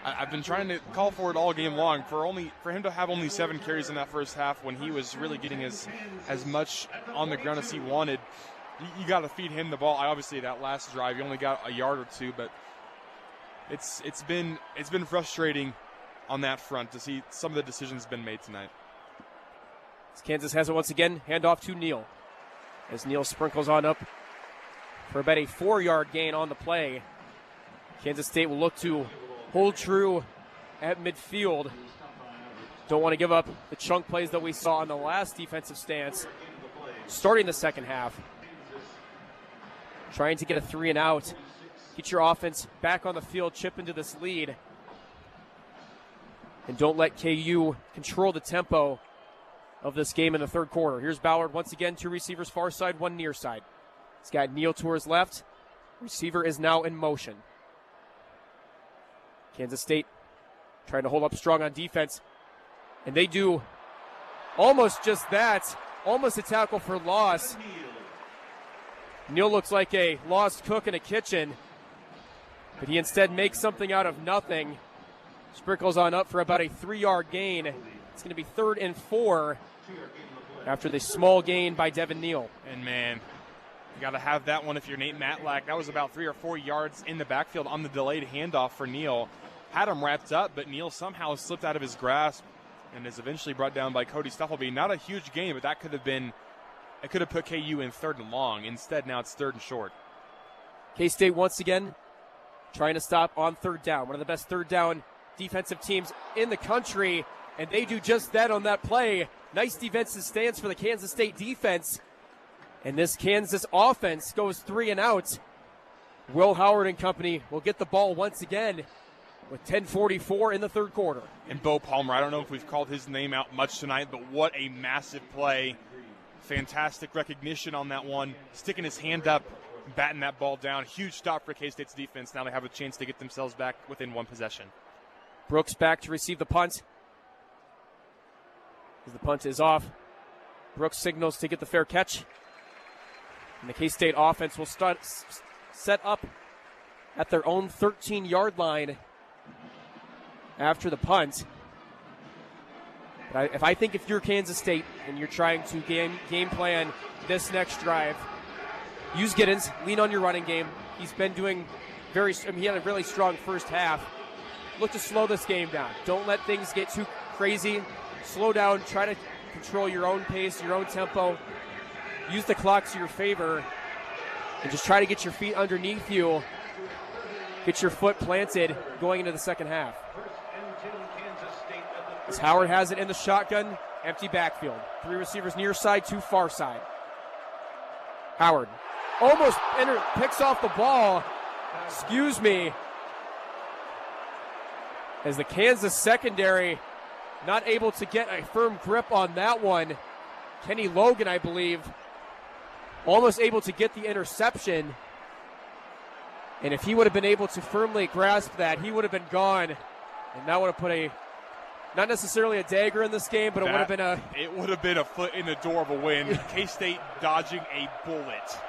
I've been trying to call for it all game long. For him to have only 7 carries in that first half when he was really getting as much on the ground as he wanted, you got to feed him the ball. Obviously, that last drive, he only got a yard or 2, but it's been frustrating on that front to see some of the decisions been made tonight. Kansas has it once again. Handoff to Neal. As Neal sprinkles on up for about a 4-yard gain on the play. Kansas State will look to hold true at midfield. Don't want to give up the chunk plays that we saw in the last defensive stance starting the second half. Trying to get a 3 and out. Get your offense back on the field, chip into this lead. And don't let KU control the tempo of this game in the third quarter. Here's Ballard once again, 2 receivers far side, 1 near side. He's got Neal to his left. Receiver is now in motion. Kansas State trying to hold up strong on defense. And they do almost just that. Almost a tackle for loss. Neal looks like a lost cook in a kitchen, but he instead makes something out of nothing. Sprinkles on up for about a 3-yard gain. It's going to be 3rd and 4 after the small gain by Devin Neal. And man, you got to have that one if you're Nate Matlack. That was about 3 or 4 yards in the backfield on the delayed handoff for Neal. Had him wrapped up, but Neal somehow slipped out of his grasp and is eventually brought down by Cody Stuffleby. Not a huge gain, but that could have put KU in 3rd and long. Instead, now it's 3rd and short. K-State once again trying to stop on 3rd down. One of the best 3rd down defensive teams in the country, and they do just that on that play. Nice defensive stance for the Kansas State defense. And this Kansas offense goes 3 and out. Will Howard and company will get the ball once again with 10:44 in the third quarter. And Bo Palmer, I don't know if we've called his name out much tonight, but what a massive play. Fantastic recognition on that one. Sticking his hand up, batting that ball down. Huge stop for K-State's defense. Now they have a chance to get themselves back within 1 possession. Brooks back to receive the punt. As the punt is off, Brooks signals to get the fair catch. And the K-State offense will set up at their own 13-yard line after the punt. But if you're Kansas State and you're trying to game plan this next drive, use Giddens, lean on your running game. He's been doing he had a really strong first half. Look to slow this game down. Don't let things get too crazy. Slow down, try to control your own pace, your own tempo. Use the clock to your favor and just try to get your feet underneath you. Get your foot planted going into the second half. As Howard has it in the shotgun, empty backfield. 3 receivers near side, 2 far side. Howard almost picks off the ball. Excuse me. As the Kansas secondary not able to get a firm grip on that one. Kenny Logan, I believe, almost able to get the interception. And if he would have been able to firmly grasp that, he would have been gone. And that would have put not necessarily a dagger in this game, but it would have been a foot in the door of a win. K-State dodging a bullet.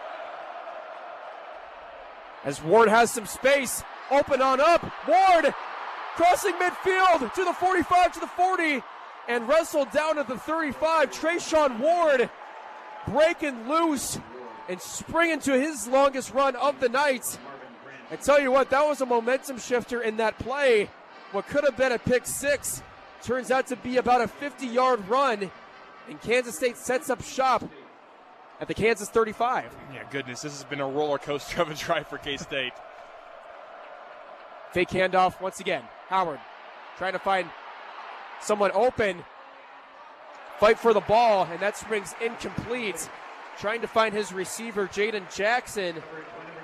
As Ward has some space, open on up. Ward crossing midfield to the 45, to the 40, and wrestled down at the 35. Trayshawn Ward breaking loose and springing to his longest run of the night. I tell you what, that was a momentum shifter in that play. What could have been a pick 6 turns out to be about a 50-yard run, and Kansas State sets up shop at the Kansas 35. Yeah, goodness, this has been a roller coaster of a drive for K-State. Fake handoff once again. Howard trying to find someone open. Fight for the ball, and that springs incomplete. Trying to find his receiver, Jaden Jackson.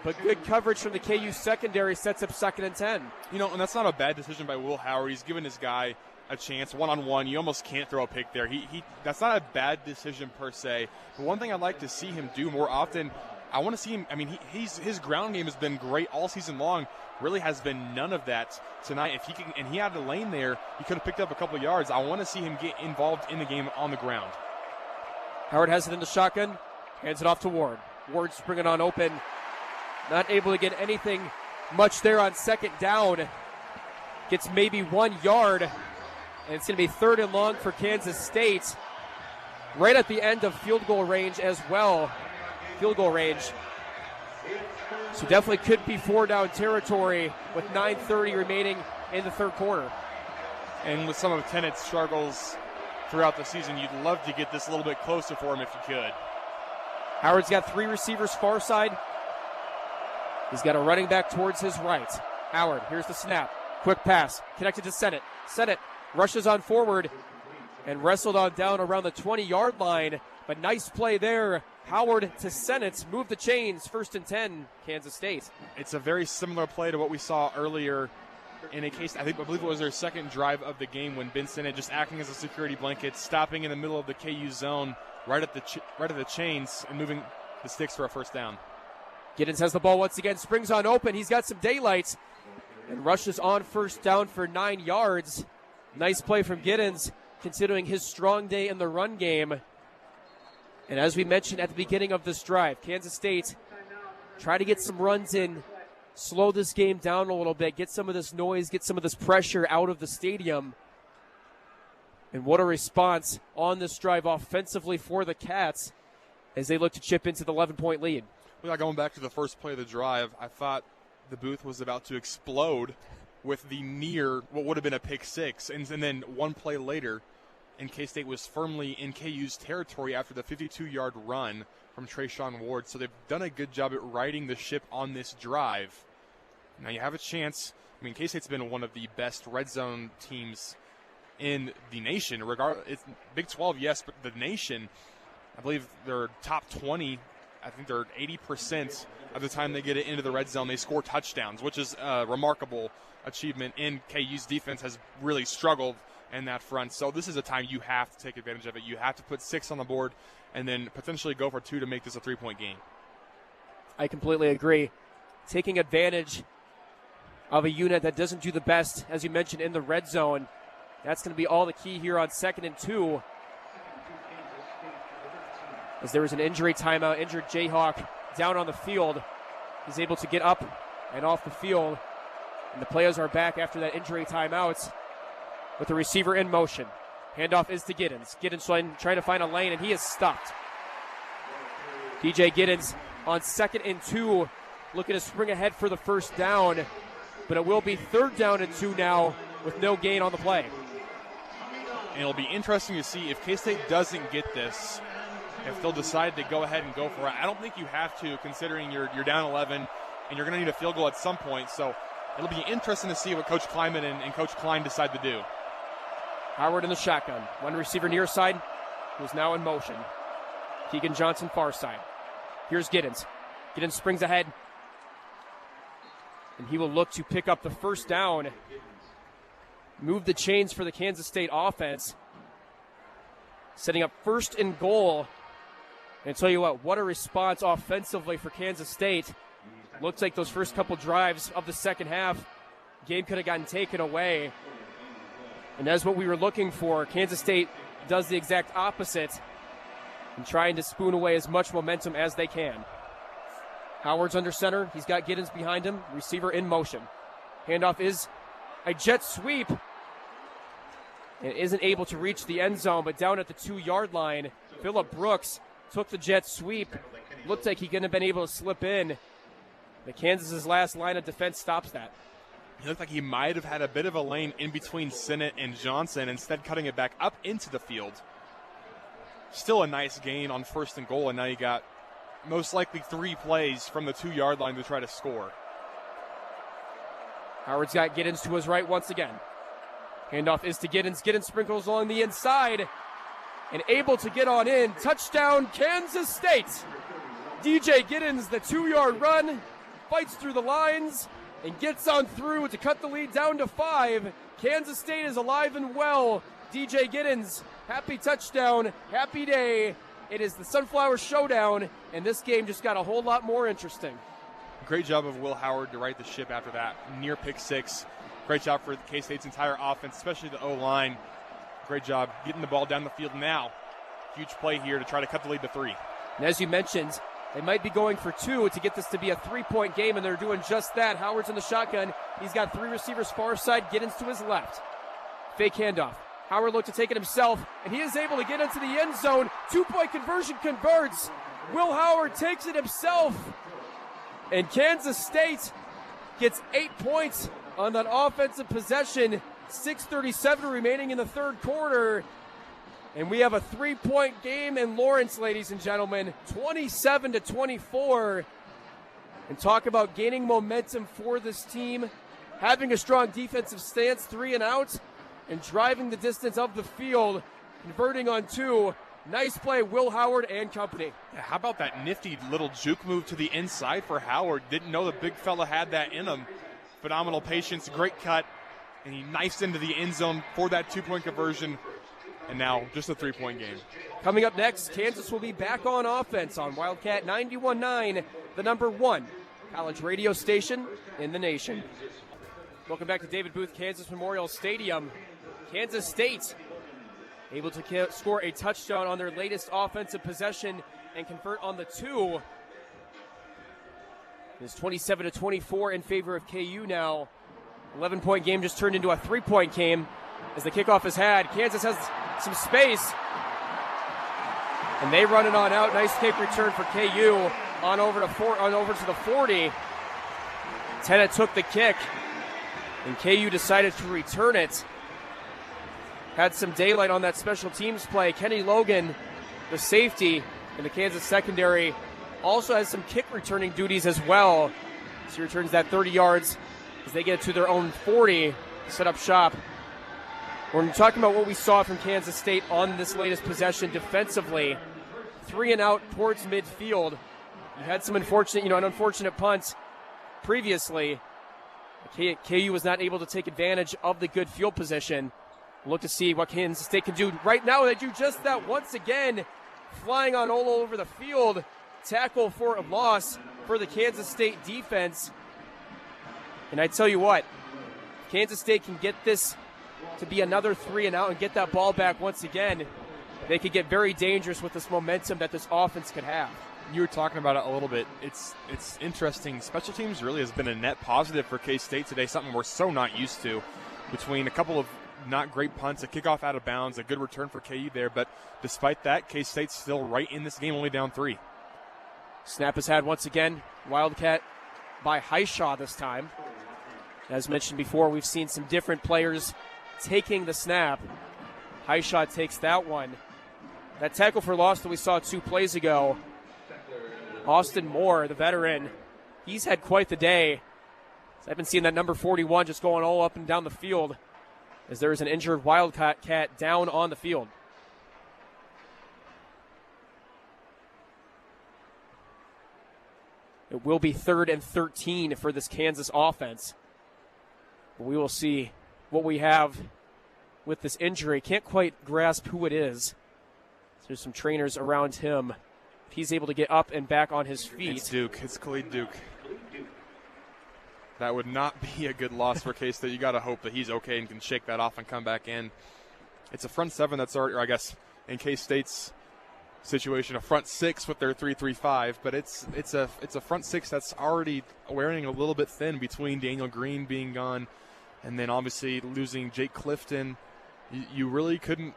But good coverage from the KU secondary sets up 2nd and 10. You know, and that's not a bad decision by Will Howard. He's given his guy a chance one-on-one. You almost can't throw a pick there. That's not a bad decision per se. But one thing I'd like to see him do more often, I want to see him, I mean, his ground game has been great all season long. Really has been none of that tonight. If he can, and he had a lane there, he could have picked up a couple of yards. I want to see him get involved in the game on the ground. Howard has it in the shotgun, hands it off to Ward. Ward springing on open Not able to get anything much there on second down. Gets maybe 1 yard, and it's going to be 3rd and long for Kansas State. Right at the end of field goal range as well. Field goal range. So definitely could be 4-down territory with 9:30 remaining in the third quarter. And with some of Tennett's struggles throughout the season, you'd love to get this a little bit closer for him if you could. Howard's got 3 receivers far side. He's got a running back towards his right. Howard, here's the snap. Quick pass, connected to Sennett. Sennett rushes on forward and wrestled on down around the 20-yard line. But nice play there. Howard to Sennett, move the chains, 1st and 10, Kansas State. It's a very similar play to what we saw earlier in a case, I believe it was their second drive of the game when Ben Sennett just acting as a security blanket, stopping in the middle of the KU zone, right at the chains, and moving the sticks for a first down. Giddens has the ball once again, springs on open. He's got some daylight and rushes on first down for 9 yards. Nice play from Giddens, considering his strong day in the run game. And as we mentioned at the beginning of this drive, Kansas State try to get some runs in, slow this game down a little bit, get some of this noise, get some of this pressure out of the stadium. And what a response on this drive offensively for the Cats as they look to chip into the 11-point lead. Well, going back to the first play of the drive, I thought the booth was about to explode with the near what would have been a pick six. And then one play later, and K-State was firmly in KU's territory after the 52-yard run from Trayshawn Ward. So they've done a good job at riding the ship on this drive. Now you have a chance. I mean, K-State's been one of the best red zone teams in the nation. It's Big 12, yes, but the nation, I believe they're top 20. I think they're 80% of the time they get it into the red zone, they score touchdowns, which is a remarkable achievement. And KU's defense has really struggled in that front. So this is a time you have to take advantage of it. You have to put 6 on the board and then potentially go for 2 to make this a 3-point game. I completely agree. Taking advantage of a unit that doesn't do the best, as you mentioned, in the red zone. That's going to be all the key here on 2nd and 2. As there was an injury timeout, injured Jayhawk down on the field. He's able to get up and off the field. And the players are back after that injury timeout with the receiver in motion. Handoff is to Giddens. Giddens trying to find a lane, and he is stopped. DJ Giddens on 2nd and 2, looking to spring ahead for the first down. But it will be 3rd down and 2 now with no gain on the play. And it'll be interesting to see if K-State doesn't get this, if they'll decide to go ahead and go for it. I don't think you have to, considering you're down 11 and you're going to need a field goal at some point. So it'll be interesting to see what Coach Kleiman and Coach Klein decide to do. Howard in the shotgun. One receiver near side, who's now in motion. Keegan Johnson far side. Here's Giddens. Giddens springs ahead. And he will look to pick up the first down. Move the chains for the Kansas State offense. Setting up 1st and goal. And tell you what a response offensively for Kansas State. Looks like those first couple drives of the second half, game could have gotten taken away. And that's what we were looking for. Kansas State does the exact opposite and trying to spoon away as much momentum as they can. Howard's under center. He's got Giddens behind him. Receiver in motion. Handoff is a jet sweep. And isn't able to reach the end zone, but down at the 2-yard line, Phillip Brooks took the jet sweep. Looked like he couldn't have been able to slip in. But Kansas's last line of defense stops that. He looked like he might have had a bit of a lane in between Sennett and Johnson, instead cutting it back up into the field. Still a nice gain on 1st and goal, and now you got most likely 3 plays from the 2-yard line to try to score. Howard's got Giddens to his right once again. Handoff is to Giddens. Giddens sprinkles along the inside and able to get on in. Touchdown, Kansas State. DJ Giddens, the 2-yard run, fights through the lines and gets on through to cut the lead down to 5. Kansas State is alive and well. DJ Giddens, happy touchdown, happy day. It is the Sunflower Showdown, and this game just got a whole lot more interesting. Great job of Will Howard to right the ship after that near pick 6. Great job for K-State's entire offense, especially the O-line. Great job getting the ball down the field now. Huge play here to try to cut the lead to 3. And as you mentioned, They might be going for 2 to get this to be a 3-point game, and they're doing just that. Howard's in the shotgun. He's got 3 receivers far side. Giddens to his left. Fake handoff. Howard looked to take it himself, and he is able to get into the end zone. 2-point conversion converts. Will Howard takes it himself. And Kansas State gets 8 points on that offensive possession. 6:37 remaining in the third quarter. And we have a 3-point game in Lawrence, ladies and gentlemen. 27-24. And talk about gaining momentum for this team. Having a strong defensive stance, 3 and out. And driving the distance of the field. Converting on 2. Nice play, Will Howard and company. Yeah, how about that nifty little juke move to the inside for Howard? Didn't know the big fella had that in him. Phenomenal patience, great cut. And he knifes into the end zone for that 2-point conversion. And now just a 3-point game. Coming up next, Kansas will be back on offense on Wildcat 91.9, the number 1 college radio station in the nation. Welcome back to David Booth, Kansas Memorial Stadium. Kansas State able to score a touchdown on their latest offensive possession and convert on the 2. It's 27-24 in favor of KU now. 11-point game just turned into a 3-point game as the kickoff is had. Kansas has some space, and they run it on out. Nice kick return for KU on over to the 40. Tennant took the kick, and KU decided to return it. Had some daylight on that special teams play. Kenny Logan, the safety in the Kansas secondary, also has some kick returning duties as well. So he returns that 30 yards as they get it to their own 40 to set up shop. We're talking about what we saw from Kansas State on this latest possession defensively. 3 and out towards midfield. You had some an unfortunate punt previously. KU was not able to take advantage of the good field position. Look to see what Kansas State can do right now. They do just that once again. Flying on all over the field. Tackle for a loss for the Kansas State defense. And I tell you what, Kansas State can get this to be another 3 and out and get that ball back once again. They could get very dangerous with this momentum that this offense could have. You were talking about it a little bit. It's interesting. Special teams really has been a net positive for K-State today, something we're so not used to. Between a couple of not great punts, a kickoff out of bounds, a good return for KU there. But despite that, K-State's still right in this game, only down 3. Snap is had once again. Wildcat by Highshaw this time. As mentioned before, we've seen some different players taking the snap. Highshaw takes that one. That tackle for loss that we saw 2 plays ago, Austin Moore, the veteran, he's had quite the day. So I've been seeing that number 41 just going all up and down the field as there is an injured Wildcat down on the field. It will be 3rd and 13 for this Kansas offense. We will see what we have with this injury. Can't quite grasp who it is. There's some trainers around him. He's able to get up and back on his feet. It's Duke. It's Khalid Duke. That would not be a good loss for K-State. You got to hope that he's okay and can shake that off and come back in. It's a front 7 that's already, or I guess in K-State's situation, a front 6 with their 3-3-5, but it's a front 6 that's already wearing a little bit thin between Daniel Green being gone and then obviously losing Jake Clifton. You really couldn't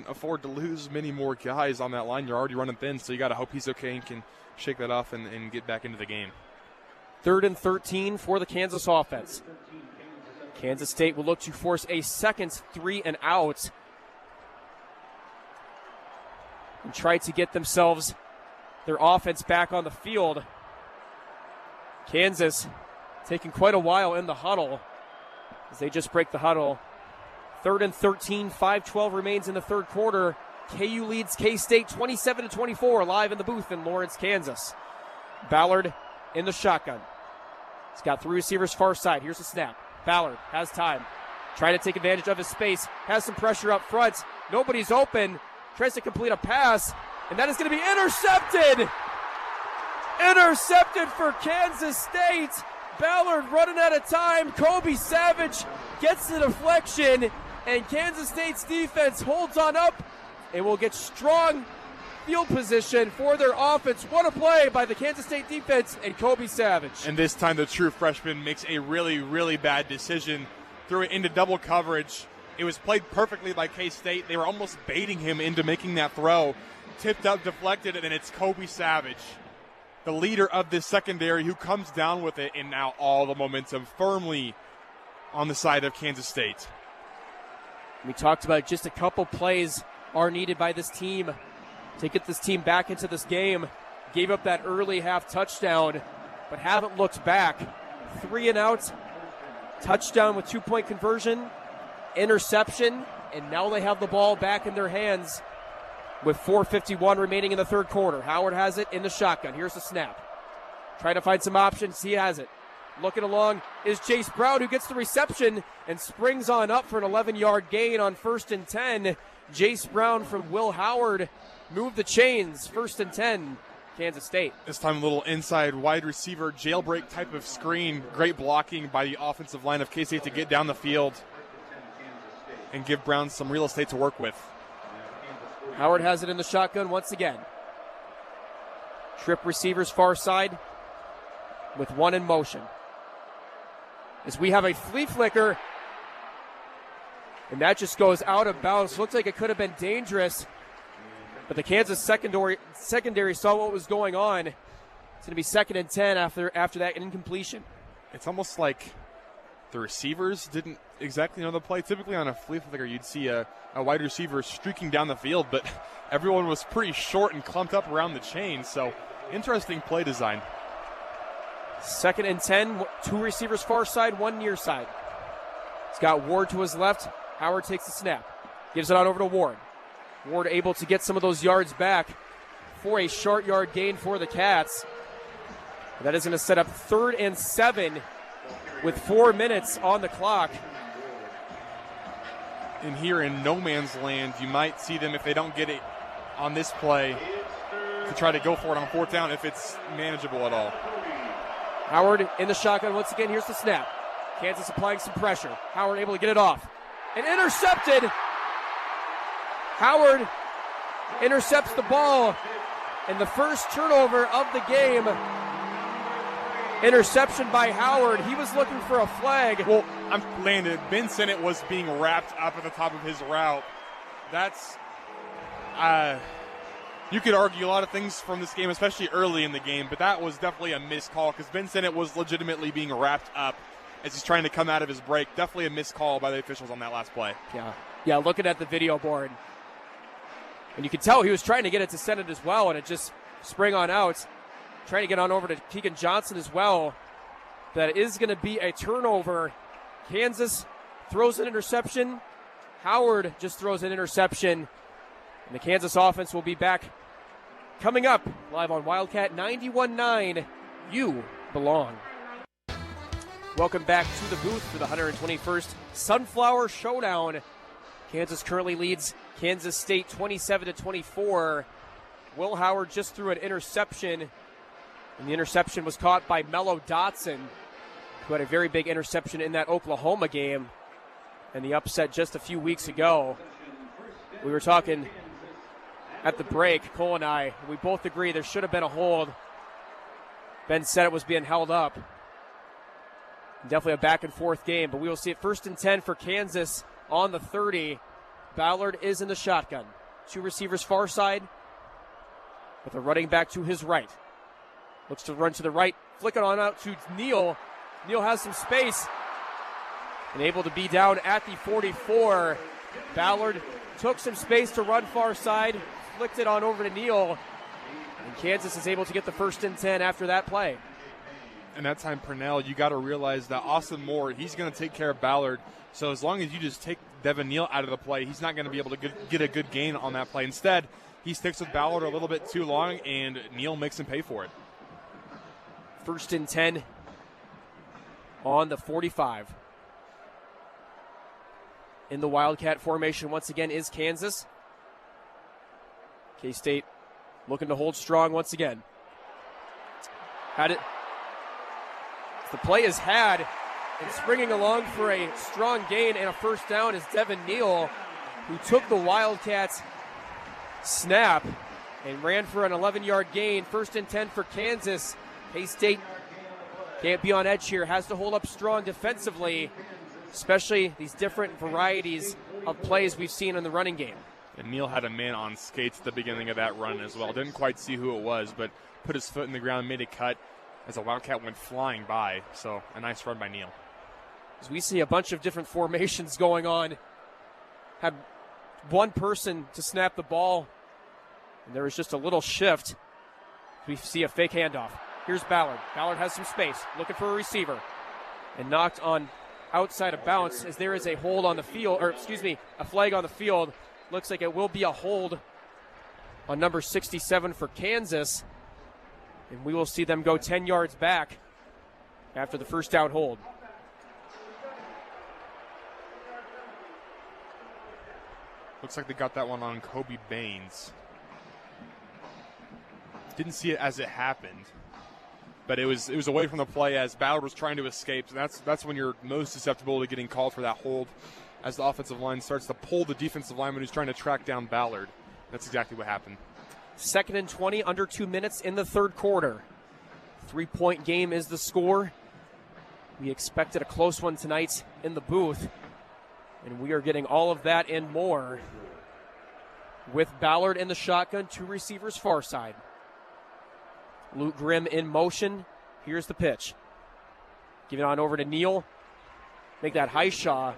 afford to lose many more guys on that line. You're already running thin, so you got to hope he's okay and can shake that off and get back into the game. 3rd and 13 for the Kansas offense. Kansas State will look to force a second 3 and out and try to get themselves their offense back on the field. Kansas taking quite a while in the huddle as they just break the huddle. 3rd and 13, 5:12 remains in the third quarter. KU leads K-State 27-24 live in the booth in Lawrence, Kansas. Ballard in the shotgun. He's got 3 receivers far side. Here's the snap. Ballard has time. Trying to take advantage of his space. Has some pressure up front. Nobody's open. Tries to complete a pass. And that is going to be intercepted. Intercepted for Kansas State. Ballard running out of time. Kobe Savage gets the deflection. And Kansas State's defense holds on up and will get strong field position for their offense. What a play by the Kansas State defense and Kobe Savage. And this time the true freshman makes a really, really bad decision. Threw it into double coverage. It was played perfectly by K-State. They were almost baiting him into making that throw. Tipped up, deflected, and it's Kobe Savage, the leader of this secondary, who comes down with it, and now all the momentum firmly on the side of Kansas State. We talked about just a couple plays are needed by this team to get this team back into this game. Gave up that early half touchdown, but haven't looked back. 3 and out, touchdown with 2-point conversion, interception, and now they have the ball back in their hands with 4:51 remaining in the third quarter. Howard has it in the shotgun. Here's the snap. Trying to find some options. He has it. Looking along is Jace Brown, who gets the reception and springs on up for an 11-yard gain on 1st and 10. Jace Brown from Will Howard moved the chains. 1st and 10, Kansas State. This time a little inside wide receiver jailbreak type of screen. Great blocking by the offensive line of K-State to get down the field and give Brown some real estate to work with. Howard has it in the shotgun once again. Trip receivers far side with one in motion. As we have a flea flicker, and that just goes out of bounds. Looks like it could have been dangerous, but the Kansas secondary saw what was going on. It's going to be 2nd and 10 after that incompletion. It's almost like the receivers didn't exactly know the play. Typically on a flea flicker, you'd see a wide receiver streaking down the field, but everyone was pretty short and clumped up around the chain, so interesting play design. 2nd and 10, 2 receivers far side, 1 near side. He's got Ward to his left. Howard takes the snap, gives it on over to Ward. Ward able to get some of those yards back for a short yard gain for the Cats. That is going to set up 3rd and 7 with 4 minutes on the clock. And here in no man's land, you might see them, if they don't get it on this play, to try to go for it on 4th down if it's manageable at all. Howard in the shotgun once again. Here's the snap. Kansas applying some pressure. Howard able to get it off. And intercepted. Howard intercepts the ball. And the first turnover of the game. Interception by Howard. He was looking for a flag. Well, I'm landed. Ben Sinnott was being wrapped up at the top of his route. That's, you could argue a lot of things from this game, especially early in the game, but that was definitely a missed call because Ben Sinnott was legitimately being wrapped up as he's trying to come out of his break. Definitely a missed call by the officials on that last play. Yeah, looking at the video board. And you could tell he was trying to get it to Sinnott as well, and it just sprang on out. Trying to get on over to Keegan Johnson as well. That is going to be a turnover. Kansas throws an interception. Howard just throws an interception. And the Kansas offense will be back coming up live on Wildcat 91.9. You belong. Welcome back to the booth for the 121st Sunflower Showdown. Kansas currently leads Kansas State 27-24. Will Howard just threw an interception. And the interception was caught by Mello Dotson, who had a very big interception in that Oklahoma game and the upset just a few weeks ago. We were talking at the break, Cole and I, we both agree there should have been a hold. Ben said it was being held up. Definitely a back and forth game, but we will see it 1st and 10 for Kansas on the 30. Ballard is in the shotgun. 2 receivers far side with a running back to his right. Looks to run to the right, flick it on out to Neal. Neal has some space and able to be down at the 44. Ballard took some space to run far side, flicked it on over to Neal, and Kansas is able to get the 1st and 10 after that play. And that time, Purnell, you got to realize that Austin Moore, he's going to take care of Ballard. So as long as you just take Devin Neal out of the play, he's not going to be able to get a good gain on that play. Instead, he sticks with Ballard a little bit too long, and Neal makes him pay for it. 1st and 10 on the 45. In the Wildcat formation once again is Kansas. K-State looking to hold strong once again. Had it. The play is had, and springing along for a strong gain and a 1st down is Devin Neal, who took the Wildcats snap and ran for an 11-yard gain. 1st and 10 for Kansas. K-State can't be on edge here, has to hold up strong defensively, especially these different varieties of plays we've seen in the running game. And Neal had a man on skates at the beginning of that run as well. Didn't quite see who it was, but put his foot in the ground, made a cut as a Wildcat went flying by. So a nice run by Neal. As we see a bunch of different formations going on, had one person to snap the ball, and there was just a little shift. We see a fake handoff. Here's Ballard. Ballard has some space, looking for a receiver, and knocked on outside of bounds as there is a hold on the field, a flag on the field. Looks like it will be a hold on number 67 for Kansas, and we will see them go 10 yards back after the first down hold. Looks like they got that one on Kobe Baines. Didn't see it as it happened, but it was away from the play as Ballard was trying to escape. So that's when you're most susceptible to getting called for that hold, as the offensive line starts to pull the defensive lineman who's trying to track down Ballard. That's exactly what happened. 2nd and 20, under 2 minutes in the third quarter. 3-point game is the score. We expected a close one tonight in the booth, and we are getting all of that and more with Ballard in the shotgun, 2 receivers far side. Luke Grimm in motion. Here's the pitch. Give it on over to Neal. Make that Highshaw.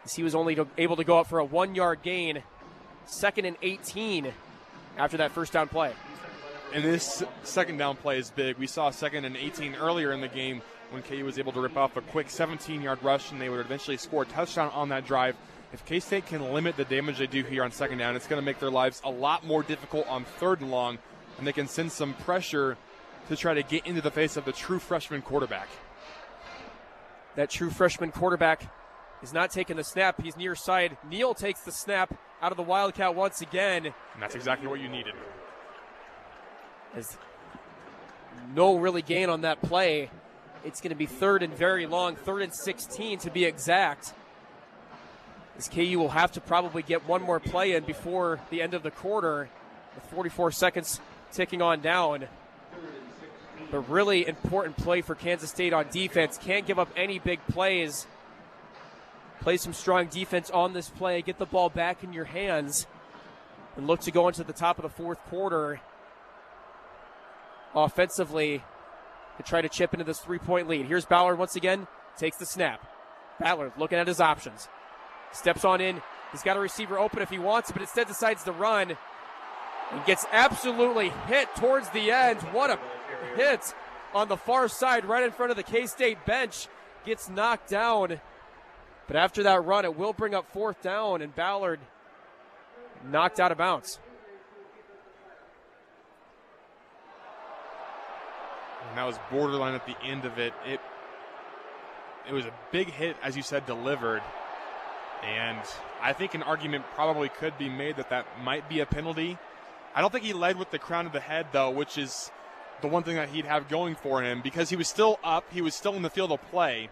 As he was only able to go up for a 1-yard gain. 2nd and 18 after that first down play. And this second down play is big. We saw 2nd and 18 earlier in the game when KU was able to rip off a quick 17-yard rush, and they would eventually score a touchdown on that drive. If K-State can limit the damage they do here on 2nd down, it's going to make their lives a lot more difficult on 3rd and long, and they can send some pressure to try to get into the face of the true freshman quarterback. That true freshman quarterback is not taking the snap. He's near side. Neal takes the snap out of the Wildcat once again. And that's exactly what you needed. There's no really gain on that play. It's going to be 3rd and very long, 3rd and 16 to be exact. As KU will have to probably get one more play in before the end of the quarter, with 44 seconds ticking on down. But really important play for Kansas State on defense. Can't give up any big plays. Play some strong defense on this play. Get the ball back in your hands and look to go into the top of the 4th quarter offensively to try to chip into this 3-point lead. Here's Ballard once again. Takes the snap. Ballard looking at his options. Steps on in. He's got a receiver open if he wants, but instead decides to run. And gets absolutely hit towards the end. What a hit on the far side right in front of the K-State bench. Gets knocked down. But after that run, it will bring up 4th down, and Ballard knocked out of bounds. And that was borderline at the end of it. It was a big hit, as you said, delivered. And I think an argument probably could be made that might be a penalty. I don't think he led with the crown of the head, though, which is the one thing that he'd have going for him, because he was still up. He was still in the field of play.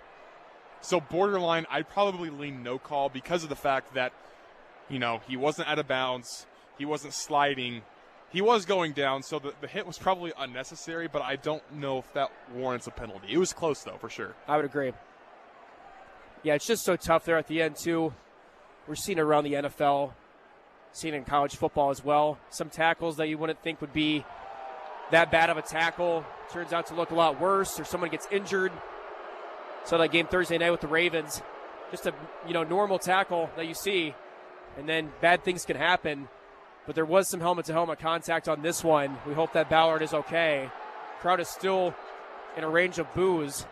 So borderline, I'd probably lean no call because of the fact that, he wasn't out of bounds. He wasn't sliding. He was going down, so the hit was probably unnecessary, but I don't know if that warrants a penalty. It was close, though, for sure. I would agree. Yeah, it's just so tough there at the end, too. We're seeing it around the NFL, seeing it in college football as well. Some tackles that you wouldn't think would be that bad of a tackle turns out to look a lot worse, or someone gets injured. Saw that game Thursday night with the Ravens. Just a normal tackle that you see, and then bad things can happen. But there was some helmet-to-helmet contact on this one. We hope that Ballard is okay. Crowd is still in a range of boos,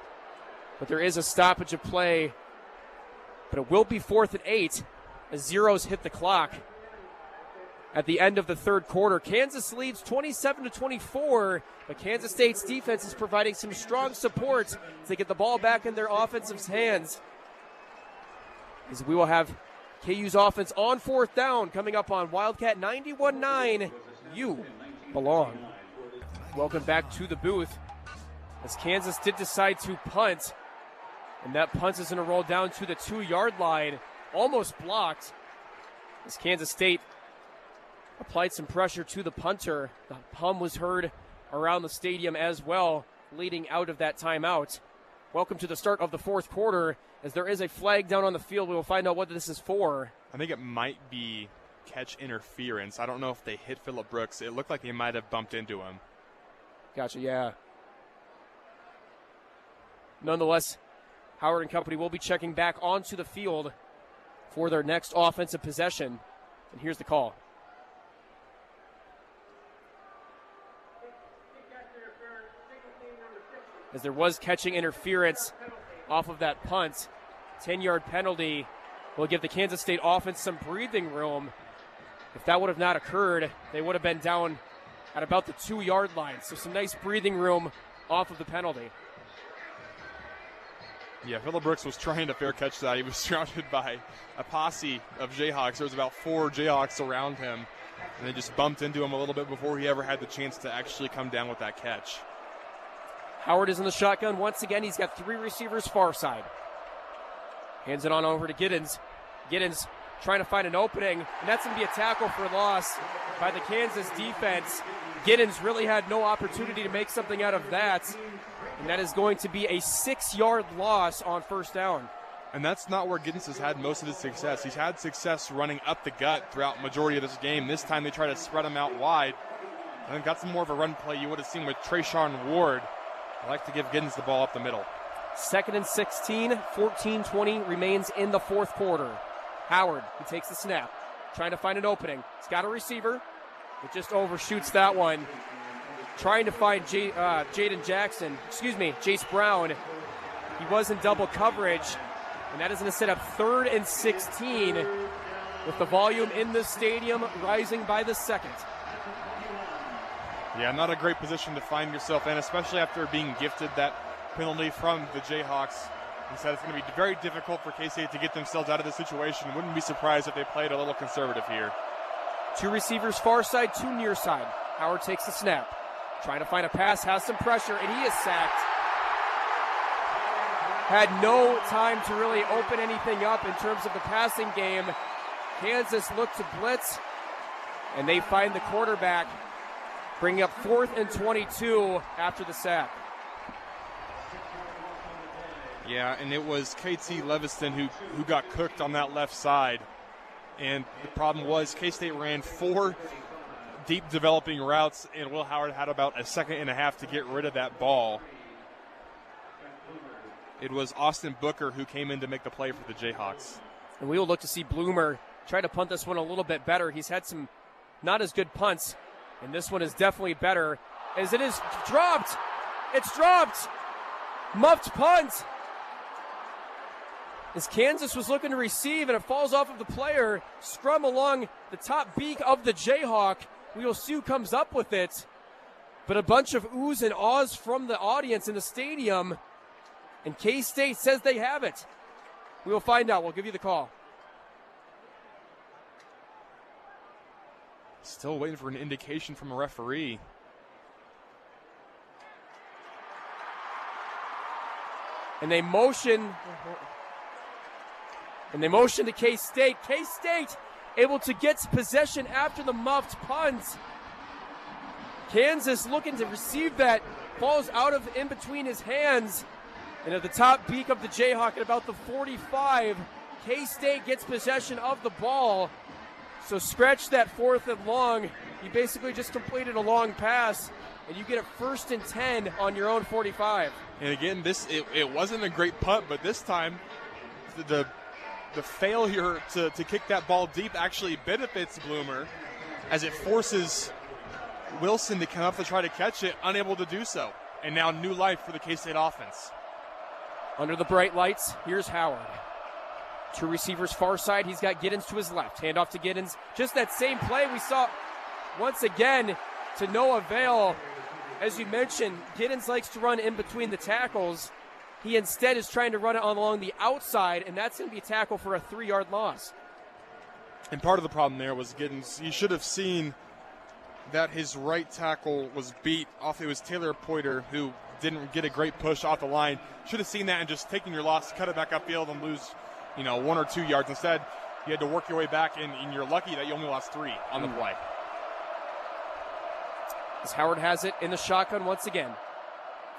but there is a stoppage of play. But it will be 4th and 8 as zeros hit the clock at the end of the third quarter. Kansas leads 27-24, but Kansas State's defense is providing some strong support to get the ball back in their offensive's hands. As we will have KU's offense on 4th down coming up on Wildcat 91.9. You belong. Welcome back to the booth as Kansas did decide to punt, and that punt is going to roll down to the 2-yard line, almost blocked as Kansas State applied some pressure to the punter. The hum was heard around the stadium as well, leading out of that timeout. Welcome to the start of the fourth quarter. As there is a flag down on the field, we will find out what this is for. I think it might be catch interference. I don't know if they hit Phillip Brooks. It looked like they might have bumped into him. Gotcha, yeah. Nonetheless, Howard and company will be checking back onto the field for their next offensive possession. And here's the call. As there was catching interference off of that punt, 10-yard penalty will give the Kansas State offense some breathing room. If that would have not occurred, they would have been down at about the 2-yard line. So some nice breathing room off of the penalty. Yeah, Phillip Brooks was trying to fair catch that. He was surrounded by a posse of Jayhawks. There was about 4 Jayhawks around him, and they just bumped into him a little bit before he ever had the chance to actually come down with that catch. Howard is in the shotgun once again. He's got 3 receivers far side. Hands it on over to Giddens. Giddens trying to find an opening, and that's going to be a tackle for loss by the Kansas defense. Giddens really had no opportunity to make something out of that, and that is going to be a 6-yard loss on first down. And that's not where Giddens has had most of his success. He's had success running up the gut throughout the majority of this game. This time they try to spread him out wide, and then got some more of a run play you would have seen with Trayshawn Ward. I like to give Giddens the ball up the middle. 2nd and 16, 14-20 remains in the fourth quarter. Howard, he takes the snap, trying to find an opening. He's got a receiver. It just overshoots that one. Trying to find Jace Brown. He was in double coverage, and that is going to set up 3rd and 16 with the volume in the stadium rising by the second. Yeah, not a great position to find yourself in, especially after being gifted that penalty from the Jayhawks. He said it's going to be very difficult for K-State to get themselves out of this situation. Wouldn't be surprised if they played a little conservative here. 2 receivers far side, 2 near side. Howard takes the snap. Trying to find a pass, has some pressure, and he is sacked. Had no time to really open anything up in terms of the passing game. Kansas looked to blitz, and they find the quarterback, bringing up 4th and 22 after the sack. Yeah, and it was KT Leviston who got cooked on that left side. And the problem was K-State ran 4 deep developing routes, and Will Howard had about a second and a half to get rid of that ball. It was Austin Booker who came in to make the play for the Jayhawks. And we will look to see Bloomer try to punt this one a little bit better. He's had some not as good punts, and this one is definitely better, as it is dropped. It's dropped. Muffed punt. As Kansas was looking to receive, and it falls off of the player, scrum along the top beak of the Jayhawk. We will see who comes up with it. But a bunch of oohs and ahs from the audience in the stadium, and K-State says they have it. We will find out. We'll give you the call. Still waiting for an indication from a referee. And they motion to K-State. K-State able to get possession after the muffed punt. Kansas looking to receive that. Falls out of in between his hands. And at the top beak of the Jayhawk at about the 45, K-State gets possession of the ball. So scratch that 4th and long. You basically just completed a long pass, and you get a 1st and 10 on your own 45. And again, it wasn't a great punt, but this time the failure to kick that ball deep actually benefits Bloomer, as it forces Wilson to come up to try to catch it, unable to do so. And now new life for the K-State offense. Under the bright lights, here's Howard. 2 receivers far side. He's got Giddens to his left. Handoff to Giddens. Just that same play we saw once again to no avail. As you mentioned, Giddens likes to run in between the tackles. He instead is trying to run it along the outside, and that's going to be a tackle for a 3-yard loss. And part of the problem there was Giddens. You should have seen that his right tackle was beat off. It was Taylor Poiter who didn't get a great push off the line. Should have seen that and just taking your loss, cut it back upfield and lose, 1 or 2 yards. Instead, you had to work your way back, and you're lucky that you only lost 3 on the play. as Howard has it in the shotgun once again.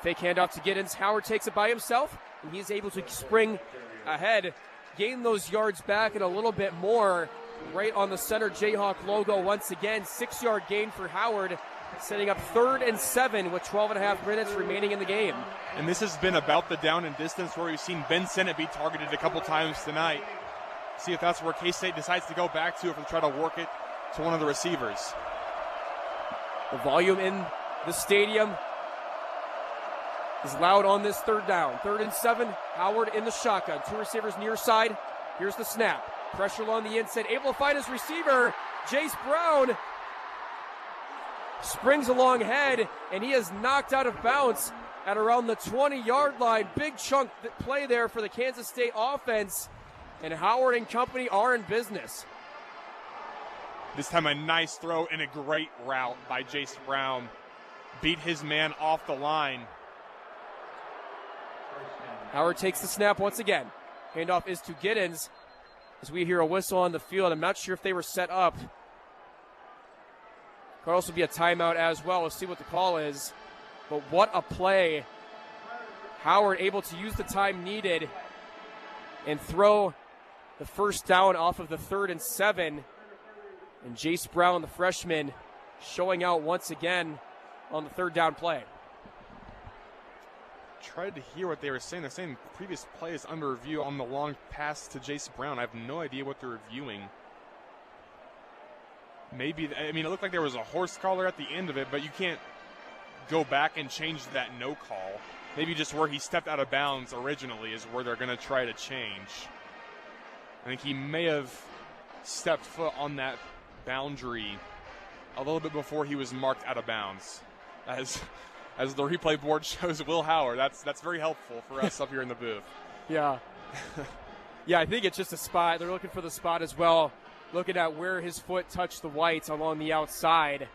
Fake handoff to Giddens. Howard takes it by himself, and he's able to spring ahead, gain those yards back and a little bit more right on the center Jayhawk logo once again. 6-yard gain for Howard, setting up 3rd and 7 with 12.5 minutes remaining in the game. And this has been about the down and distance where we've seen Ben Sennett be targeted a couple times tonight. See if that's where K-State decides to go back to if they try to work it to one of the receivers. The volume in the stadium is loud on this 3rd down. 3rd and 7, Howard in the shotgun. 2 receivers near side. Here's the snap. Pressure along the inside. Able to find his receiver. Jace Brown springs along head, and he is knocked out of bounds at around the 20-yard line. Big chunk play there for the Kansas State offense, and Howard and company are in business. This time a nice throw and a great route by Jace Brown. Beat his man off the line. Howard takes the snap once again. Handoff is to Giddens as we hear a whistle on the field. I'm not sure if they were set up. Could also be a timeout as well. We'll see what the call is. But what a play. Howard able to use the time needed and throw the 1st down off of the 3rd and 7. And Jace Brown, the freshman, showing out once again on the 3rd down play. Tried to hear what they were saying. They're saying previous play is under review on the long pass to Jace Brown. I have no idea what they're reviewing. Maybe, I mean, it looked like there was a horse collar at the end of it, but you can't go back and change that no call. Maybe just where he stepped out of bounds originally is where they're going to try to change. I think he may have stepped foot on that boundary a little bit before he was marked out of bounds. As the replay board shows Will Howard, that's very helpful for us up here in the booth. Yeah. Yeah, I think it's just a spot. They're looking for the spot as well, looking at where his foot touched the whites along the outside.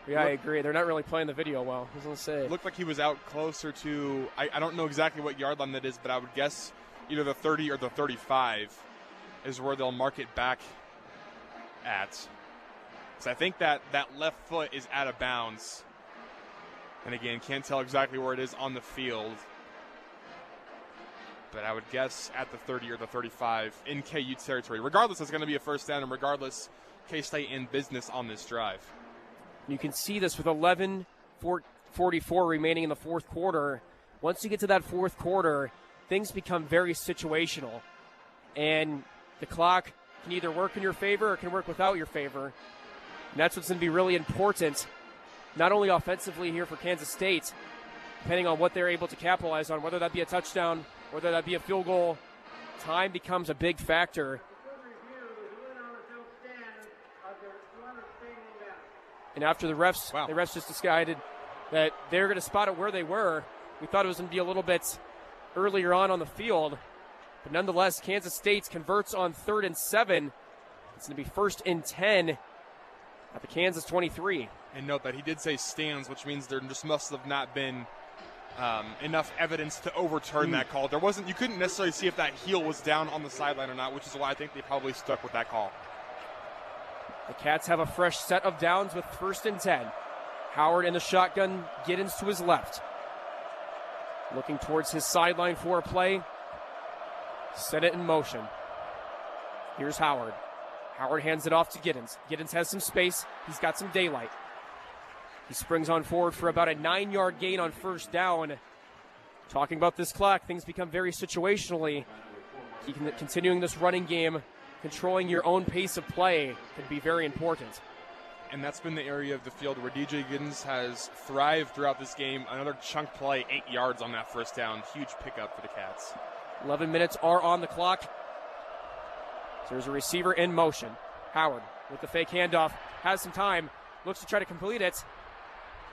Yeah, I agree. They're not really playing the video well. I was going to say. It looked like he was out closer to, I don't know exactly what yard line that is, but I would guess either the 30 or the 35 is where they'll mark it back at. So I think that left foot is out of bounds. And again, can't tell exactly where it is on the field. But I would guess at the 30 or the 35 in KU territory. Regardless, it's going to be a 1st down, and regardless, K-State in business on this drive. You can see this with 11:44 remaining in the 4th quarter. Once you get to that 4th quarter, things become very situational. And the clock can either work in your favor or can work without your favor. And that's what's going to be really important, not only offensively here for Kansas State, depending on what they're able to capitalize on, whether that be a touchdown, whether that be a field goal. Time becomes a big factor. And after the refs just decided that they're going to spot it where they were. We thought it was going to be a little bit earlier on the field. But nonetheless, Kansas State converts on 3rd and 7. It's going to be 1st and 10 at the Kansas 23. And note that he did say stands, which means there just must have not been enough evidence to overturn that call. You couldn't necessarily see if that heel was down on the sideline or not, which is why I think they probably stuck with that call. The Cats have a fresh set of downs with 1st and 10. Howard in the shotgun, Giddens to his left. Looking towards his sideline for a play. Set it in motion. Here's Howard. Howard hands it off to Giddens. Giddens has some space. He's got some daylight. He springs on forward for about a 9-yard gain on 1st down. Talking about this clock, things become very situationally. Continuing this running game, controlling your own pace of play can be very important. And that's been the area of the field where DJ Giddens has thrived throughout this game. Another chunk play, 8 yards on that 1st down. Huge pickup for the Cats. 11 minutes are on the clock. So there's a receiver in motion. Howard with the fake handoff, has some time, looks to try to complete it.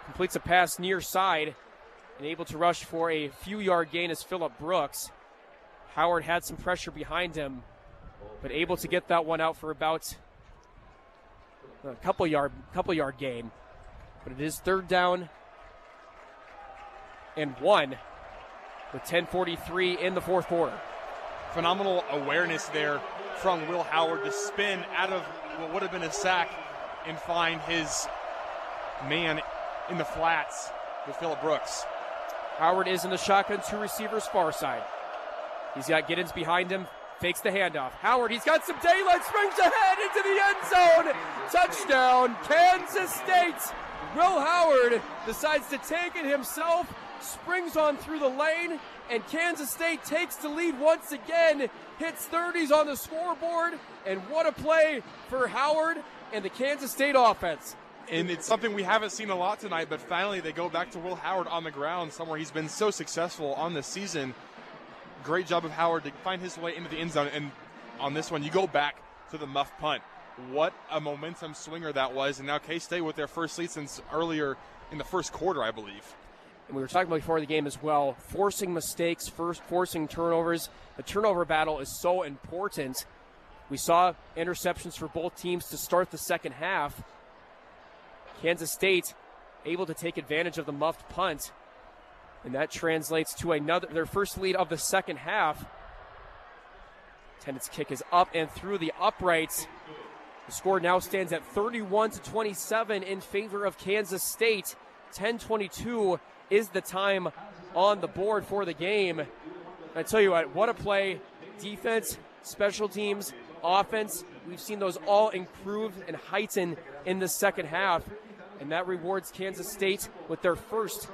Completes a pass near side and able to rush for a few-yard gain is Phillip Brooks. Howard had some pressure behind him, but able to get that one out for about a couple yard gain. But it is 3rd down and 1 with 10:43 in the 4th quarter. Phenomenal awareness there from Will Howard to spin out of what would have been a sack and find his man in the flats with Phillip Brooks. Howard is in the shotgun, 2 receivers far side. He's got Giddens behind him, fakes the handoff. Howard, he's got some daylight, springs ahead into the end zone. Touchdown, Kansas State. Will Howard decides to take it himself, springs on through the lane, and Kansas State takes the lead once again, hits 30s on the scoreboard, and what a play for Howard and the Kansas State offense. And it's something we haven't seen a lot tonight, but finally they go back to Will Howard on the ground, somewhere he's been so successful on this season. Great job of Howard to find his way into the end zone, and on this one, you go back to the muff punt. What a momentum swinger that was, and now K-State with their first lead since earlier in the first quarter, I believe. And we were talking about before the game as well, forcing mistakes, forcing turnovers. The turnover battle is so important. We saw interceptions for both teams to start the second half. Kansas State able to take advantage of the muffed punt, and that translates to their first lead of the second half. Tennant's kick is up and through the uprights. The score now stands at 31-27 in favor of Kansas State. 10:22 is the time on the board for the game. I tell you what a play. Defense, special teams, offense. We've seen those all improve and heighten in the second half, and that rewards Kansas State with their first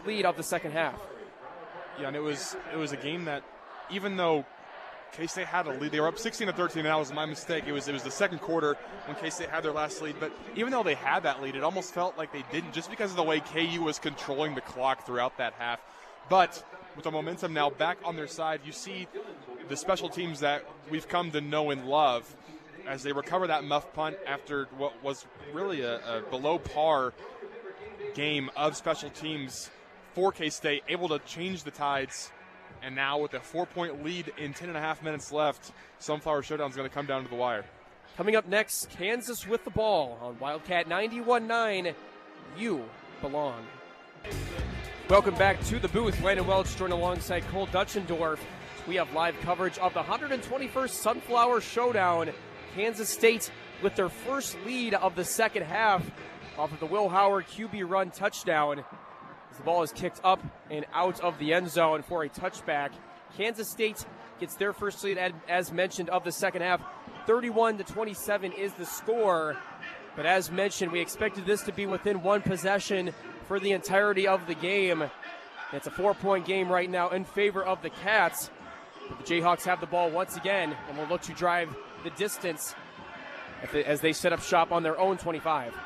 lead of the second half. Yeah, and it was a game that, even though K-State had a lead, they were up 16-13, and that was my mistake. It was the second quarter when K-State had their last lead, but even though they had that lead, it almost felt like they didn't, just because of the way KU was controlling the clock throughout that half. But with the momentum now back on their side, you see the special teams that we've come to know and love as they recover that muff punt after what was really a below par game of special teams for K-State, able to change the tides. And now with a 4-point lead in 10.5 minutes left, Sunflower Showdown is going to come down to the wire. Coming up next, Kansas with the ball on Wildcat 91.9. You belong. Welcome back to the booth. Landon Welch joined alongside Cole Duetschendorf. We have live coverage of the 121st Sunflower Showdown. Kansas State with their first lead of the second half off of the Will Howard QB run touchdown. As the ball is kicked up and out of the end zone for a touchback. Kansas State gets their first lead, as mentioned, of the second half. 31-27 is the score. But as mentioned, we expected this to be within one possession for the entirety of the game. It's a 4-point game right now in favor of the Cats. But the Jayhawks have the ball once again and will look to drive the distance as they set up shop on their own 25.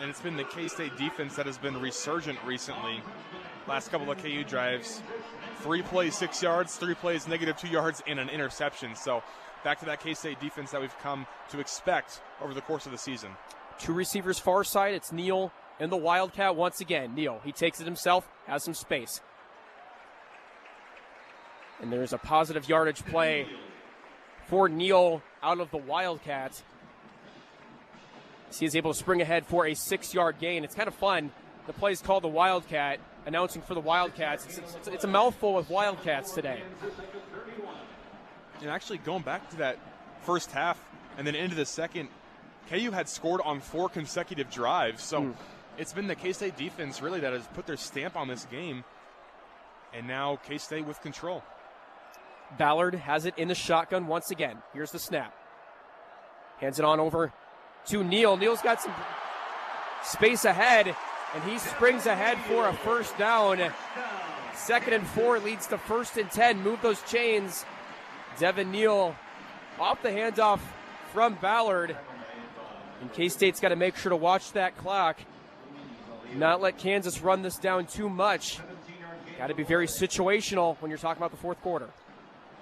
And it's been the K-State defense that has been resurgent recently. Last couple of KU drives, 3 plays 6 yards, 3 plays -2 yards, and an interception. So back to that K-State defense that we've come to expect over the course of the season. 2 receivers far side. It's Neal and the Wildcat once again. Neal, he takes it himself, has some space. And there's a positive yardage play for Neal out of the Wildcat. He is able to spring ahead for a 6-yard gain. It's kind of fun. The play is called the Wildcat, announcing for the Wildcats. It's a mouthful with Wildcats today. And actually going back to that first half and then into the second, KU had scored on 4 consecutive drives. So it's been the K-State defense really that has put their stamp on this game. And now K-State with control. Ballard has it in the shotgun once again. Here's the snap. Hands it on over to Neal. Neal's got some space ahead, and he springs ahead for a first down. 2nd and 4 leads to 1st and 10. Move those chains. Devin Neal off the handoff from Ballard. And K-State's got to make sure to watch that clock. Not let Kansas run this down too much. Got to be very situational when you're talking about the fourth quarter.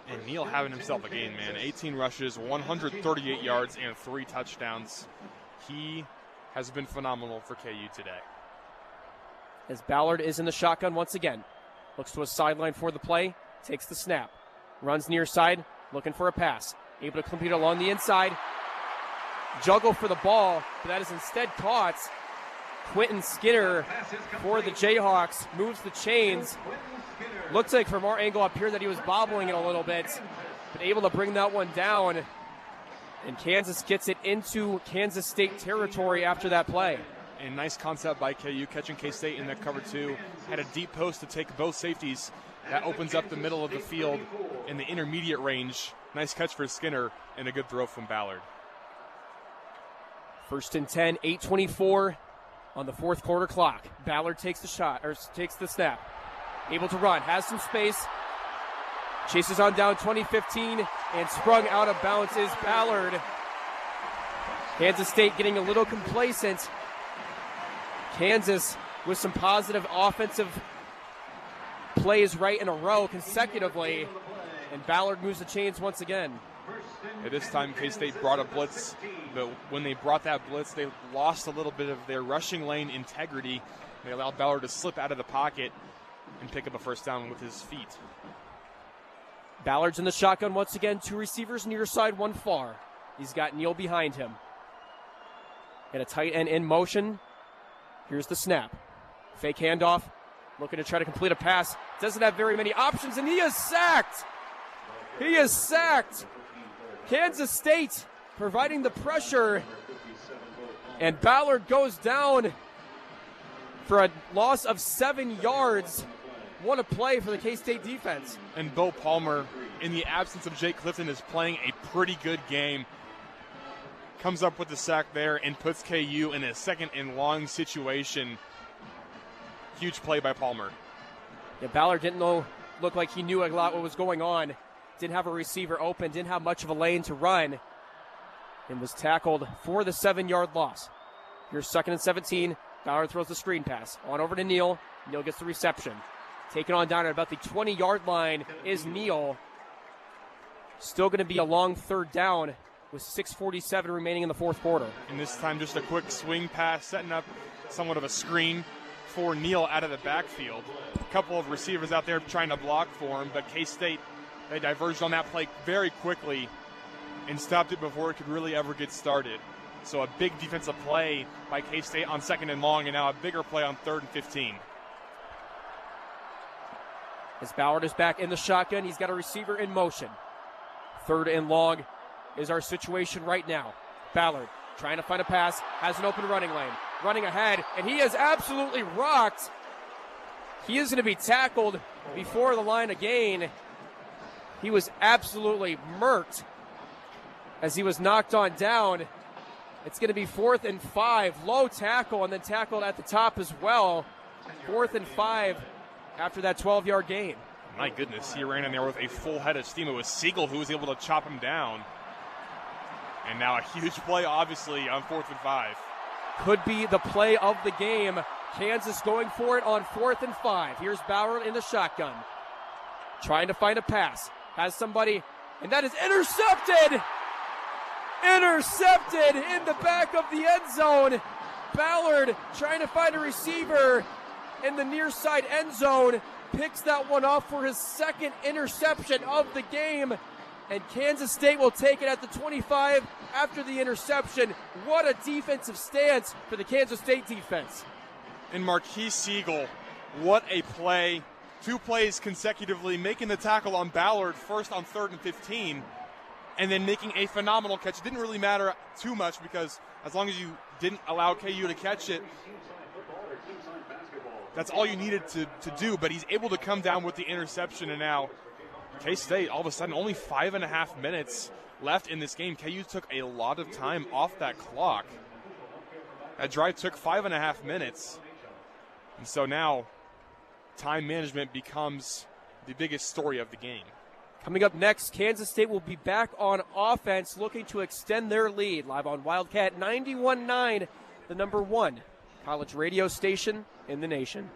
And Neal having himself a game, man. 18 rushes, 138 yards, and 3 touchdowns. He has been phenomenal for KU today. As Ballard is in the shotgun once again. Looks to a sideline for the play. Takes the snap. Runs near side. Looking for a pass. Able to complete along the inside. Juggle for the ball, but that is instead caught. Quentin Skinner for the Jayhawks moves the chains. Looks like from our angle up here that he was bobbling it a little bit, but able to bring that one down. And Kansas gets it into Kansas State territory after that play. And nice concept by KU, catching K-State in that cover two. Had a deep post to take both safeties. That opens up the middle of the field in the intermediate range. Nice catch for Skinner and a good throw from Ballard. 1st and 10, 8:24 on the fourth quarter clock. Ballard takes the shot, or takes the snap. Able to run, has some space. Chases on down 20-15, and sprung out of bounds is Ballard. Kansas State getting a little complacent. Kansas with some positive offensive plays right in a row consecutively, and Ballard moves the chains once again. At this time, K-State brought a blitz, but when they brought that blitz, they lost a little bit of their rushing lane integrity. They allowed Ballard to slip out of the pocket and pick up a first down with his feet. Ballard's in the shotgun once again. 2 receivers near side, 1 far. He's got Neal behind him. And a tight end in motion. Here's the snap. Fake handoff. Looking to try to complete a pass. Doesn't have very many options, and he is sacked. He is sacked. Kansas State providing the pressure. And Ballard goes down for a loss of 7 yards. What a play for the K-State defense. And Bo Palmer, in the absence of Jake Clifton, is playing a pretty good game. Comes up with the sack there and puts KU in a 2nd and long situation. Huge play by Palmer. Yeah, Ballard didn't look like he knew a lot what was going on. Didn't have a receiver open, didn't have much of a lane to run, and was tackled for the 7-yard loss. Here's 2nd and 17. Ballard throws the screen pass. On over to Neal. Neal gets the reception. Taken on down at about the 20-yard line is Neal. Still going to be a long 3rd down with 6:47 remaining in the fourth quarter. And this time just a quick swing pass, setting up somewhat of a screen for Neal out of the backfield. A couple of receivers out there trying to block for him, but K-State, they diverged on that play very quickly and stopped it before it could really ever get started. So a big defensive play by K-State on 2nd and long, and now a bigger play on 3rd and 15. As Ballard is back in the shotgun, he's got a receiver in motion. 3rd and long is our situation right now. Ballard trying to find a pass, has an open running lane, running ahead, and he is absolutely rocked. He is going to be tackled before the line of gain. He was absolutely murked as he was knocked on down. It's going to be 4th and 5, low tackle, and then tackled at the top as well. 4th and 5 after that 12-yard gain. My goodness, he ran in there with a full head of steam. It was Siegel who was able to chop him down. And now a huge play, obviously, on 4th and 5. Could be the play of the game. Kansas going for it on 4th and 5. Here's Ballard in the shotgun. Trying to find a pass. Has somebody, and that is intercepted! Intercepted in the back of the end zone. Ballard trying to find a receiver in the near side end zone. Picks that one off for his 2nd interception of the game. And Kansas State will take it at the 25 after the interception. What a defensive stance for the Kansas State defense. And Marquise Siegel, what a play. 2 plays consecutively, making the tackle on Ballard first on 3rd and 15, and then making a phenomenal catch. It didn't really matter too much because as long as you didn't allow KU to catch it, that's all you needed to do. But he's able to come down with the interception, and now K-State, all of a sudden, only 5.5 minutes left in this game. KU took a lot of time off that clock. That drive took 5.5 minutes. And so now time management becomes the biggest story of the game. Coming up next, Kansas State will be back on offense, looking to extend their lead. Live on Wildcat 91.9, the #1 college radio station in the nation.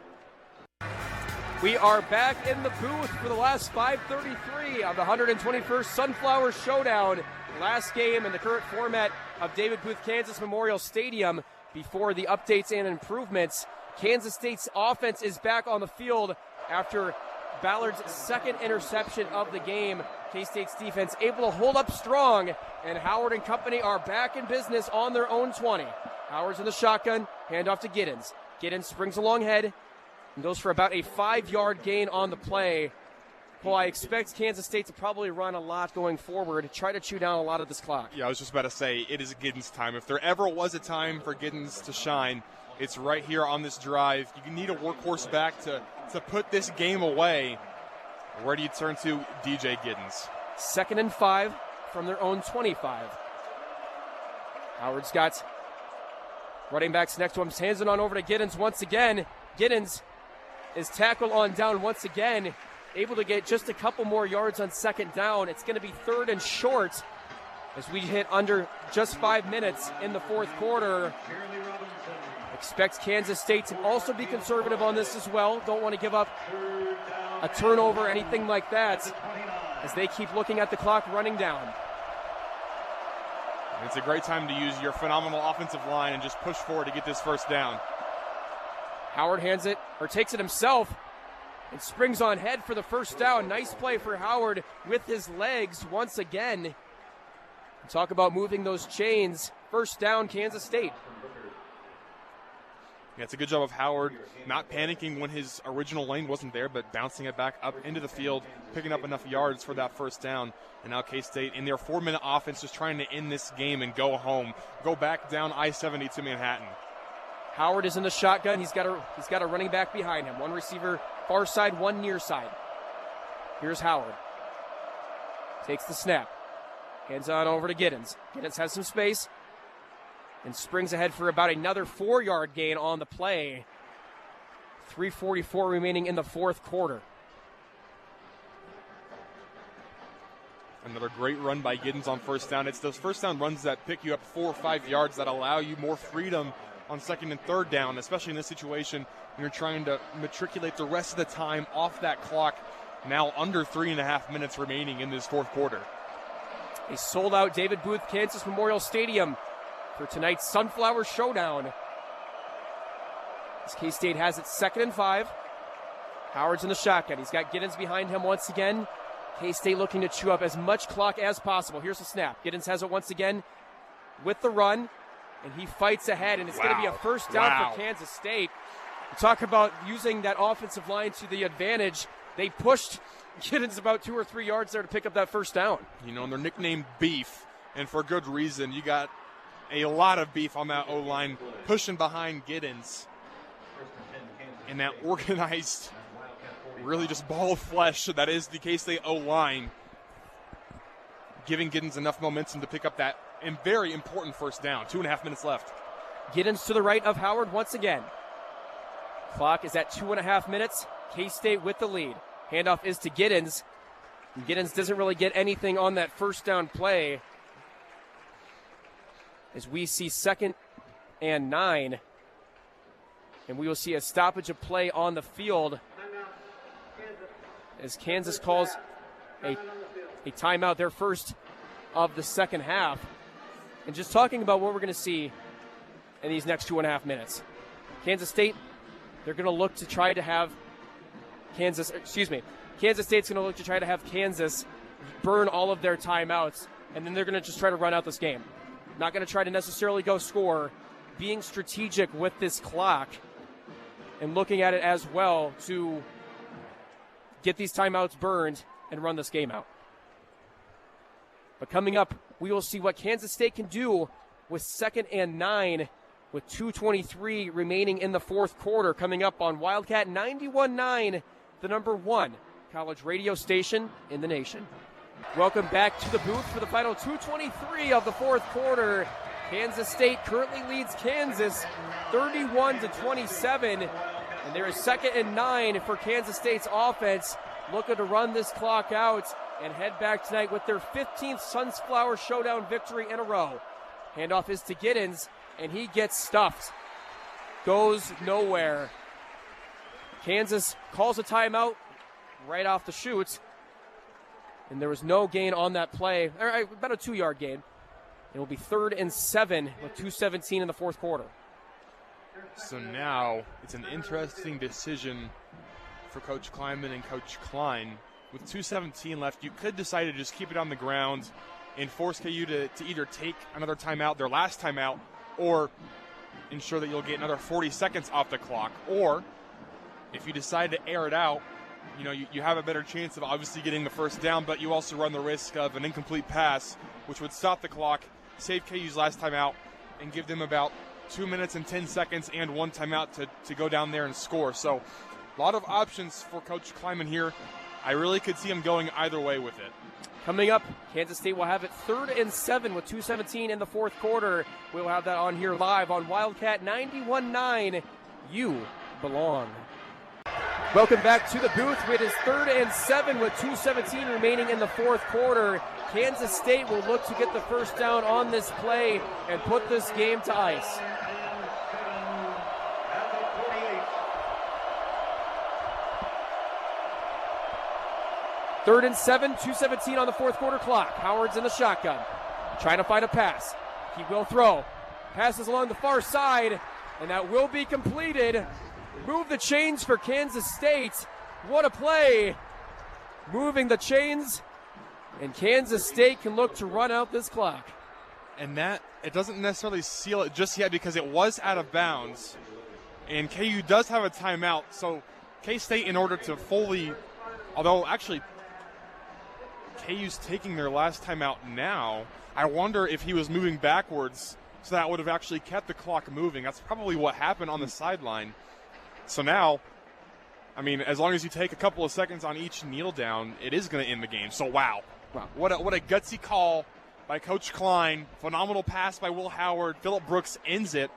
We are back in the booth for the last 5:33 of the 121st Sunflower Showdown. Last game in the current format of David Booth Kansas Memorial Stadium before the updates and improvements. Kansas State's offense is back on the field after Ballard's 2nd interception of the game. K-State's defense able to hold up strong, and Howard and company are back in business on their own 20. Howard's in the shotgun, handoff to Giddens. Giddens springs along head and goes for about a 5-yard gain on the play. Well, I expect Kansas State to probably run a lot going forward, try to chew down a lot of this clock. Yeah, I was just about to say, it is Giddens' time. If there ever was a time for Giddens to shine, it's right here on this drive. You need a workhorse back to put this game away. Where do you turn to? DJ Giddens. 2nd and 5 from their own 25. Howard's got running backs next to him. Hands it on over to Giddens once again. Giddens is tackled on down once again. Able to get just a couple more yards on 2nd down. It's going to be 3rd and short as we hit under just 5 minutes in the 4th quarter. Expect Kansas State to also be conservative on this as well. Don't want to give up a turnover or anything like that as they keep looking at the clock running down. It's a great time to use your phenomenal offensive line and just push forward to get this first down. Howard hands it, or takes it himself, and springs on head for the first down. Nice play for Howard with his legs once again. Talk about moving those chains. First down, Kansas State. Yeah, it's a good job of Howard not panicking when his original lane wasn't there, but bouncing it back up into the field, picking up enough yards for that first down. And now K-State in their 4-minute offense just trying to end this game and go home. Go back down I-70 to Manhattan. Howard is in the shotgun. He's got a running back behind him. One receiver far side, one near side. Here's Howard. Takes the snap. Hands on over to Giddens. Giddens has some space and springs ahead for about another 4-yard gain on the play. 3:44 remaining in the 4th quarter. Another great run by Giddens on first down. It's those first down runs that pick you up 4 or 5 yards that allow you more freedom on 2nd and 3rd down, especially in this situation when you're trying to matriculate the rest of the time off that clock. Now under 3.5 minutes remaining in this 4th quarter. A sold-out David Booth Kansas Memorial Stadium for tonight's Sunflower Showdown. As K-State has it 2nd and 5. Howard's in the shotgun. He's got Giddens behind him once again. K-State looking to chew up as much clock as possible. Here's the snap. Giddens has it once again with the run, and he fights ahead, and it's going to be a first down for Kansas State. Talk about using that offensive line to the advantage. They pushed Giddens about 2 or 3 yards there to pick up that first down. You know, and they're nicknamed Beef, and for good reason. You got a lot of beef on that O-line pushing behind Giddens. And that organized, really just ball of flesh that is the K-State O-line, giving Giddens enough momentum to pick up that very important first down. 2.5 minutes left. Giddens to the right of Howard once again. Clock is at 2.5 minutes. K-State with the lead. Handoff is to Giddens. And Giddens doesn't really get anything on that first down play. As we see 2nd and 9. And we will see a stoppage of play on the field as Kansas calls a timeout, their first of the second half. And just talking about what we're going to see in these next 2.5 minutes. Kansas State, they're going to look to try to have Kansas State's going to look to try to have Kansas burn all of their timeouts, and then they're going to just try to run out this game. Not going to try to necessarily go score, being strategic with this clock and looking at it as well to get these timeouts burned and run this game out. But coming up, we will see what Kansas State can do with 2nd and 9 with 2:23 remaining in the 4th quarter. Coming up on Wildcat 91.9, the number 1 college radio station in the nation. Welcome back to the booth for the final 2:23 of the 4th quarter. Kansas State currently leads Kansas 31-27, and there is 2nd and 9 for Kansas State's offense, looking to run this clock out and head back tonight with their 15th Sunflower Showdown victory in a row. Handoff is to Giddens, and he gets stuffed. Goes nowhere. Kansas calls a timeout right off the chute, and there was no gain on that play, about a 2-yard gain. It will be 3rd and 7 with 2:17 in the 4th quarter. So now it's an interesting decision for Coach Kleinman and Coach Klein. With 2:17 left, you could decide to just keep it on the ground and force KU to either take another timeout, their last timeout, or ensure that you'll get another 40 seconds off the clock. Or if you decide to air it out you know, you have a better chance of obviously getting the first down, but you also run the risk of an incomplete pass, which would stop the clock, save KU's last timeout, and give them about 2 minutes and 10 seconds and one timeout to go down there and score. So a lot of options for Coach Kleiman here. I really could see him going either way with it. Coming up, Kansas State will have it 3rd and 7 with 2:17 in the fourth quarter. We'll have that on here live on Wildcat 91.9. You belong. Welcome back to the booth. It is 3rd and 7 with 2:17 remaining in the fourth quarter. Kansas State will look to get the first down on this play and put this game to ice. Third and 7, 2:17 on the fourth quarter clock. Howard's in the shotgun, trying to find a pass. He will throw. Passes along the far side, and that will be completed. Move the chains for Kansas State. What a play. Moving the chains, and Kansas State can look to run out this clock. And that, it doesn't necessarily seal it just yet because it was out of bounds. And KU does have a timeout, so K-State, in order to fully, although actually KU's taking their last timeout now, I wonder if he was moving backwards, so that would have actually kept the clock moving. That's probably what happened on the sideline. So now, I mean, as long as you take a couple of seconds on each kneel down, it is going to end the game. So wow. What a gutsy call by Coach Klein. Phenomenal pass by Will Howard. Phillip Brooks ends it.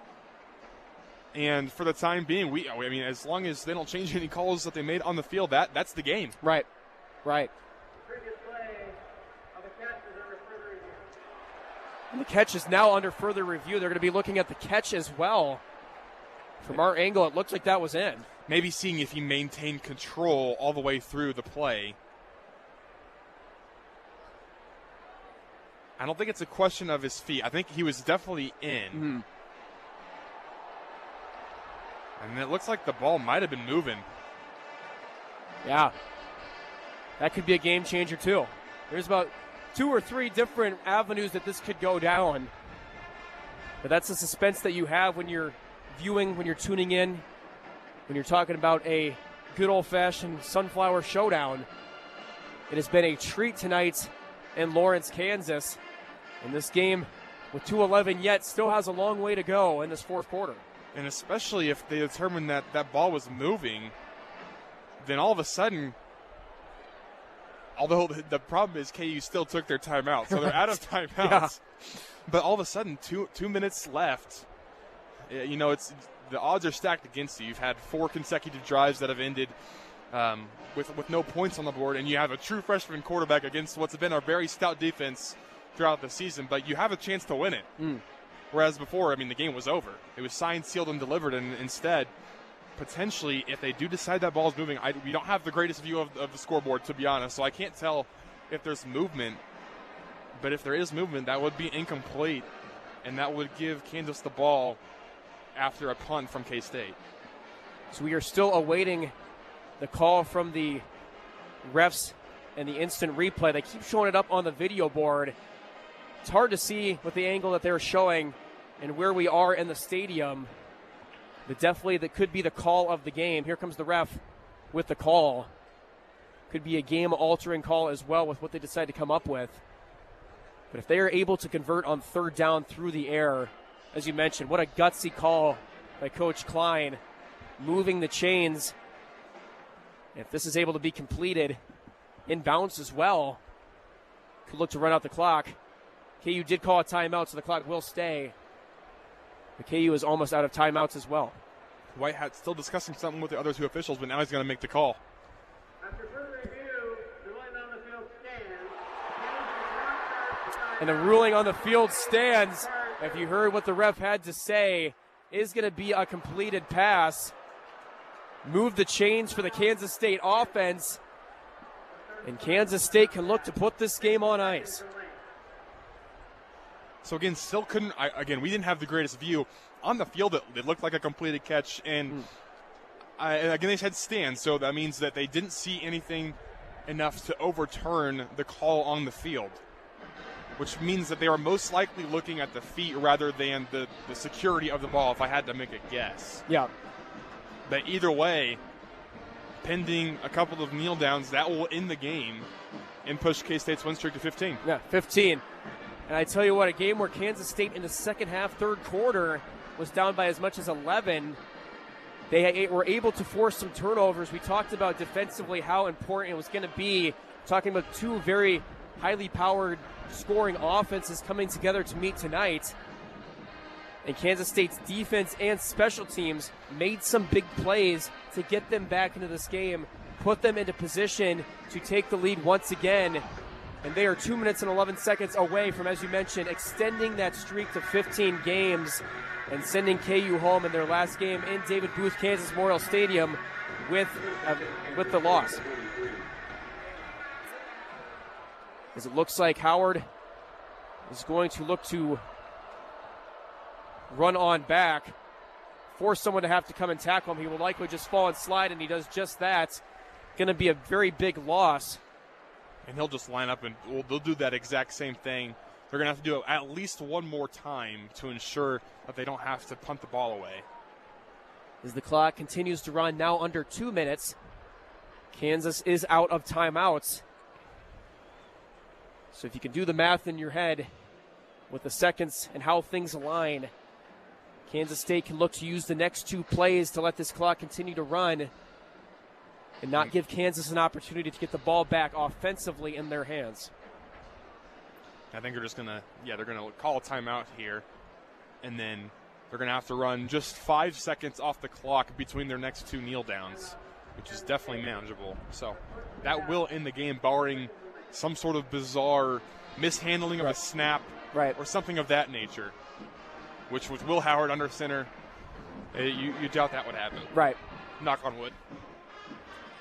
And for the time being, I mean, as long as they don't change any calls that they made on the field, that's the game. Right. And the catch is now under further review. They're going to be looking at the catch as well. From our angle, it looks like that was in. Maybe seeing if he maintained control all the way through the play. I don't think it's a question of his feet. I think he was definitely in. Mm-hmm. And it looks like the ball might have been moving. Yeah. That could be a game changer, too. There's about 2 or 3 different avenues that this could go down. But that's the suspense that you have when you're viewing, when you're tuning in, when you're talking about a good old-fashioned Sunflower Showdown. It has been a treat tonight in Lawrence, Kansas. And this game, with 2:11 yet, still has a long way to go in this fourth quarter. And especially if they determined that that ball was moving, then all of a sudden, although the problem is KU still took their timeout, so they're out of timeouts. Yeah. But all of a sudden, two minutes left. You know, the odds are stacked against you. You've had 4 consecutive drives that have ended with no points on the board, and you have a true freshman quarterback against what's been a very stout defense throughout the season, but you have a chance to win it. Whereas before, I mean, the game was over. It was signed, sealed, and delivered, and instead, potentially, if they do decide that ball is moving, we don't have the greatest view of the scoreboard, to be honest, so I can't tell if there's movement. But if there is movement, that would be incomplete, and that would give Kansas the ball after a punt from K-State. So we are still awaiting the call from the refs and the instant replay. They keep showing it up on the video board. It's hard to see with the angle that they're showing and where we are in the stadium. But definitely that could be the call of the game. Here comes the ref with the call. Could be a game-altering call as well with what they decide to come up with. But if they are able to convert on third down through the air, as you mentioned, what a gutsy call by Coach Klein, moving the chains. If this is able to be completed in bounds as well, could look to run out the clock. KU did call a timeout, so the clock will stay. The KU is almost out of timeouts as well. Whitehat still discussing something with the other 2 officials, but now he's going to make the call. After further review, the ruling on the field stands. And the ruling on the field stands. If you heard what the ref had to say, is going to be a completed pass. Move the chains for the Kansas State offense. And Kansas State can look to put this game on ice. So again, still couldn't. We didn't have the greatest view on the field. It looked like a completed catch, and again they said stand, so that means that they didn't see anything enough to overturn the call on the field, which means that they are most likely looking at the feet rather than the security of the ball. If I had to make a guess, yeah. But either way, pending a couple of kneel downs, that will end the game and push K-State's win streak to 15. Yeah, 15. And I tell you what, a game where Kansas State in the second half, third quarter, was down by as much as 11. They were able to force some turnovers. We talked about defensively how important it was going to be, talking about two very highly powered scoring offenses coming together to meet tonight. And Kansas State's defense and special teams made some big plays to get them back into this game, put them into position to take the lead once again. And they are 2 minutes and 11 seconds away from, as you mentioned, extending that streak to 15 games and sending KU home in their last game in David Booth, Kansas Memorial Stadium with the loss. As it looks like Howard is going to look to run on back, force someone to have to come and tackle him. He will likely just fall and slide, and he does just that. Going to be a very big loss. And he'll just line up and they'll do that exact same thing. They're going to have to do it at least one more time to ensure that they don't have to punt the ball away. As the clock continues to run, now under 2 minutes, Kansas is out of timeouts. So if you can do the math in your head with the seconds and how things align, Kansas State can look to use the next 2 plays to let this clock continue to run and not give Kansas an opportunity to get the ball back offensively in their hands. I think they're just going to call a timeout here, and then they're going to have to run just 5 seconds off the clock between their next 2 kneel downs, which is definitely manageable. So that will end the game, barring some sort of bizarre mishandling of a snap or something of that nature, which with Will Howard under center, you doubt that would happen. Right. Knock on wood.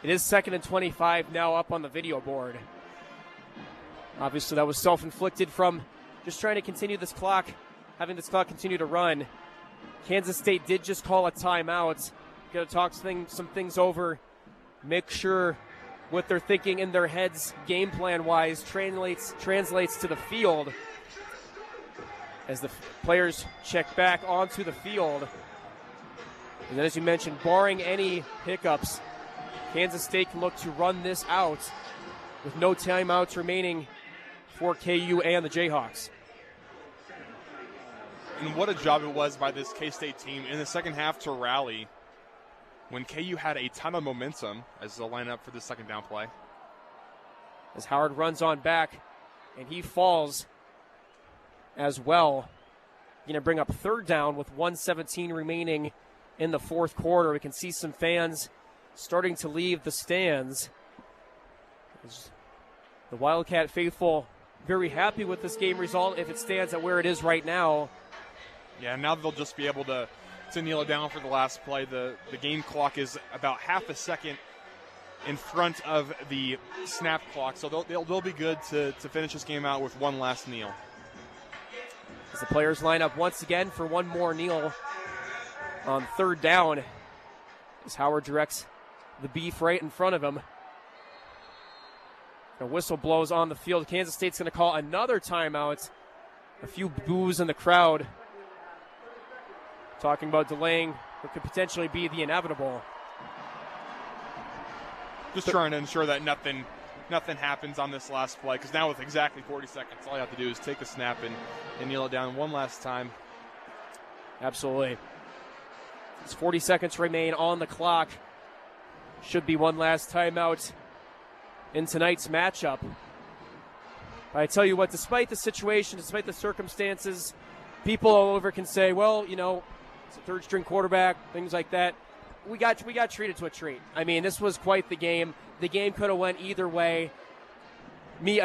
It is 2nd and 25 now up on the video board. Obviously, that was self-inflicted from just trying to continue this clock, having this clock continue to run. Kansas State did just call a timeout. Got to talk some things over, make sure what they're thinking in their heads, game plan-wise, translates to the field. As the players check back onto the field. And then, as you mentioned, barring any hiccups, Kansas State can look to run this out with no timeouts remaining for KU and the Jayhawks. And what a job it was by this K-State team in the second half to rally when KU had a ton of momentum as they'll line up for the second down play. As Howard runs on back, and he falls as well. Going to bring up third down with 1:17 remaining in the fourth quarter. We can see some fans starting to leave the stands. The Wildcat faithful very happy with this game result if it stands at where it is right now. Yeah, now they'll just be able to kneel it down for the last play. The game clock is about half a second in front of the snap clock, so they'll be good to finish this game out with one last kneel. As the players line up once again for one more kneel on third down, as Howard directs the beef right in front of him. A whistle blows on the field. Kansas State's going to call another timeout. A few boos in the crowd talking about delaying what could potentially be the inevitable. Just trying to ensure that nothing happens on this last play, because now with exactly 40 seconds, all you have to do is take a snap and kneel it down one last time. Absolutely. As 40 seconds remain on the clock, should be one last timeout in tonight's matchup. But I tell you what, despite the situation, despite the circumstances, people all over can say, well, you know, it's a third-string quarterback, things like that. We got treated to a treat. I mean, this was quite the game. The game could have went either way. Me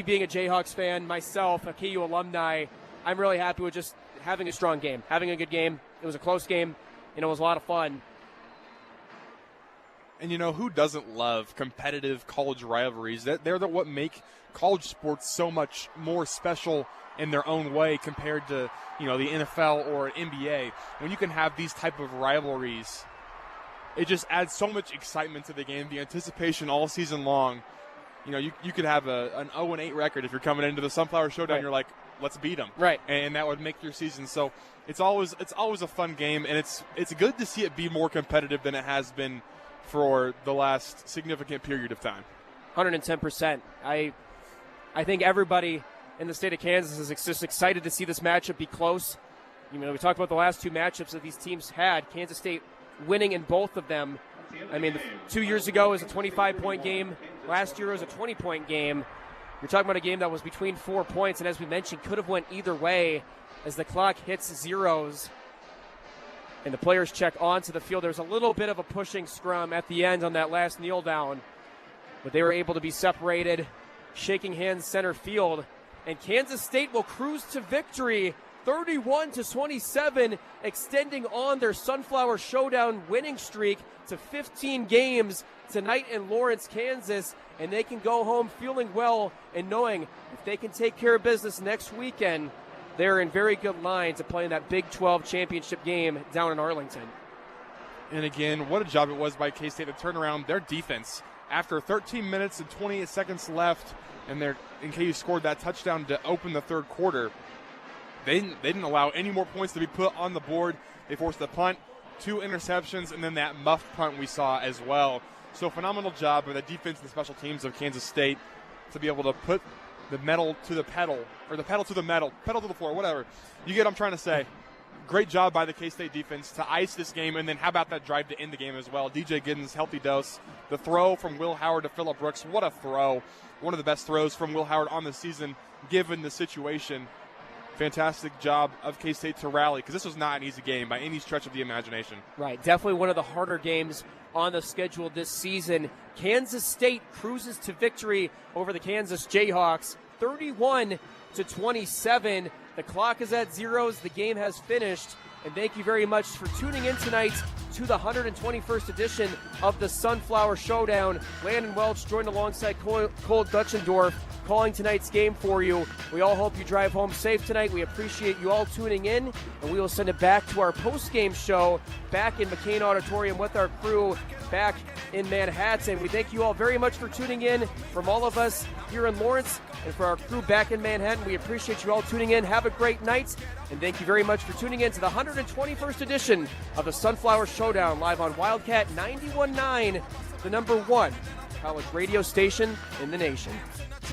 being a Jayhawks fan, myself, a KU alumni, I'm really happy with just having a strong game, having a good game. It was a close game, and it was a lot of fun. And, you know, who doesn't love competitive college rivalries? They're what make college sports so much more special in their own way compared to, you know, the NFL or NBA. When you can have these type of rivalries, it just adds so much excitement to the game, the anticipation all season long. You know, you could have an 0-8 record if you're coming into the Sunflower Showdown. Right. You're like, let's beat them, right? And that would make your season. So it's always a fun game, and it's good to see it be more competitive than it has been for the last significant period of time. 110%. I think everybody in the state of Kansas is just excited to see this matchup be close. We talked about the last two matchups that these teams had. Kansas State winning in both of them. 2 years ago it was a 25-point game. Last year it was a 20-point game. You're talking about a game that was between 4 points, and as we mentioned, could have went either way as the clock hits zeros and the players check onto the field. There's a little bit of a pushing scrum at the end on that last kneel down, but they were able to be separated, shaking hands center field, and Kansas State will cruise to victory 31-27, extending on their Sunflower Showdown winning streak to 15 games tonight in Lawrence, Kansas, and they can go home feeling well and knowing if they can take care of business next weekend, they're in very good line to play in that Big 12 championship game down in Arlington. And again, what a job it was by K-State to turn around their defense after 13 minutes and 28 seconds left, and KU scored that touchdown to open the third quarter. They didn't allow any more points to be put on the board. They forced the punt, 2 interceptions, and then that muffed punt we saw as well. So phenomenal job by the defense and the special teams of Kansas State to be able to put the metal to the pedal, or the pedal to the metal, pedal to the floor, whatever. You get what I'm trying to say. Great job by the K-State defense to ice this game, and then how about that drive to end the game as well? DJ Giddens, healthy dose. The throw from Will Howard to Phillip Brooks, what a throw. One of the best throws from Will Howard on the season, given the situation. Fantastic job of K-State to rally, because this was not an easy game by any stretch of the imagination. Right, definitely one of the harder games on the schedule this season. Kansas State cruises to victory over the Kansas Jayhawks, 31-27. The clock is at zeros. The game has finished. And thank you very much for tuning in tonight to the 121st edition of the Sunflower Showdown. Landon Welch joined alongside Cole Duetschendorf calling tonight's game for you. We all hope you drive home safe tonight. We appreciate you all tuning in, and we will send it back to our post-game show back in McCain Auditorium with our crew back in Manhattan. We thank you all very much for tuning in. From all of us here in Lawrence and for our crew back in Manhattan, we appreciate you all tuning in. Have a great night, and thank you very much for tuning in to the 121st edition of the Sunflower Showdown, live on Wildcat 91.9, the #1 college radio station in the nation.